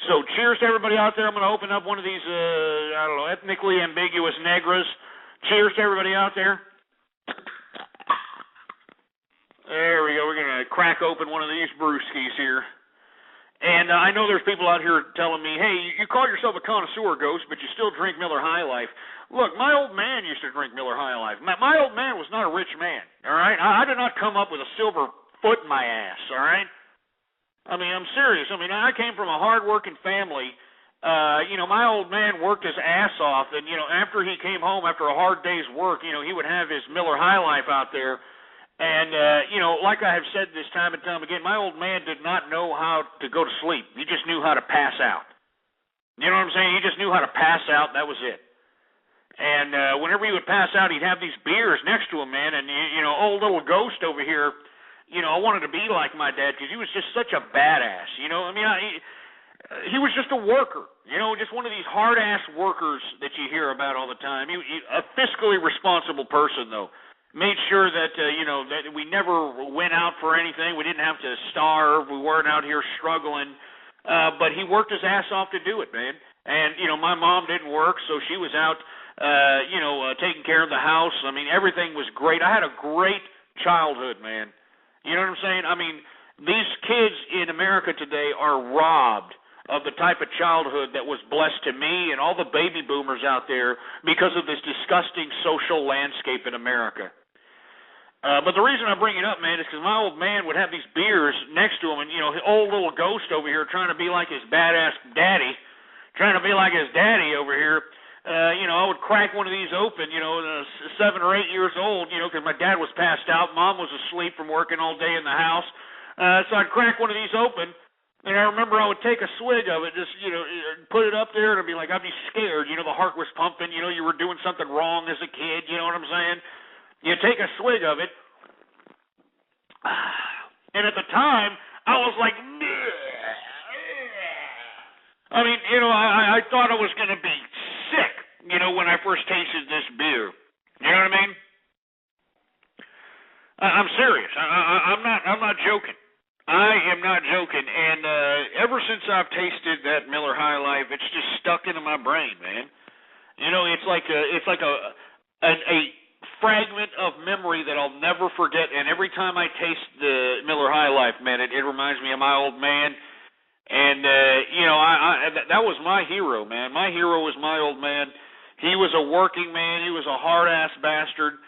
So cheers to everybody out there. I'm going to open up one of these, ethnically ambiguous Negras. Cheers to everybody out there. There we go. We're going to crack open one of these brewskis here. And I know there's people out here telling me, hey, you call yourself a connoisseur, Ghost, but you still drink Miller High Life. Look, my old man used to drink Miller High Life. My old man was not a rich man, all right? I did not come up with a silver foot in my ass, all right? I mean, I'm serious. I mean, I came from a hard-working family. My old man worked his ass off, and, after he came home after a hard day's work, he would have his Miller High Life out there. And, like I have said this time and time again, my old man did not know how to go to sleep. He just knew how to pass out. You know what I'm saying? He just knew how to pass out. That was it. And whenever he would pass out, he'd have these beers next to him, man. And, old little Ghost over here, I wanted to be like my dad because he was just such a badass. He was just a worker, just one of these hard-ass workers that you hear about all the time. A fiscally responsible person, though. Made sure that, that we never went out for anything. We didn't have to starve. We weren't out here struggling. But he worked his ass off to do it, man. And, my mom didn't work, so she was out, taking care of the house. I mean, everything was great. I had a great childhood, man. You know what I'm saying? I mean, these kids in America today are robbed of the type of childhood that was blessed to me and all the baby boomers out there because of this disgusting social landscape in America. But the reason I bring it up, man, is because my old man would have these beers next to him, and, old little Ghost over here trying to be like his badass daddy, over here, I would crack one of these open, 7 or 8 years old, because my dad was passed out. Mom was asleep from working all day in the house. So I'd crack one of these open, and I remember I would take a swig of it, just, put it up there, and I'd be like, I'd be scared. The heart was pumping. You were doing something wrong as a kid. You know what I'm saying? You take a swig of it, and at the time, I was like, I thought I was going to be sick, when I first tasted this beer. You know what I mean? I'm serious. I'm not joking. I am not joking. And ever since I've tasted that Miller High Life, it's just stuck into my brain, man. It's like a fragment of memory that I'll never forget. And every time I taste the Miller High Life, man, it reminds me of my old man. And that was my hero, man. My hero was my old man. He was a working man. He was a hard-ass bastard.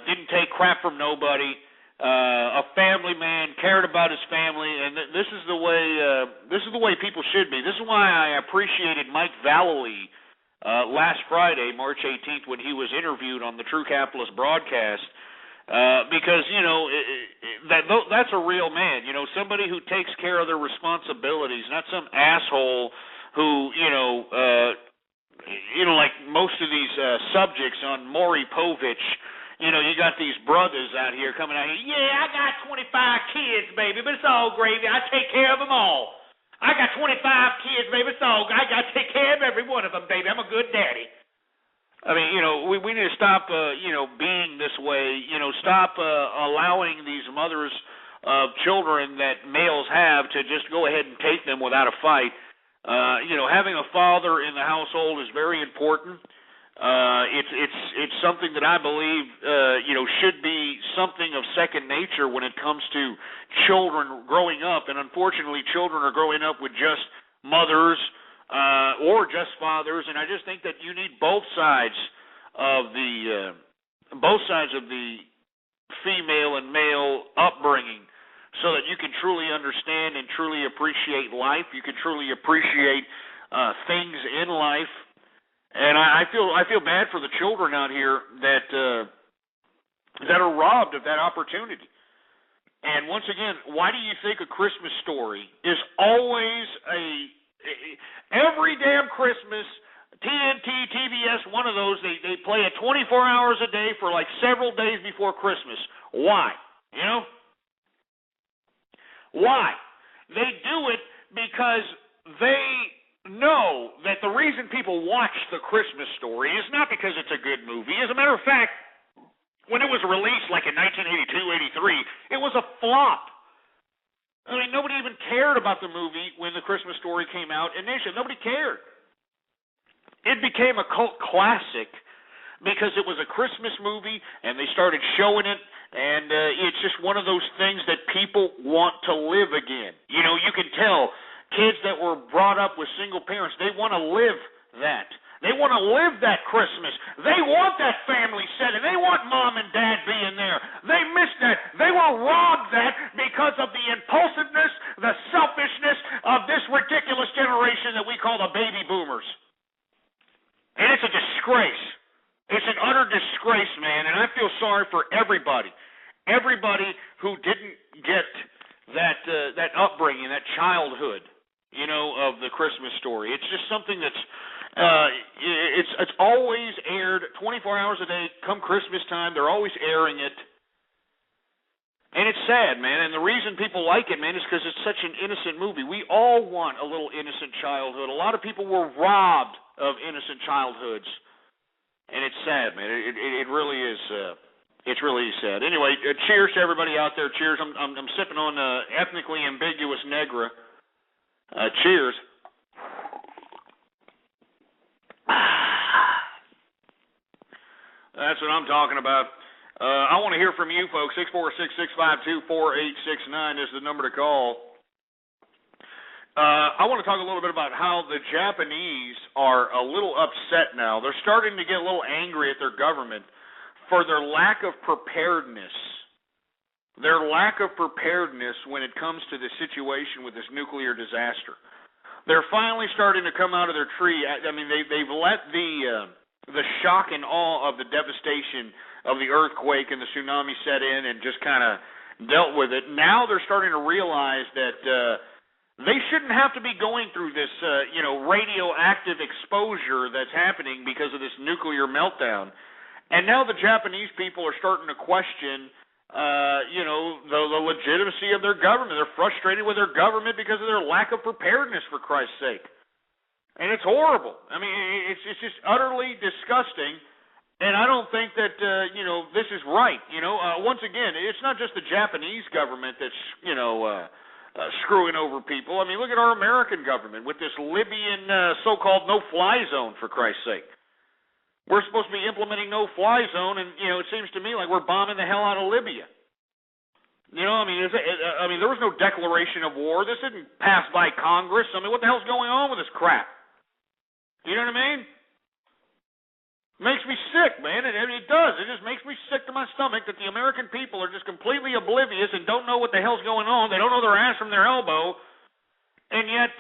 Didn't take crap from nobody. A family man, cared about his family, and this is the way people should be. This is why I appreciated Mike Vallely last Friday, March 18th, when he was interviewed on the True Capitalist broadcast. Because that's a real man. Somebody who takes care of their responsibilities, not some asshole who like most of these subjects on Maury Povich. You got these brothers out here coming out here. Yeah, I got 25 kids, baby, but it's all gravy. I take care of them all. I got 25 kids, baby. It's all. I got to take care of every one of them, baby. I'm a good daddy. I mean, we need to stop, being this way. Stop allowing these mothers of children that males have to just go ahead and take them without a fight. Having a father in the household is very important. It's something that I believe, should be something of second nature when it comes to children growing up. And unfortunately, children are growing up with just mothers or just fathers. And I just think that you need both sides of the female and male upbringing, so that you can truly understand and truly appreciate life. You can truly appreciate things in life. And I feel bad for the children out here that are robbed of that opportunity. And once again, why do you think A Christmas Story is always every damn Christmas, TNT, TBS, one of those, they play it 24 hours a day for like several days before Christmas. Why? Why? They do it because they know that the reason people watch The Christmas Story is not because it's a good movie. As a matter of fact, when it was released like in 1982, 83, it was a flop. I mean, nobody even cared about the movie when The Christmas Story came out initially. Nobody cared. It became a cult classic because it was a Christmas movie and they started showing it, and it's just one of those things that people want to live again. You can tell kids that were brought up with single parents, they want to live that. They want to live that Christmas. They want that family setting. They want mom and dad being there. They miss that. They were robbed that because of the impulsiveness, the selfishness of this ridiculous generation that we call the baby boomers. And it's a disgrace. It's an utter disgrace, man, and I feel sorry for everybody. Everybody who didn't get that upbringing, that childhood, of The Christmas Story. It's just something that's it's always aired 24 hours a day. Come Christmas time, they're always airing it. And it's sad, man, and the reason people like it, man, is because it's such an innocent movie. We all want a little innocent childhood. A lot of people were robbed of innocent childhoods. And it's sad, man. It really is. It's really sad. Anyway, cheers to everybody out there. Cheers. I'm sipping on ethnically ambiguous Negra. Cheers. That's what I'm talking about. I want to hear from you folks. 646-652-4869 is the number to call. I want to talk a little bit about how the Japanese are a little upset now. They're starting to get a little angry at their government for their lack of preparedness. Their lack of preparedness when it comes to the situation with this nuclear disaster. They're finally starting to come out of their tree. I mean, they've let the shock and awe of the devastation of the earthquake and the tsunami set in and just kind of dealt with it. Now they're starting to realize that they shouldn't have to be going through this, radioactive exposure that's happening because of this nuclear meltdown. And now the Japanese people are starting to question, the legitimacy of their government. They're frustrated with their government because of their lack of preparedness, for Christ's sake. And it's horrible. I mean, it's just utterly disgusting. And I don't think that, this is right. Once again, it's not just the Japanese government that's, screwing over people. I mean, look at our American government with this Libyan so-called no-fly zone, for Christ's sake. We're supposed to be implementing no-fly zone, and, it seems to me like we're bombing the hell out of Libya. There was no declaration of war. This didn't pass by Congress. I mean, what the hell's going on with this crap? You know what I mean? Makes me sick, man. It does. It just makes me sick to my stomach that the American people are just completely oblivious and don't know what the hell's going on. They don't know their ass from their elbow. And yet,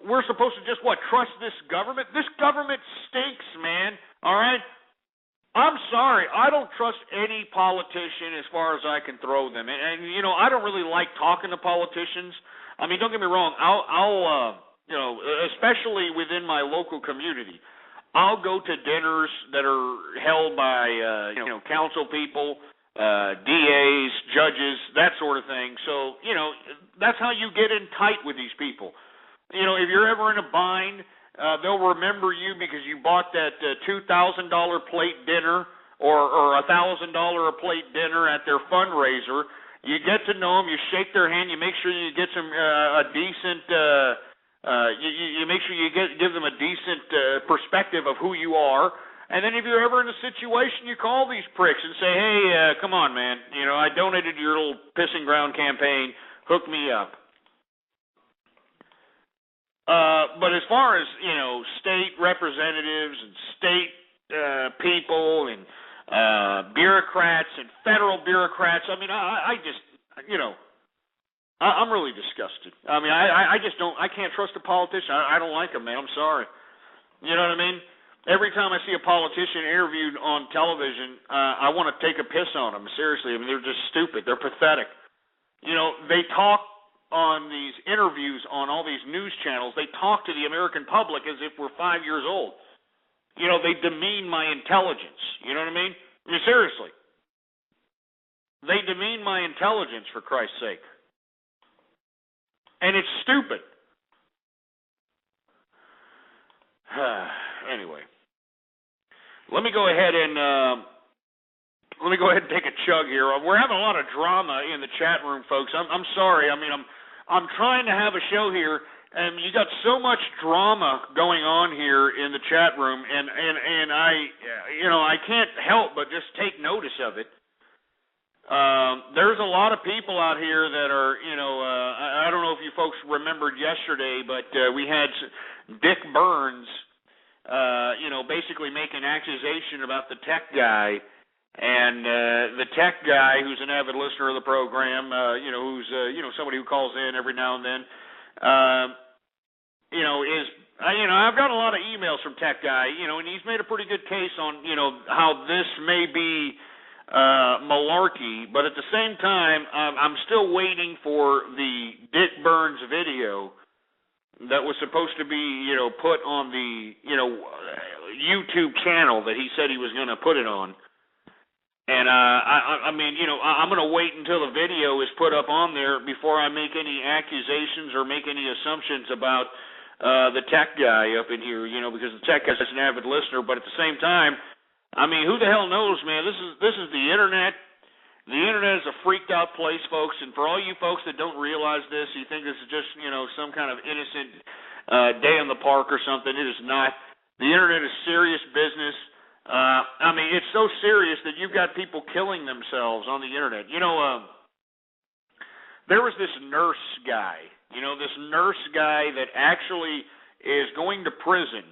we're supposed to just, trust this government? This government stinks, man, all right? I'm sorry. I don't trust any politician as far as I can throw them. And I don't really like talking to politicians. I mean, don't get me wrong. I'll especially within my local community, I'll go to dinners that are held by, council people, DAs, judges, that sort of thing. So, that's how you get in tight with these people. If you're ever in a bind, they'll remember you because you bought that $2,000 plate dinner or $1,000 a plate dinner at their fundraiser. You get to know them, you shake their hand, you make sure you get some a decent you make sure you give them a decent perspective of who you are. And then if you're ever in a situation, you call these pricks and say, hey, come on, man. I donated to your little pissing ground campaign. Hook me up. But as far as, state representatives and state people and bureaucrats and federal bureaucrats, I mean, I just, I'm really disgusted. I mean, I just don't, I can't trust a politician. I don't like them, man. I'm sorry. You know what I mean? Every time I see a politician interviewed on television, I want to take a piss on them. Seriously, I mean, they're just stupid. They're pathetic. They talk on these interviews on all these news channels. They talk to the American public as if we're 5 years old. They demean my intelligence. You know what I mean? I mean, seriously. They demean my intelligence, for Christ's sake. And it's stupid. Anyway. Let me go ahead and take a chug here. We're having a lot of drama in the chat room, folks. I'm sorry. I mean, I'm trying to have a show here, and you got so much drama going on here in the chat room, and I can't help but just take notice of it. There's a lot of people out here that are, I don't know if you folks remembered yesterday, but we had Dick Burns. Basically make an accusation about the tech guy, and the tech guy, who's an avid listener of the program, who's somebody who calls in every now and then, I've got a lot of emails from tech guy, and he's made a pretty good case on, how this may be malarkey, but at the same time, I'm still waiting for the Dick Burns video that was supposed to be, put on the, YouTube channel that he said he was going to put it on. And, I'm going to wait until the video is put up on there before I make any accusations or make any assumptions about the tech guy up in here, because the tech guy is an avid listener. But at the same time, I mean, who the hell knows, man? This is the Internet. The Internet is a freaked out place, folks, and for all you folks that don't realize this, you think this is just, some kind of innocent day in the park or something. It is not. The Internet is serious business. It's so serious that you've got people killing themselves on the Internet. There was this nurse guy, that actually is going to prison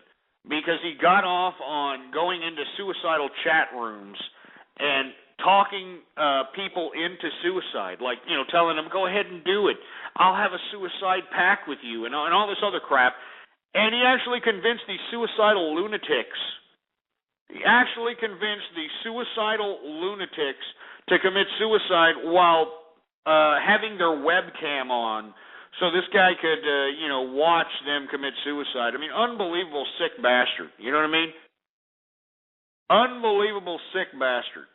because he got off on going into suicidal chat rooms and talking people into suicide, like, telling them, go ahead and do it. I'll have a suicide pact with you and all this other crap. And he actually convinced these suicidal lunatics. He actually convinced the suicidal lunatics to commit suicide while having their webcam on, so this guy could, watch them commit suicide. I mean, unbelievable sick bastard. You know what I mean? Unbelievable sick bastard.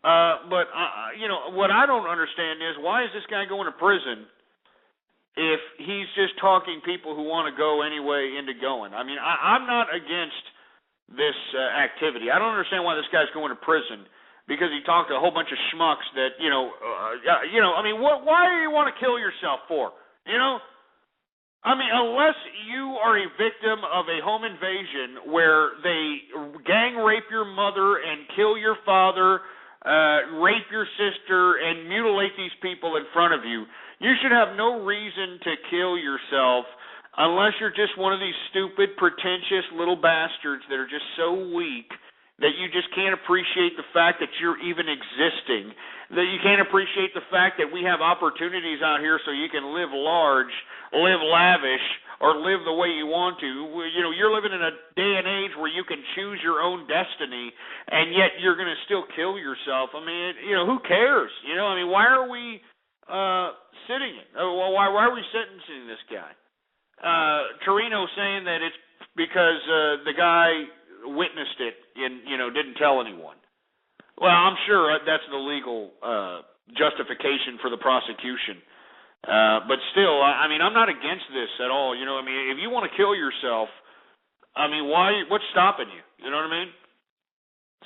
But what I don't understand is, why is this guy going to prison if he's just talking people who want to go anyway into going? I mean, I'm not against this activity. I don't understand why this guy's going to prison, because he talked to a whole bunch of schmucks that, I mean, why do you want to kill yourself for? I mean, unless you are a victim of a home invasion where they gang rape your mother and kill your father, rape your sister, and mutilate these people in front of you, you should have no reason to kill yourself unless you're just one of these stupid, pretentious little bastards that are just so weak that you just can't appreciate the fact that you're even existing, that you can't appreciate the fact that we have opportunities out here so you can live large, live lavish, or live the way you want to. You're living in a day and age where you can choose your own destiny, and yet you're going to still kill yourself. I mean, who cares? I mean, why are we sitting it? Why are we sentencing this guy? Torino saying that it's because the guy witnessed it and didn't tell anyone. Well, I'm sure that's the legal justification for the prosecution. But still, I mean, I'm not against this at all. I mean, if you want to kill yourself, I mean, what's stopping you? You know what I mean?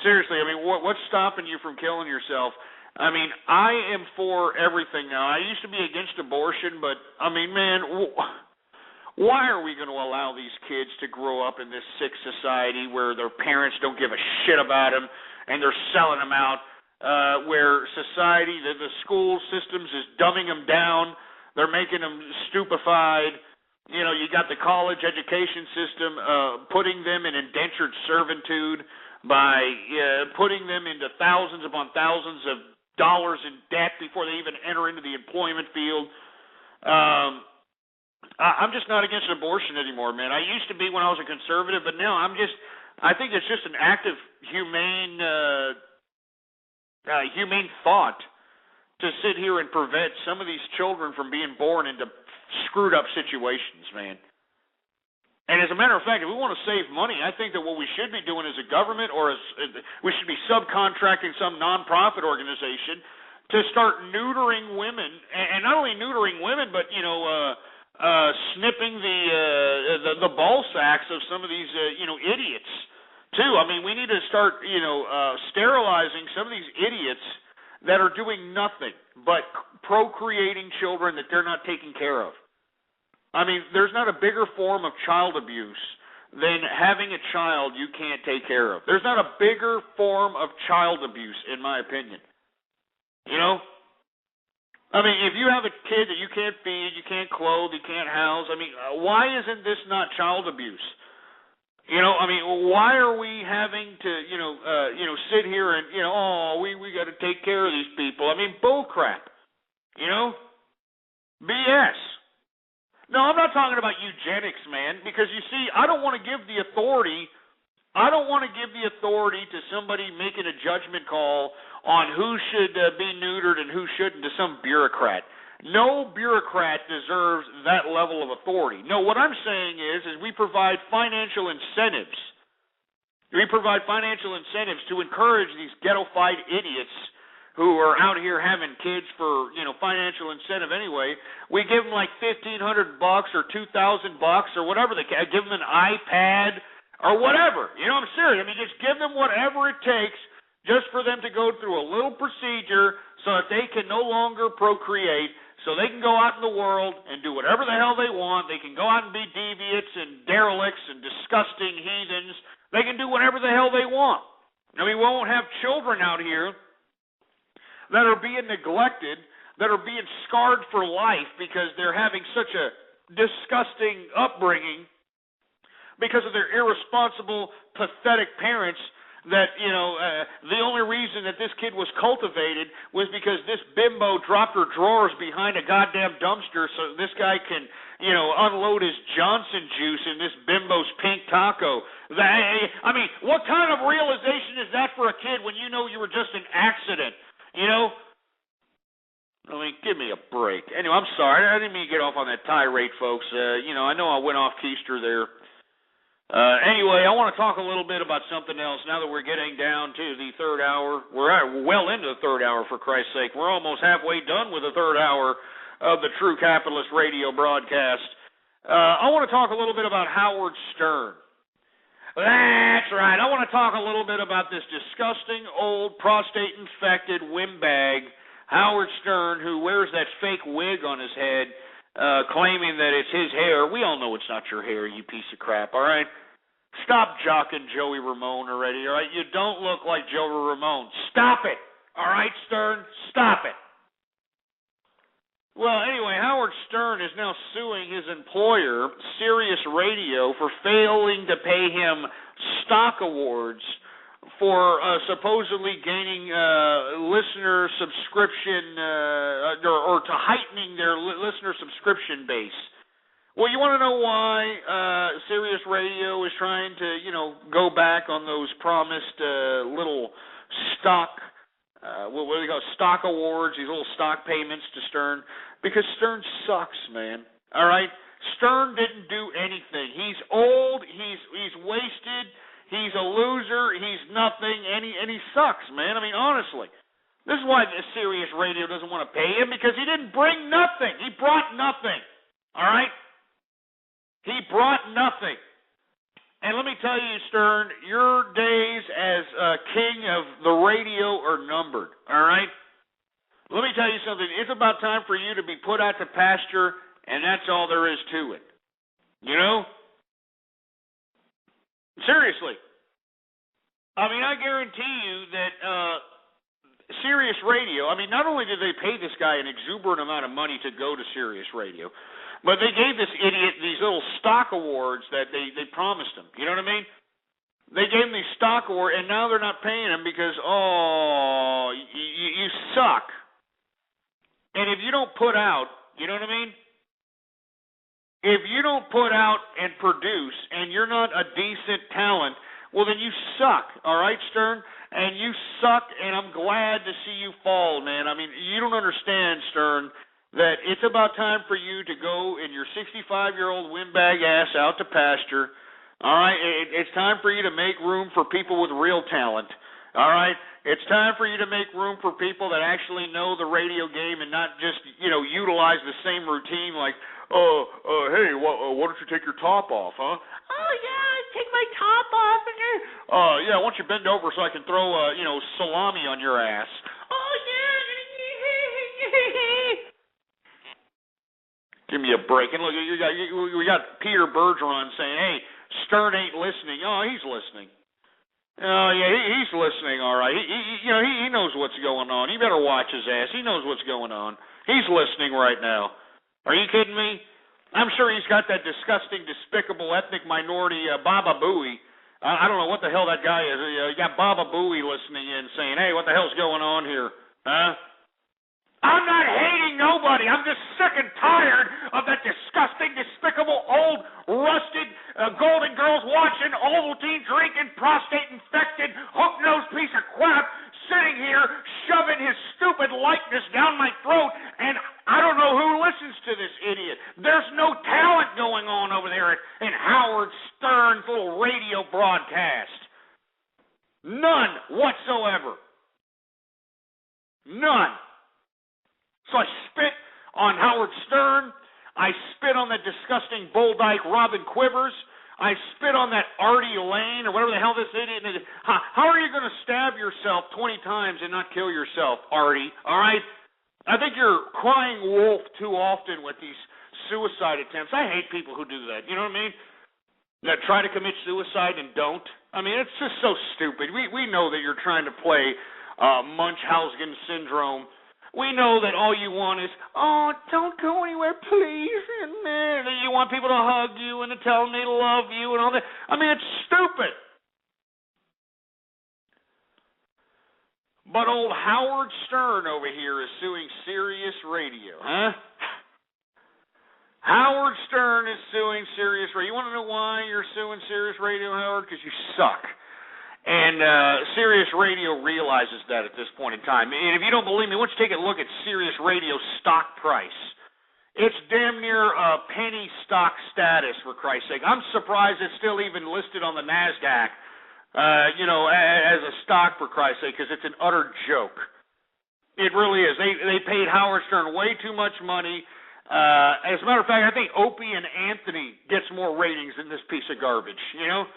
Seriously, I mean, what's stopping you from killing yourself? I mean, I am for everything now. I used to be against abortion, but, I mean, man, why are we going to allow these kids to grow up in this sick society where their parents don't give a shit about them and they're selling them out, where society, the school systems is dumbing them down, they're making them stupefied. You got the college education system putting them in indentured servitude by putting them into thousands upon thousands of dollars in debt before they even enter into the employment field. I'm just not against abortion anymore, man. I used to be when I was a conservative, but now I think it's just an act of humane thought to sit here and prevent some of these children from being born into screwed up situations, man. And as a matter of fact, if we want to save money, I think that what we should be doing as a government, or we should be subcontracting some nonprofit organization to start neutering women, and not only neutering women, but snipping the ball sacks of some of these idiots too. I mean, we need to start sterilizing some of these idiots that are doing nothing but procreating children that they're not taking care of. I mean, there's not a bigger form of child abuse than having a child you can't take care of. There's not a bigger form of child abuse, in my opinion. I mean, if you have a kid that you can't feed, you can't clothe, you can't house, I mean, why isn't this not child abuse? I mean, why are we having to, sit here and, we got to take care of these people? I mean, bull crap. BS. No, I'm not talking about eugenics, man, because you see, I don't want to give the authority to somebody making a judgment call on who should be neutered and who shouldn't to some bureaucrat. No bureaucrat deserves that level of authority. No, what I'm saying is we provide financial incentives. We provide financial incentives to encourage these ghetto-fied idiots who are out here having kids for, financial incentive anyway. We give them like $1,500 or $2,000 or whatever they can. Give them an iPad or whatever. I'm serious. I mean, just give them whatever it takes just for them to go through a little procedure so that they can no longer procreate, so they can go out in the world and do whatever the hell they want. They can go out and be deviants and derelicts and disgusting heathens. They can do whatever the hell they want. Now, we won't have children out here that are being neglected, that are being scarred for life because they're having such a disgusting upbringing because of their irresponsible, pathetic parents that, the only reason that this kid was cultivated was because this bimbo dropped her drawers behind a goddamn dumpster so this guy can, unload his Johnson juice in this bimbo's pink taco. What kind of realization is that for a kid when you know you were just an accident, give me a break. Anyway, I'm sorry. I didn't mean to get off on that tirade, folks. I know I went off keister there. Anyway, I want to talk a little bit about something else now that we're getting down to the third hour. We're well into the third hour, for Christ's sake. We're almost halfway done with the third hour of the True Capitalist radio broadcast. I want to talk a little bit about Howard Stern. That's right. I want to talk a little bit about this disgusting, old, prostate-infected windbag, Howard Stern, who wears that fake wig on his head, claiming that it's his hair. We all know it's not your hair, you piece of crap, all right? Stop jocking Joey Ramone already, all right? You don't look like Joey Ramone. Stop it, all right, Stern? Stop it. Well, anyway, Howard Stern is now suing his employer, Sirius Radio, for failing to pay him stock awards for supposedly gaining listener subscription or to heightening their listener subscription base. Well, you want to know why Sirius Radio is trying to, go back on those promised little stock, what do they call it, stock awards, these little stock payments to Stern? Because Stern sucks, man. All right? Stern didn't do anything. He's old. He's wasted. He's a loser. He's nothing, and he sucks, man. Honestly. This is why Sirius Radio doesn't want to pay him, because he didn't bring nothing. He brought nothing. All right? He brought nothing. And let me tell you, Stern, your days as king of the radio are numbered. All right? Let me tell you something. It's about time for you to be put out to pasture, and that's all there is to it. Seriously. I guarantee you that Sirius Radio, not only did they pay this guy an exuberant amount of money to go to Sirius Radio, but they gave this idiot these little stock awards that they promised him. You know what I mean? They gave him these stock awards, and now they're not paying him because, you suck. And if you don't put out, you know what I mean? If you don't put out and produce, and you're not a decent talent, well, then you suck, all right, Stern? And you suck, and I'm glad to see you fall, man. You don't understand, Stern, that it's about time for you to go in your 65-year-old windbag ass out to pasture. All right? It's time for you to make room for people with real talent. All right? It's time for you to make room for people that actually know the radio game and not just, utilize the same routine like, hey, why don't you take your top off, huh? Oh, yeah, take my top off. Yeah, why don't you bend over so I can throw, salami on your ass? Oh, yeah. Give me a break. And look, we got Peter Bergeron saying, hey, Stern ain't listening. Oh, he's listening. Oh, yeah, he's listening, all right. He knows what's going on. You better watch his ass. He knows what's going on. He's listening right now. Are you kidding me? I'm sure he's got that disgusting, despicable ethnic minority, Baba Booey. I don't know what the hell that guy is. You got Baba Booey listening in saying, hey, what the hell's going on here? Huh? I'm not hating nobody. I'm just sick and tired of that disgusting, despicable, old, rusted, Golden Girls watching, Ovaltine drinking, prostate-infected, hook-nosed piece of crap sitting here shoving his stupid likeness down my throat, and I don't know who listens to this idiot. There's no talent going on over there in Howard Stern's little radio broadcast. None whatsoever. None. So I spit on Howard Stern. I spit on that disgusting Bull Dyke Robin Quivers. I spit on that Artie Lane or whatever the hell this idiot is. How are you going to stab yourself 20 times and not kill yourself, Artie? All right? I think you're crying wolf too often with these suicide attempts. I hate people who do that. You know what I mean? That try to commit suicide and don't. It's just so stupid. We know that you're trying to play Munchausen syndrome. We know that all you want is, don't go anywhere, please. And you want people to hug you and to tell them they love you and all that. It's stupid. But old Howard Stern over here is suing Sirius Radio, huh? Howard Stern is suing Sirius Radio. You want to know why you're suing Sirius Radio, Howard? Because you suck. And Sirius Radio realizes that at this point in time. And if you don't believe me, why don't you take a look at Sirius Radio's stock price. It's damn near a penny stock status, for Christ's sake. I'm surprised it's still even listed on the NASDAQ, as a stock, for Christ's sake, because it's an utter joke. It really is. They paid Howard Stern way too much money. As a matter of fact, I think Opie and Anthony gets more ratings than this piece of garbage, Yeah,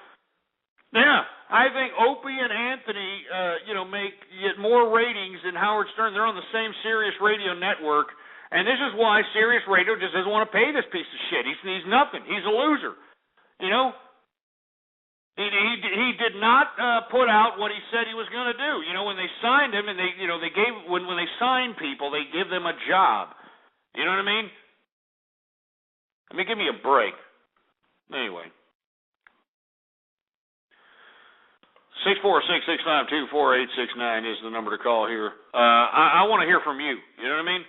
I think Opie and Anthony, get more ratings than Howard Stern. They're on the same Sirius Radio network. And this is why Sirius Radio just doesn't want to pay this piece of shit. He's nothing. He's a loser. He did not put out what he said he was going to do. When they signed him, and when they sign people, they give them a job. You know what I mean? Give me a break. Anyway. 646-652-4869 is the number to call here. I want to hear from you. You know what I mean?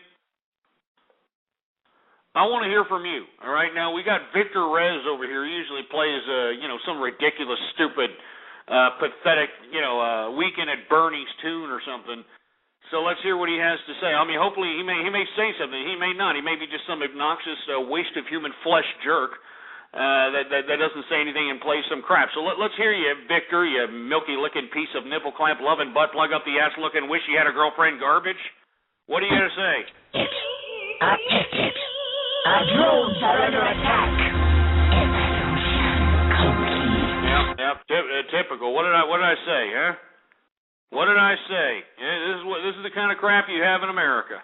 I want to hear from you. All right, now we got Victor Rez over here. He usually plays, some ridiculous, stupid, pathetic, Weekend at Bernie's tune or something. So let's hear what he has to say. Hopefully he may say something. He may not. He may be just some obnoxious waste of human flesh jerk that doesn't say anything and plays some crap. So let's hear you, Victor. You milky licking piece of nipple clamp loving butt plug up the ass looking wish you had a girlfriend garbage. What do you got to say? Drones are under attack. Typical. What did I say, huh? What did I say? Yeah, this is the kind of crap you have in America.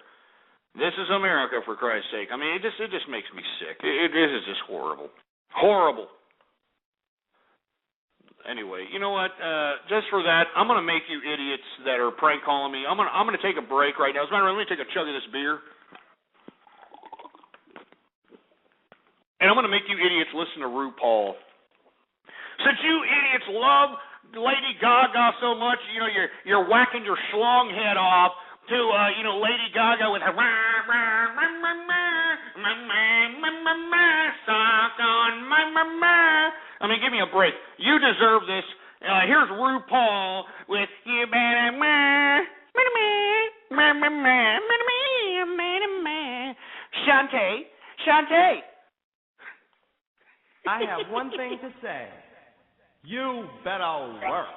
This is America, for Christ's sake. It just makes me sick. This is just horrible. Horrible. Anyway, you know what? Just for that, I'm going to make you idiots that are prank calling me. I'm going to take a break right now. As a matter of fact, let me take a chug of this beer. And I'm going to make you idiots listen to RuPaul. Since you idiots love Lady Gaga so much, you're whacking your schlong head off to, Lady Gaga with her soft on my. Give me a break. You deserve this. Here's RuPaul with you better Shantae. I have one thing to say. You better work.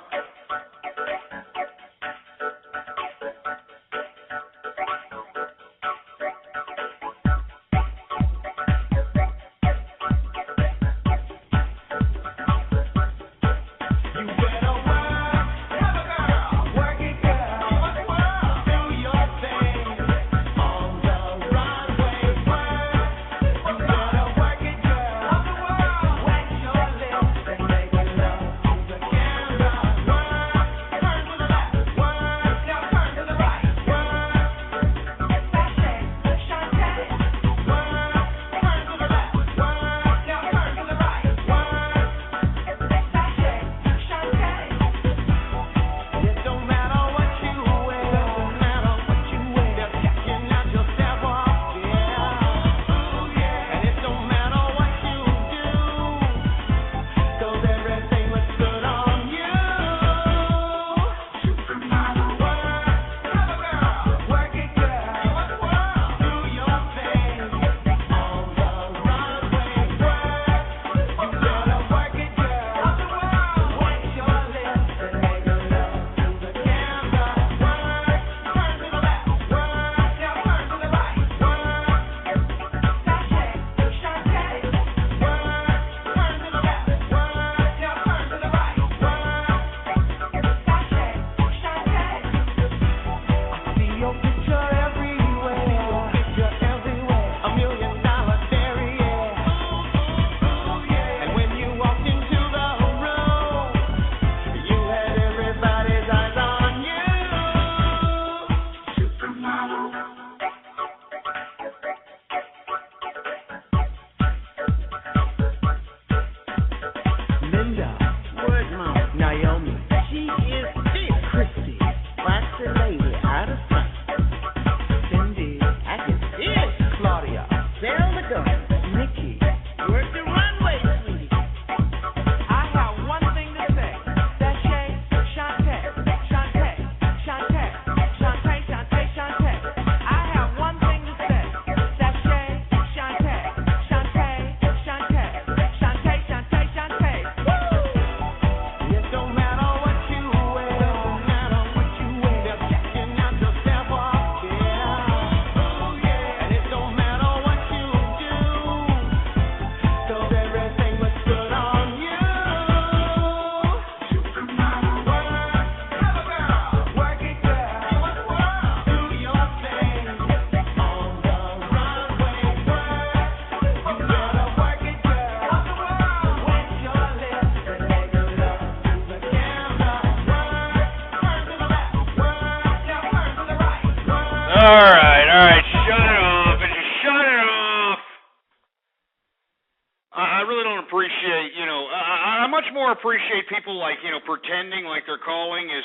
appreciate, I much more appreciate people like, pretending like they're calling is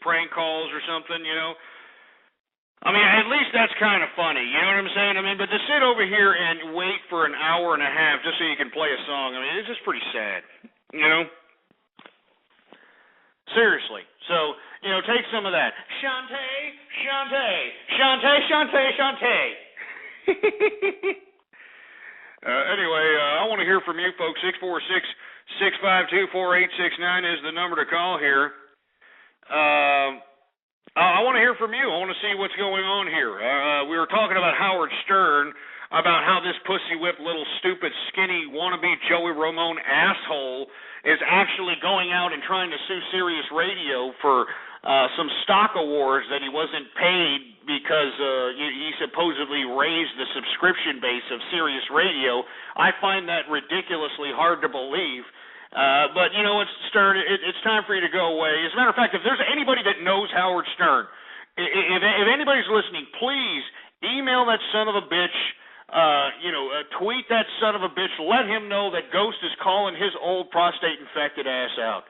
prank calls or something, I mean, at least that's kind of funny, you know what I'm saying? I mean, but to sit over here and wait for an hour and a half just so you can play a song, I mean, it's just pretty sad, Seriously. So, take some of that. Shantae, Shantae, Shantae, Shantae, Shantae. Anyway, I want to hear from you folks. 646-652-4869 is the number to call here. I want to hear from you. I want to see what's going on here. We were talking about Howard Stern, about how this pussy-whipped little stupid skinny wannabe Joey Ramone asshole is actually going out and trying to sue Sirius Radio for some stock awards that he wasn't paid because he supposedly raised the subscription base of Sirius Radio. I find that ridiculously hard to believe. But you know what, Stern, it's time for you to go away. As a matter of fact, if there's anybody that knows Howard Stern, if anybody's listening, please email that son of a bitch, tweet that son of a bitch, let him know that Ghost is calling his old prostate-infected ass out.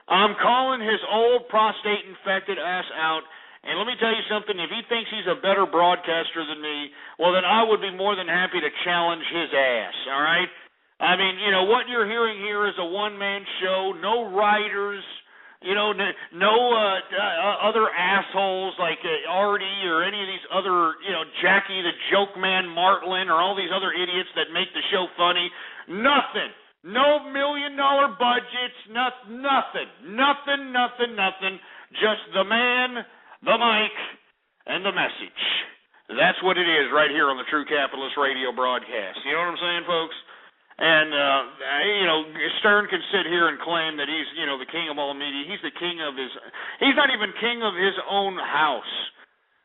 I'm calling his old prostate-infected ass out, and let me tell you something, if he thinks he's a better broadcaster than me, well, then I would be more than happy to challenge his ass, all right? I mean, what you're hearing here is a one-man show, no writers, no other assholes like Artie or any of these other, Jackie the Joke Man Martlin or all these other idiots that make the show funny. Nothing. No $1 million budgets, nothing. Just the man, the mic, and the message. That's what it is right here on the True Capitalist Radio broadcast. You know what I'm saying, folks? And, Stern can sit here and claim that he's, the king of all media. He's the king of he's not even king of his own house.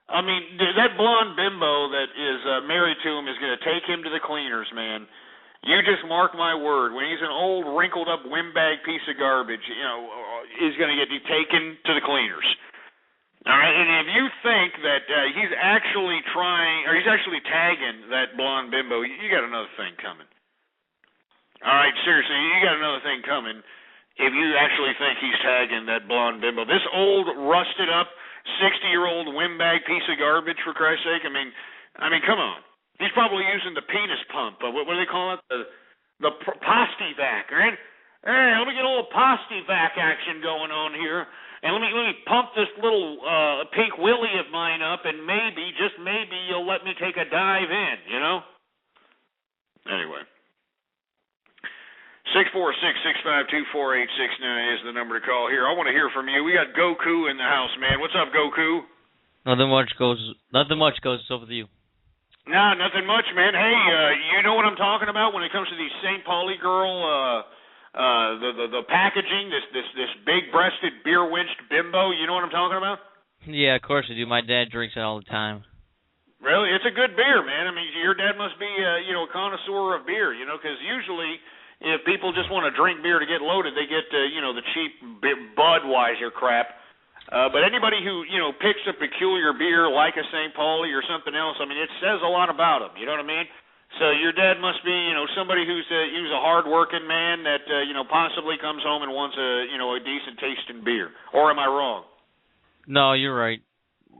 I mean, that blonde bimbo that is married to him is going to take him to the cleaners, man. You just mark my word. When he's an old, wrinkled-up, windbag piece of garbage, he's going to get taken to the cleaners. All right, and if you think that he's actually tagging that blonde bimbo, you got another thing coming. All right, seriously, you got another thing coming if you actually think he's tagging that blonde bimbo. This old, rusted-up, 60-year-old windbag piece of garbage, for Christ's sake. I mean, come on. He's probably using the penis pump. What do they call it? The Posti-vac, right? Hey, let me get a little Posti-vac action going on here, and let me pump this little pink willy of mine up, and maybe, just maybe, you'll let me take a dive in, Anyway. 646-652-4869 is the number to call here. I want to hear from you. We got Goku in the house, man. What's up, Goku? Nothing much goes. It's over to you. Nah, nothing much, man. Hey, you know what I'm talking about when it comes to these St. Pauli girl, the packaging, this big-breasted, beer-winched bimbo. You know what I'm talking about? Yeah, of course I do. My dad drinks it all the time. Really? It's a good beer, man. I mean, your dad must be, a connoisseur of beer, because usually if people just want to drink beer to get loaded, they get, the cheap Budweiser crap. But anybody who, picks a peculiar beer like a St. Pauli or something else, I mean, it says a lot about them. You know what I mean? So your dad must be, somebody who's a hard-working man that, possibly comes home and wants a decent tasting beer. Or am I wrong? No, you're right.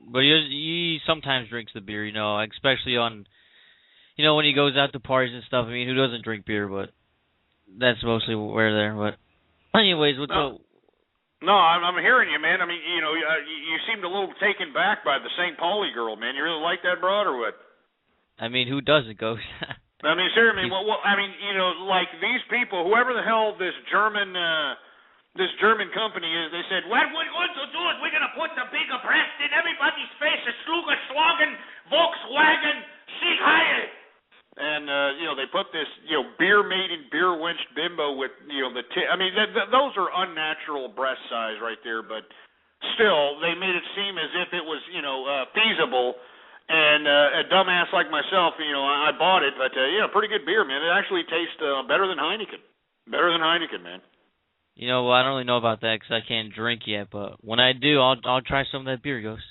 But he sometimes drinks the beer, especially on, when he goes out to parties and stuff. I mean, who doesn't drink beer? But that's mostly where they're. But anyways, what's up? No, I'm hearing you, man. I mean, you seemed a little taken back by the St. Pauli girl, man. You really like that broad or what? I mean, who doesn't, Ghost? I mean, seriously, like these people, whoever the hell this German company is, they said, what we're going to do is we're going to put the bigger breast in everybody's face, a Schlagen, Volkswagen, Sieg Heil. And, they put this, beer-maiden, beer-winched bimbo with, those are unnatural breast size right there, but still, they made it seem as if it was, feasible. And a dumbass like myself, I bought it, but, pretty good beer, man. It actually tastes better than Heineken. Better than Heineken, man. Well, I don't really know about that because I can't drink yet, but when I do, I'll try some of that beer, Ghost.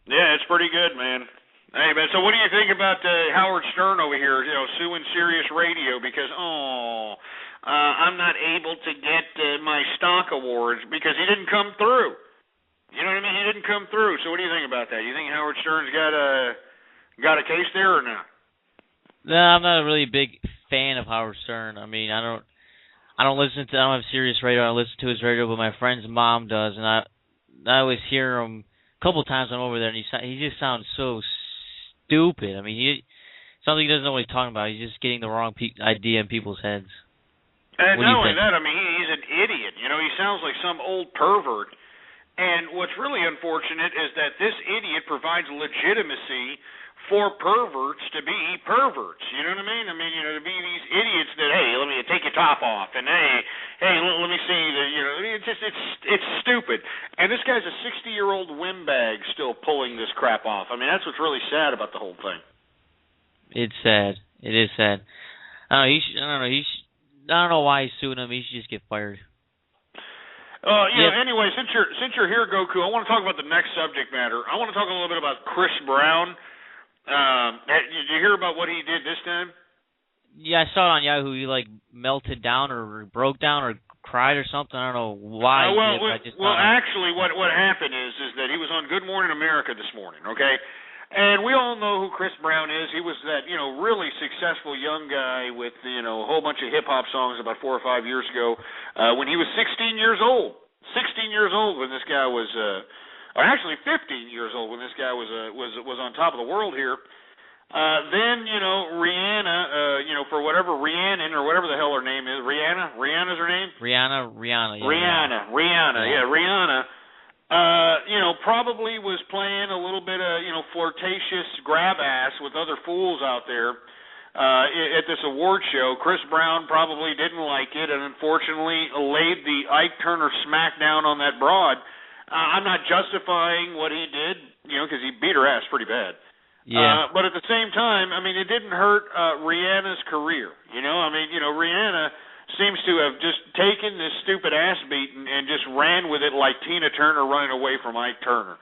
Yeah, it's pretty good, man. Hey, man, so what do you think about Howard Stern over here, suing Sirius Radio? Because, I'm not able to get my stock awards because he didn't come through. You know what I mean? He didn't come through. So what do you think about that? You think Howard Stern's got a case there or not? No, I'm not a really big fan of Howard Stern. I mean, I don't have Sirius Radio. I don't listen to his radio, but my friend's mom does, and I always hear him a couple of times I'm over there, and he just sounds so stupid. I mean, something he doesn't know what he's talking about. He's just getting the wrong idea in people's heads. And not only that, I mean, he's an idiot. You know, he sounds like some old pervert. And what's really unfortunate is that this idiot provides legitimacy for perverts to be perverts. You know what I mean? I mean, you know, to be these idiots that, hey, let me take your top off, and hey, let me see the, you know, it's stupid. And this guy's a 60-year-old windbag still pulling this crap off. I mean, that's what's really sad about the whole thing. It's sad. It is sad. I don't know why he's suing him. He should just get fired. Anyway, since you're here, Goku, I want to talk about the next subject matter. I want to talk a little bit about Chris Brown. Did you hear about what he did this time? Yeah, I saw it on Yahoo. He melted down or broke down or cried or something. I don't know why. Actually, what happened is that he was on Good Morning America this morning. Okay. And we all know who Chris Brown is. He was that, really successful young guy with, a whole bunch of hip-hop songs about 4 or 5 years ago when he was 16 years old. 16 years old when this guy was, or actually 15 years old when this guy was on top of the world here. Then, Rihanna, for whatever Rhiannon or whatever the hell her name is. Rihanna's her name? Rihanna. Yeah. Rihanna. Probably was playing a little bit of, flirtatious grab ass with other fools out there at this award show. Chris Brown probably didn't like it and unfortunately laid the Ike Turner smackdown on that broad. I'm not justifying what he did, because he beat her ass pretty bad. Yeah. But at the same time, I mean, it didn't hurt Rihanna's career. Rihanna seems to have just taken this stupid ass beating and just ran with it like Tina Turner running away from Ike Turner.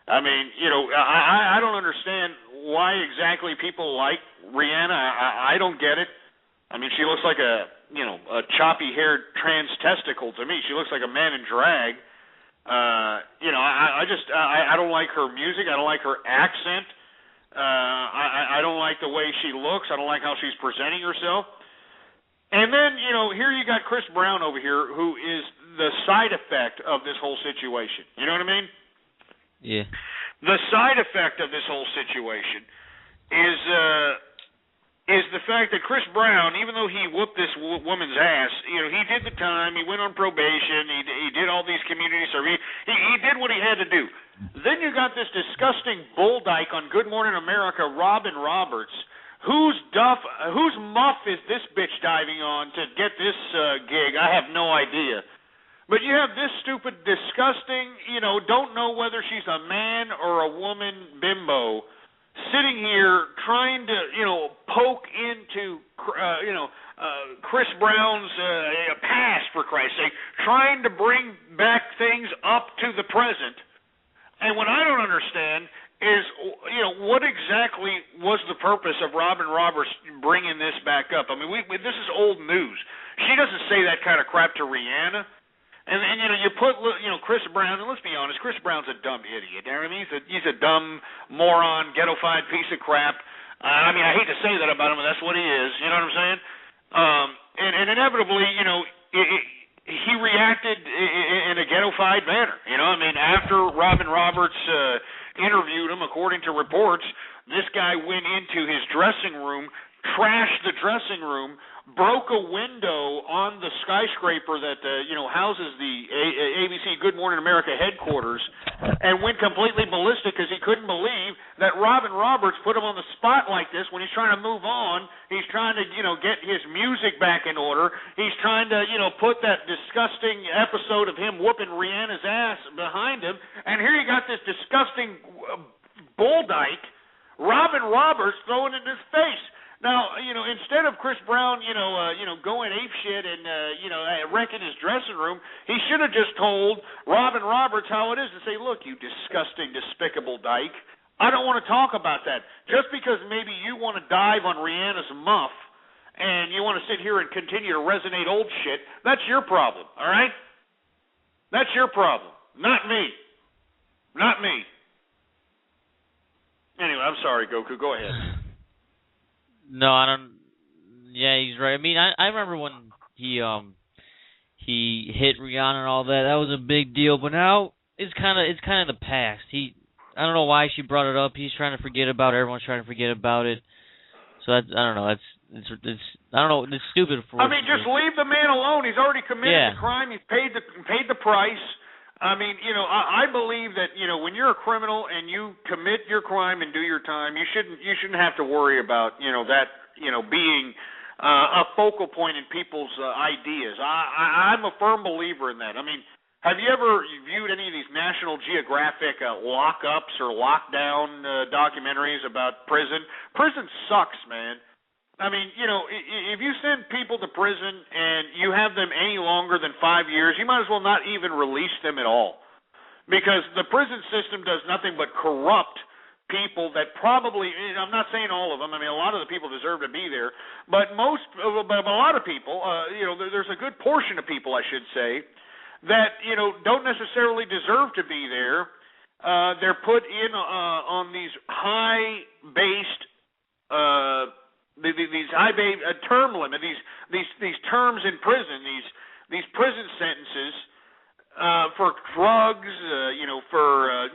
I mean, I don't understand why exactly people like Rihanna. I don't get it. I mean, she looks like a choppy-haired trans testicle to me. She looks like a man in drag. I don't like her music. I don't like her accent. I don't like the way she looks. I don't like how she's presenting herself. And then, here you got Chris Brown over here, who is the side effect of this whole situation. You know what I mean? Yeah. The side effect of this whole situation is the fact that Chris Brown, even though he whooped this woman's ass, he did the time, he went on probation, he did all these community service, he did what he had to do. Then you got this disgusting bull dyke on Good Morning America, Robin Roberts. Whose muff is this bitch diving on to get this gig? I have no idea. But you have this stupid, disgusting, don't know whether she's a man or a woman bimbo sitting here trying to, poke into, Chris Brown's past, for Christ's sake, trying to bring back things up to the present. And what I don't understand is, what exactly was the purpose of Robin Roberts bringing this back up? I mean, this is old news. She doesn't say that kind of crap to Rihanna. And you put, Chris Brown, and let's be honest, Chris Brown's a dumb idiot. I mean, he's a dumb moron, ghetto-fied piece of crap. I mean, I hate to say that about him, but that's what he is. You know what I'm saying? And inevitably, he reacted in a ghetto-fied manner. I mean, after Robin Roberts interviewed him, according to reports, this guy went into his dressing room, trashed the dressing room, broke a window on the skyscraper that houses the ABC Good Morning America headquarters, and went completely ballistic because he couldn't believe that Robin Roberts put him on the spot like this when he's trying to move on. He's trying to get his music back in order. He's trying to put that disgusting episode of him whooping Rihanna's ass behind him, and here you got this disgusting bull dyke, Robin Roberts, throwing it in his face. Now, instead of Chris Brown, going apeshit and, wrecking his dressing room, he should have just told Robin Roberts how it is and say, look, you disgusting, despicable dyke, I don't want to talk about that. Just because maybe you want to dive on Rihanna's muff and you want to sit here and continue to resonate old shit, that's your problem, all right? That's your problem, not me. Not me. Anyway, I'm sorry, Goku. Go ahead. No, I don't. Yeah, he's right. I mean, I remember when he hit Rihanna and all that. That was a big deal. But now it's kind of the past. I don't know why she brought it up. He's trying to forget about it. Everyone's trying to forget about it. So I don't know. It's I don't know. It's stupid. I mean, just leave the man alone. He's already committed the crime. He's paid the price. I mean, I believe that, when you're a criminal and you commit your crime and do your time, you shouldn't have to worry about, that, being a focal point in people's ideas. I'm a firm believer in that. I mean, have you ever viewed any of these National Geographic lockups or lockdown documentaries about prison? Prison sucks, man. I mean, if you send people to prison and you have them any longer than 5 years, you might as well not even release them at all. Because the prison system does nothing but corrupt people that probably, I'm not saying all of them, I mean, a lot of the people deserve to be there, but a lot of people, there's a good portion of people, I should say, that, don't necessarily deserve to be there. They're put in on these high-based these high term limit, these terms in prison, these prison sentences for drugs, for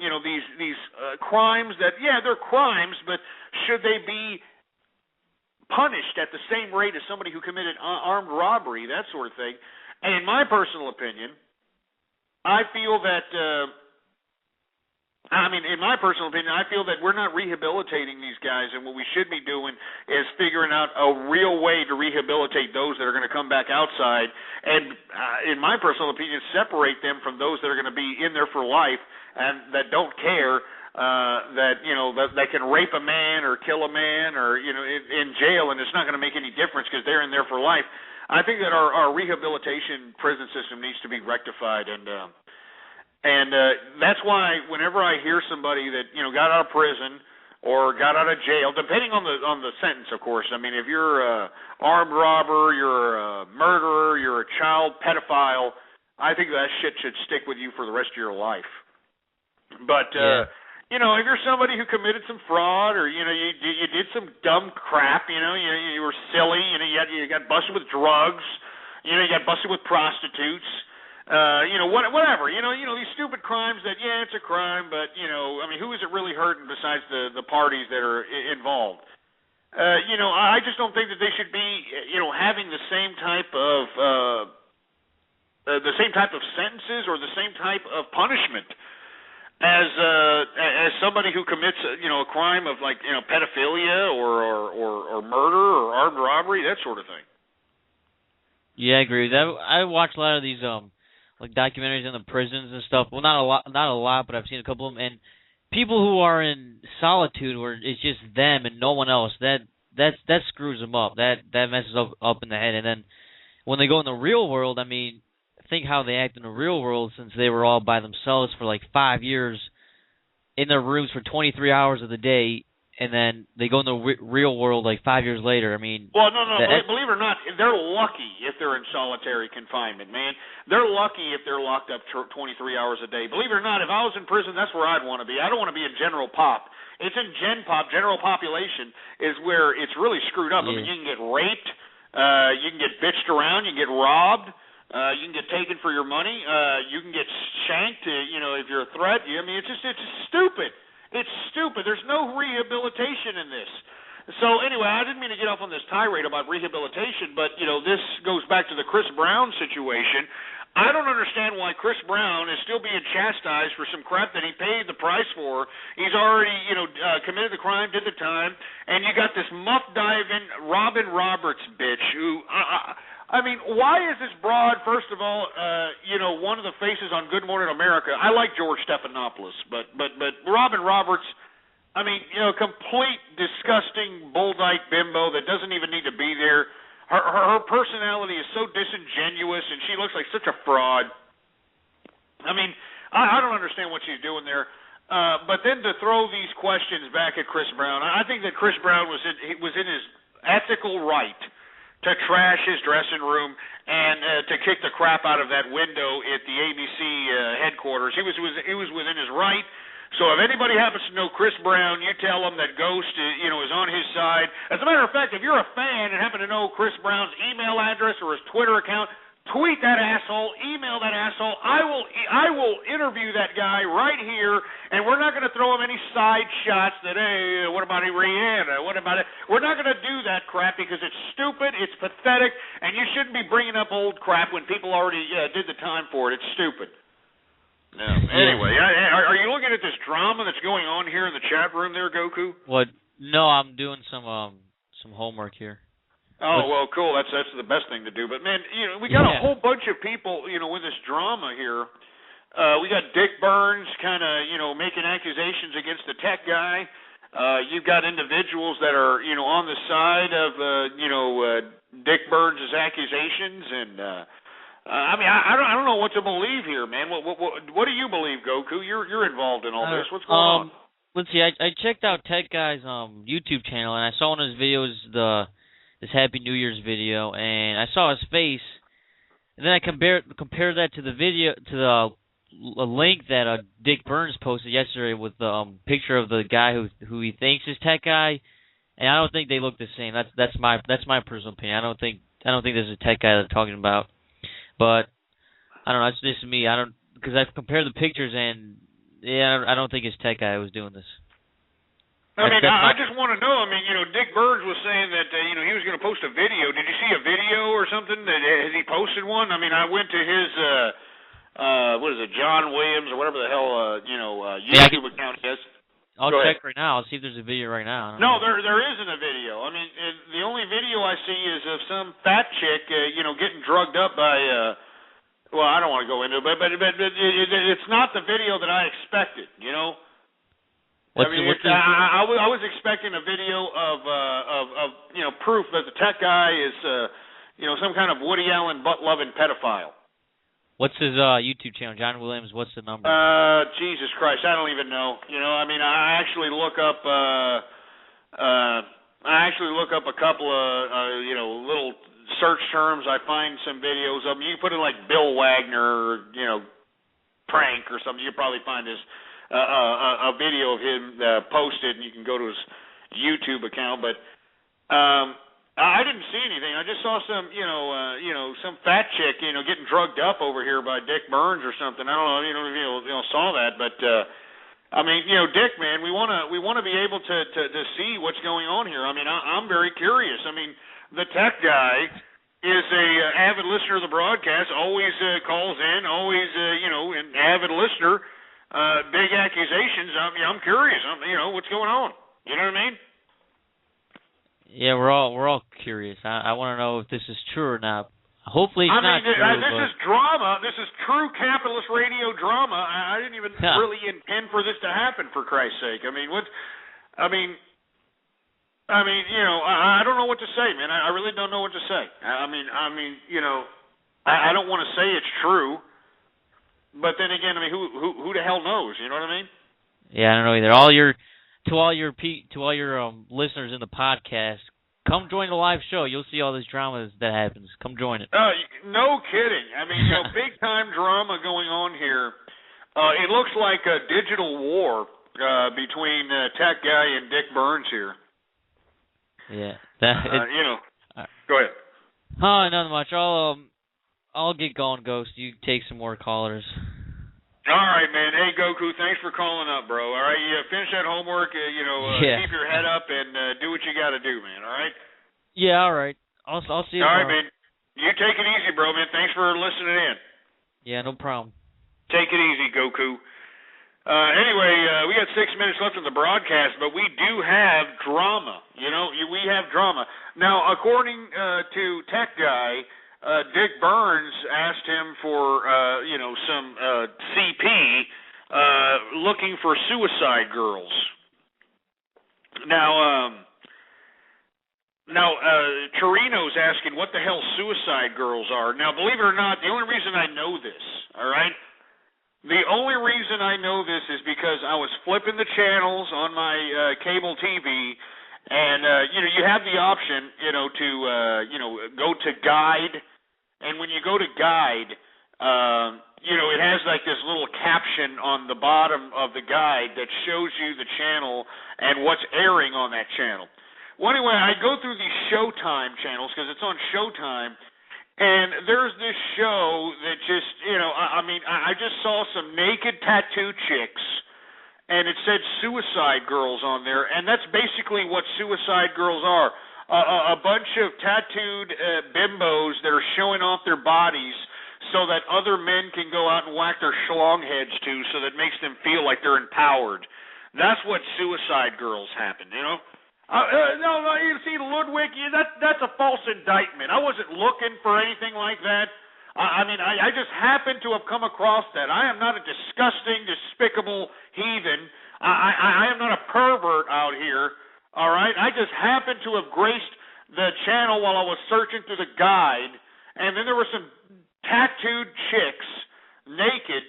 these crimes that they're crimes, but should they be punished at the same rate as somebody who committed armed robbery, that sort of thing? And in my personal opinion, I feel that. In my personal opinion, I feel that we're not rehabilitating these guys, and what we should be doing is figuring out a real way to rehabilitate those that are going to come back outside, and in my personal opinion, separate them from those that are going to be in there for life and that don't care that can rape a man or kill a man or in jail, and it's not going to make any difference because they're in there for life. I think that our rehabilitation prison system needs to be rectified, and that's why whenever I hear somebody that got out of prison or got out of jail, depending on the sentence, of course. I mean, if you're a armed robber, you're a murderer, you're a child pedophile, I think that shit should stick with you for the rest of your life. But if you're somebody who committed some fraud or you did some dumb crap, you were silly, you got busted with drugs, you got busted with prostitutes. Whatever, these stupid crimes that, it's a crime, but, who is it really hurting besides the parties that are involved? I just don't think that they should be, having the same type of sentences or the same type of punishment as somebody who commits, a crime of pedophilia or murder or armed robbery, that sort of thing. Yeah, I agree with that. I watch a lot of these, documentaries in the prisons and stuff. Well, not a lot, but I've seen a couple of them. And people who are in solitude, where it's just them and no one else, that screws them up. That messes up in the head. And then when they go in the real world, think how they act in the real world, since they were all by themselves for 5 years in their rooms for 23 hours of the day. And then they go in the real world 5 years later. Well, no. Believe it or not, they're lucky if they're in solitary confinement, man. They're lucky if they're locked up 23 hours a day. Believe it or not, if I was in prison, that's where I'd want to be. I don't want to be in general pop. It's in gen pop. General population is where it's really screwed up. Yeah. You can get raped. You can get bitched around. You can get robbed. You can get taken for your money. You can get shanked. If you're a threat. It's just stupid. It's stupid. There's no rehabilitation in this. So anyway, I didn't mean to get off on this tirade about rehabilitation, but this goes back to the Chris Brown situation. I don't understand why Chris Brown is still being chastised for some crap that he paid the price for. He's already, committed the crime, did the time, and you got this muff-diving Robin Roberts bitch who, why is this broad, first of all, one of the faces on Good Morning America? I like George Stephanopoulos, but Robin Roberts, complete disgusting bull-dyke bimbo that doesn't even need to be there. Her personality is so disingenuous, and she looks like such a fraud. I don't understand what she's doing there. But then to throw these questions back at Chris Brown, I think that Chris Brown was in his ethical right to trash his dressing room and to kick the crap out of that window at the ABC headquarters. He was within his right. So if anybody happens to know Chris Brown, you tell him that Ghost is on his side. As a matter of fact, if you're a fan and happen to know Chris Brown's email address or his Twitter account, tweet that asshole, email that asshole. I will interview that guy right here, and we're not going to throw him any side shots that, hey, what about Rihanna? What about it? We're not going to do that crap because it's stupid, it's pathetic, and you shouldn't be bringing up old crap when people already did the time for it. It's stupid. No. Anyway, are you looking at this drama that's going on here in the chat room there, Goku? What? No, I'm doing some homework here. Oh, well, cool. That's the best thing to do. But, man, we got a whole bunch of people, with this drama here. We got Dick Burns kind of, making accusations against the tech guy. You've got individuals that are, on the side of, Dick Burns' accusations. And, I don't know what to believe here, man. What do you believe, Goku? You're involved in all this. What's going on? Let's see. I checked out Tech Guy's YouTube channel, and I saw in his videos this Happy New Year's video, and I saw his face, and then I compared that to the video, to the link that Dick Burns posted yesterday with the picture of the guy who he thinks is Tech Guy, and I don't think they look the same. That's my personal opinion. I don't think there's a Tech Guy that I'm talking about, but I don't know. That's just me. Because I've compared the pictures, and I don't think it's Tech Guy who was doing this. I just want to know. Dick Burns was saying that he was going to post a video. Did you see a video or something? Has he posted one? I went to his what is it, John Williams or whatever the hell YouTube account is. I'll check right now. I'll see if there's a video right now. No, there isn't a video. The only video I see is of some fat chick, getting drugged up by. Well, I don't want to go into it, but it's not the video that I expected. I was expecting a video of proof that the tech guy is some kind of Woody Allen butt-loving pedophile. What's his YouTube channel? John Williams. What's the number? Jesus Christ, I don't even know. I actually look up a couple of little search terms. I find some videos of him. You put in like Bill Wagner, prank or something. You probably find his. A video of him posted, and you can go to his YouTube account. But I didn't see anything. I just saw some, some fat chick, getting drugged up over here by Dick Burns or something. I don't know. If you saw that, but Dick, man, we want to be able to see what's going on here. I'm very curious. The tech guy is a avid listener of the broadcast. Always calls in. Always, an avid listener. Big accusations. I'm curious. What's going on? You know what I mean? Yeah, we're all curious. I want to know if this is true or not. Hopefully, it's not true. This is drama. This is true capitalist radio drama. I didn't even really intend for this to happen. For Christ's sake, I don't know what to say, man. I really don't know what to say. I don't want to say it's true. But then again, who the hell knows? You know what I mean? Yeah, I don't know either. To all your listeners in the podcast, come join the live show. You'll see all this drama that happens. Come join it. No kidding. Big time drama going on here. It looks like a digital war between Tech Guy and Dick Burns here. Yeah. Go ahead. Nothing much. I'll get going, Ghost. You take some more callers. All right, man. Hey, Goku, thanks for calling up, bro. All right, finish that homework. Keep your head up and do what you got to do, man. All right. Yeah. All right. I'll see you. All right, man. You take it easy, bro, man. Thanks for listening in. Yeah, no problem. Take it easy, Goku. Anyway, we got 6 minutes left in the broadcast, but we do have drama. We have drama. Now, according to Tech Guy, Dick Burns asked him for, some CP looking for suicide girls. Now, Torino's asking what the hell suicide girls are. Now, believe it or not, the only reason I know this, all right? The only reason I know this is because I was flipping the channels on my cable TV, And you have the option, to go to guide, and when you go to guide, it has like this little caption on the bottom of the guide that shows you the channel and what's airing on that channel. Well, anyway, I go through these Showtime channels because it's on Showtime, and there's this show that just, I just saw some naked tattoo chicks, and it said Suicide Girls on there, and that's basically what Suicide Girls are. A bunch of tattooed bimbos that are showing off their bodies so that other men can go out and whack their schlong heads to, so that makes them feel like they're empowered. That's what Suicide Girls happen, No, you see, Ludwig, that's a false indictment. I wasn't looking for anything like that. I just happened to have come across that. I am not a disgusting, despicable heathen. I am not a pervert out here, all right? I just happened to have graced the channel while I was searching through the guide, and then there were some tattooed chicks, naked,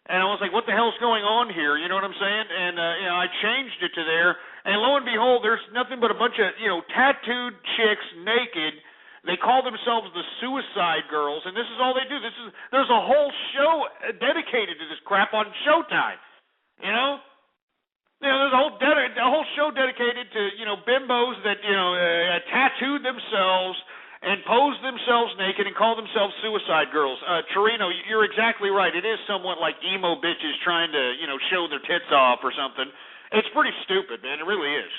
and I was like, what the hell's going on here? You know what I'm saying? And, I changed it to there, and lo and behold, there's nothing but a bunch of, tattooed chicks naked. They call themselves the Suicide Girls, and this is all they do. There's a whole show dedicated to this crap on Showtime. There's a whole show dedicated to bimbos that tattooed themselves and pose themselves naked and call themselves Suicide Girls. Torino, you're exactly right. It is somewhat like emo bitches trying to show their tits off or something. It's pretty stupid, man. It really is.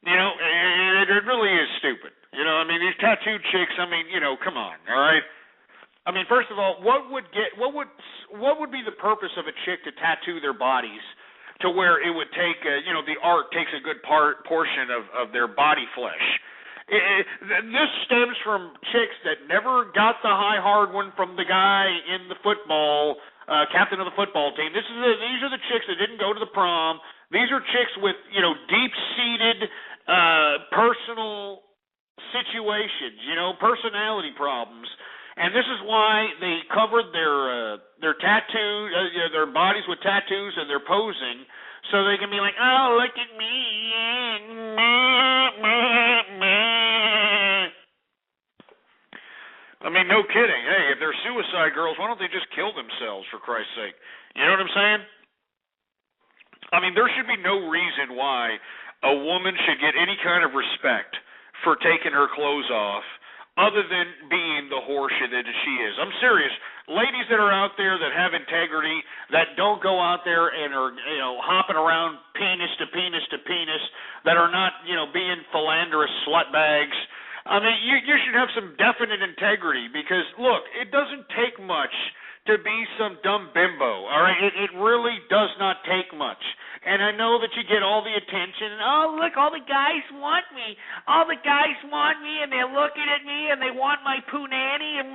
It really is stupid. These tattooed chicks. Come on, all right. First of all, what would be the purpose of a chick to tattoo their bodies to where it would take, the art takes a good portion of their body flesh? This stems from chicks that never got the high hard one from the guy in the football, captain of the football team. These are the chicks that didn't go to the prom. These are chicks with, deep-seated personal situations, personality problems. And this is why they covered their tattoo, their bodies with tattoos, and they're posing so they can be like, oh, look at me. No kidding. Hey, if they're Suicide Girls, why don't they just kill themselves, for Christ's sake? You know what I'm saying? There should be no reason why a woman should get any kind of respect for taking her clothes off other than being the horseshit that she is. I'm serious. Ladies that are out there that have integrity, that don't go out there and are, hopping around penis to penis to penis, that are not, being philanderous slutbags. You should have some definite integrity because, look, it doesn't take much to be some dumb bimbo, all right? It really does not take much. And I know that you get all the attention, and, oh, look, all the guys want me. All the guys want me, and they're looking at me, and they want my punani, and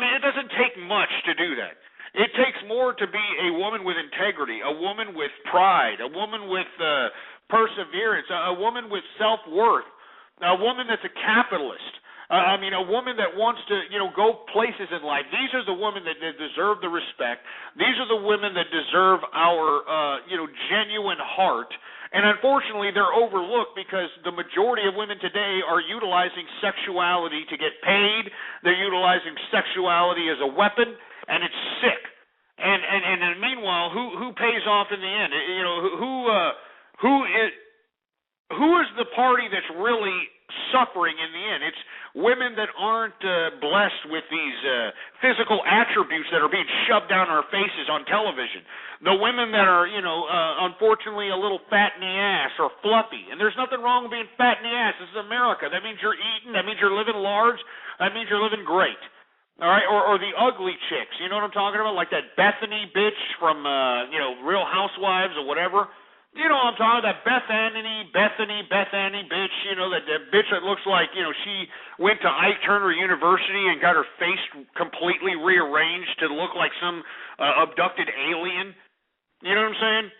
it doesn't take much to do that. It takes more to be a woman with integrity, a woman with pride, a woman with perseverance, a woman with self-worth, a woman that's a capitalist. A woman that wants to, go places in life. These are the women that deserve the respect. These are the women that deserve our, genuine heart. And unfortunately, they're overlooked because the majority of women today are utilizing sexuality to get paid. They're utilizing sexuality as a weapon, and it's sick. And meanwhile, who pays off in the end? Who is the party that's really suffering in the end? It's women that aren't blessed with these physical attributes that are being shoved down our faces on television. The women that are, unfortunately a little fat in the ass or fluffy. And there's nothing wrong with being fat in the ass. This is America. That means you're eating. That means you're living large. That means you're living great. All right? Or the ugly chicks. You know what I'm talking about? Like that Bethany bitch from, Real Housewives or whatever. You know what I'm talking about, that Bethany bitch, that bitch that looks like, she went to Ike Turner University and got her face completely rearranged to look like some abducted alien. You know what I'm saying?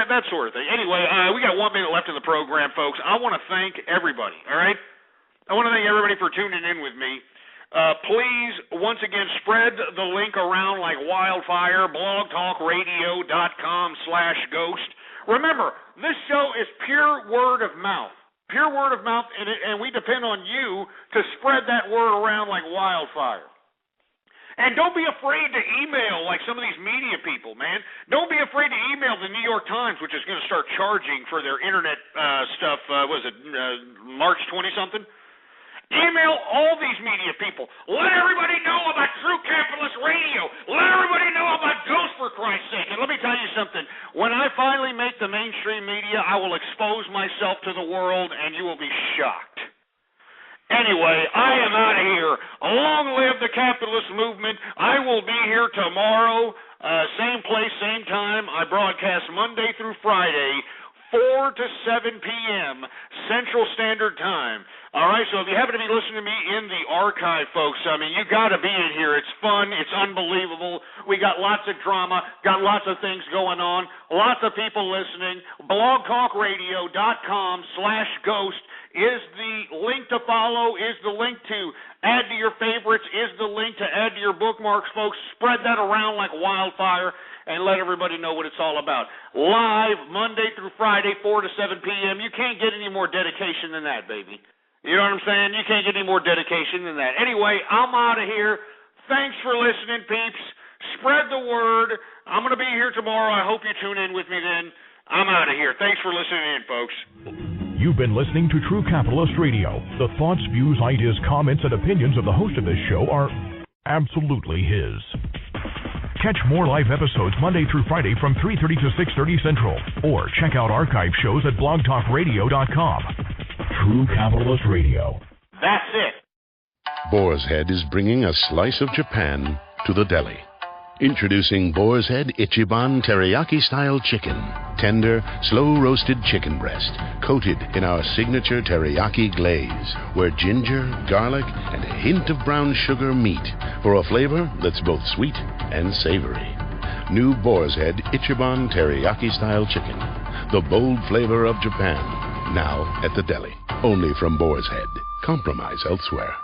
That sort of thing. Anyway, we got 1 minute left in the program, folks. I want to thank everybody, all right? I want to thank everybody for tuning in with me. Please, once again, spread the link around like wildfire, blogtalkradio.com/ghost. Remember, this show is pure word of mouth. Pure word of mouth, and we depend on you to spread that word around like wildfire. And don't be afraid to email like some of these media people, man. Don't be afraid to email the New York Times, which is going to start charging for their internet stuff, March 20-something? Email all these media people. Let everybody know about True Capitalist Radio. Let everybody know about Ghost, for Christ's sake. And let me tell you something. When I finally make the mainstream media, I will expose myself to the world, and you will be shocked. Anyway, I am out of here. Long live the capitalist movement. I will be here tomorrow, same place, same time. I broadcast Monday through Friday, 4 to 7 p.m. Central Standard Time. All right, so if you happen to be listening to me in the archive, folks, I mean, you got to be in here. It's fun. It's unbelievable. We got lots of drama, got lots of things going on, lots of people listening. blogtalkradio.com/ghost is the link to follow, is the link to add to your favorites, is the link to add to your bookmarks, folks. Spread that around like wildfire and let everybody know what it's all about. Live Monday through Friday, 4 to 7 p.m. You can't get any more dedication than that, baby. You know what I'm saying? You can't get any more dedication than that. Anyway, I'm out of here. Thanks for listening, peeps. Spread the word. I'm going to be here tomorrow. I hope you tune in with me then. I'm out of here. Thanks for listening in, folks. You've been listening to True Capitalist Radio. The thoughts, views, ideas, comments, and opinions of the host of this show are absolutely his. Catch more live episodes Monday through Friday from 3:30 to 6:30 Central, or check out archive shows at blogtalkradio.com. True Capitalist Radio. That's it. Boar's Head is bringing a slice of Japan to the deli. Introducing Boar's Head Ichiban Teriyaki-style chicken. Tender, slow-roasted chicken breast, coated in our signature teriyaki glaze, where ginger, garlic, and a hint of brown sugar meet for a flavor that's both sweet and savory. New Boar's Head Ichiban Teriyaki-style chicken. The bold flavor of Japan. Now at the deli. Only from Boar's Head. Compromise elsewhere.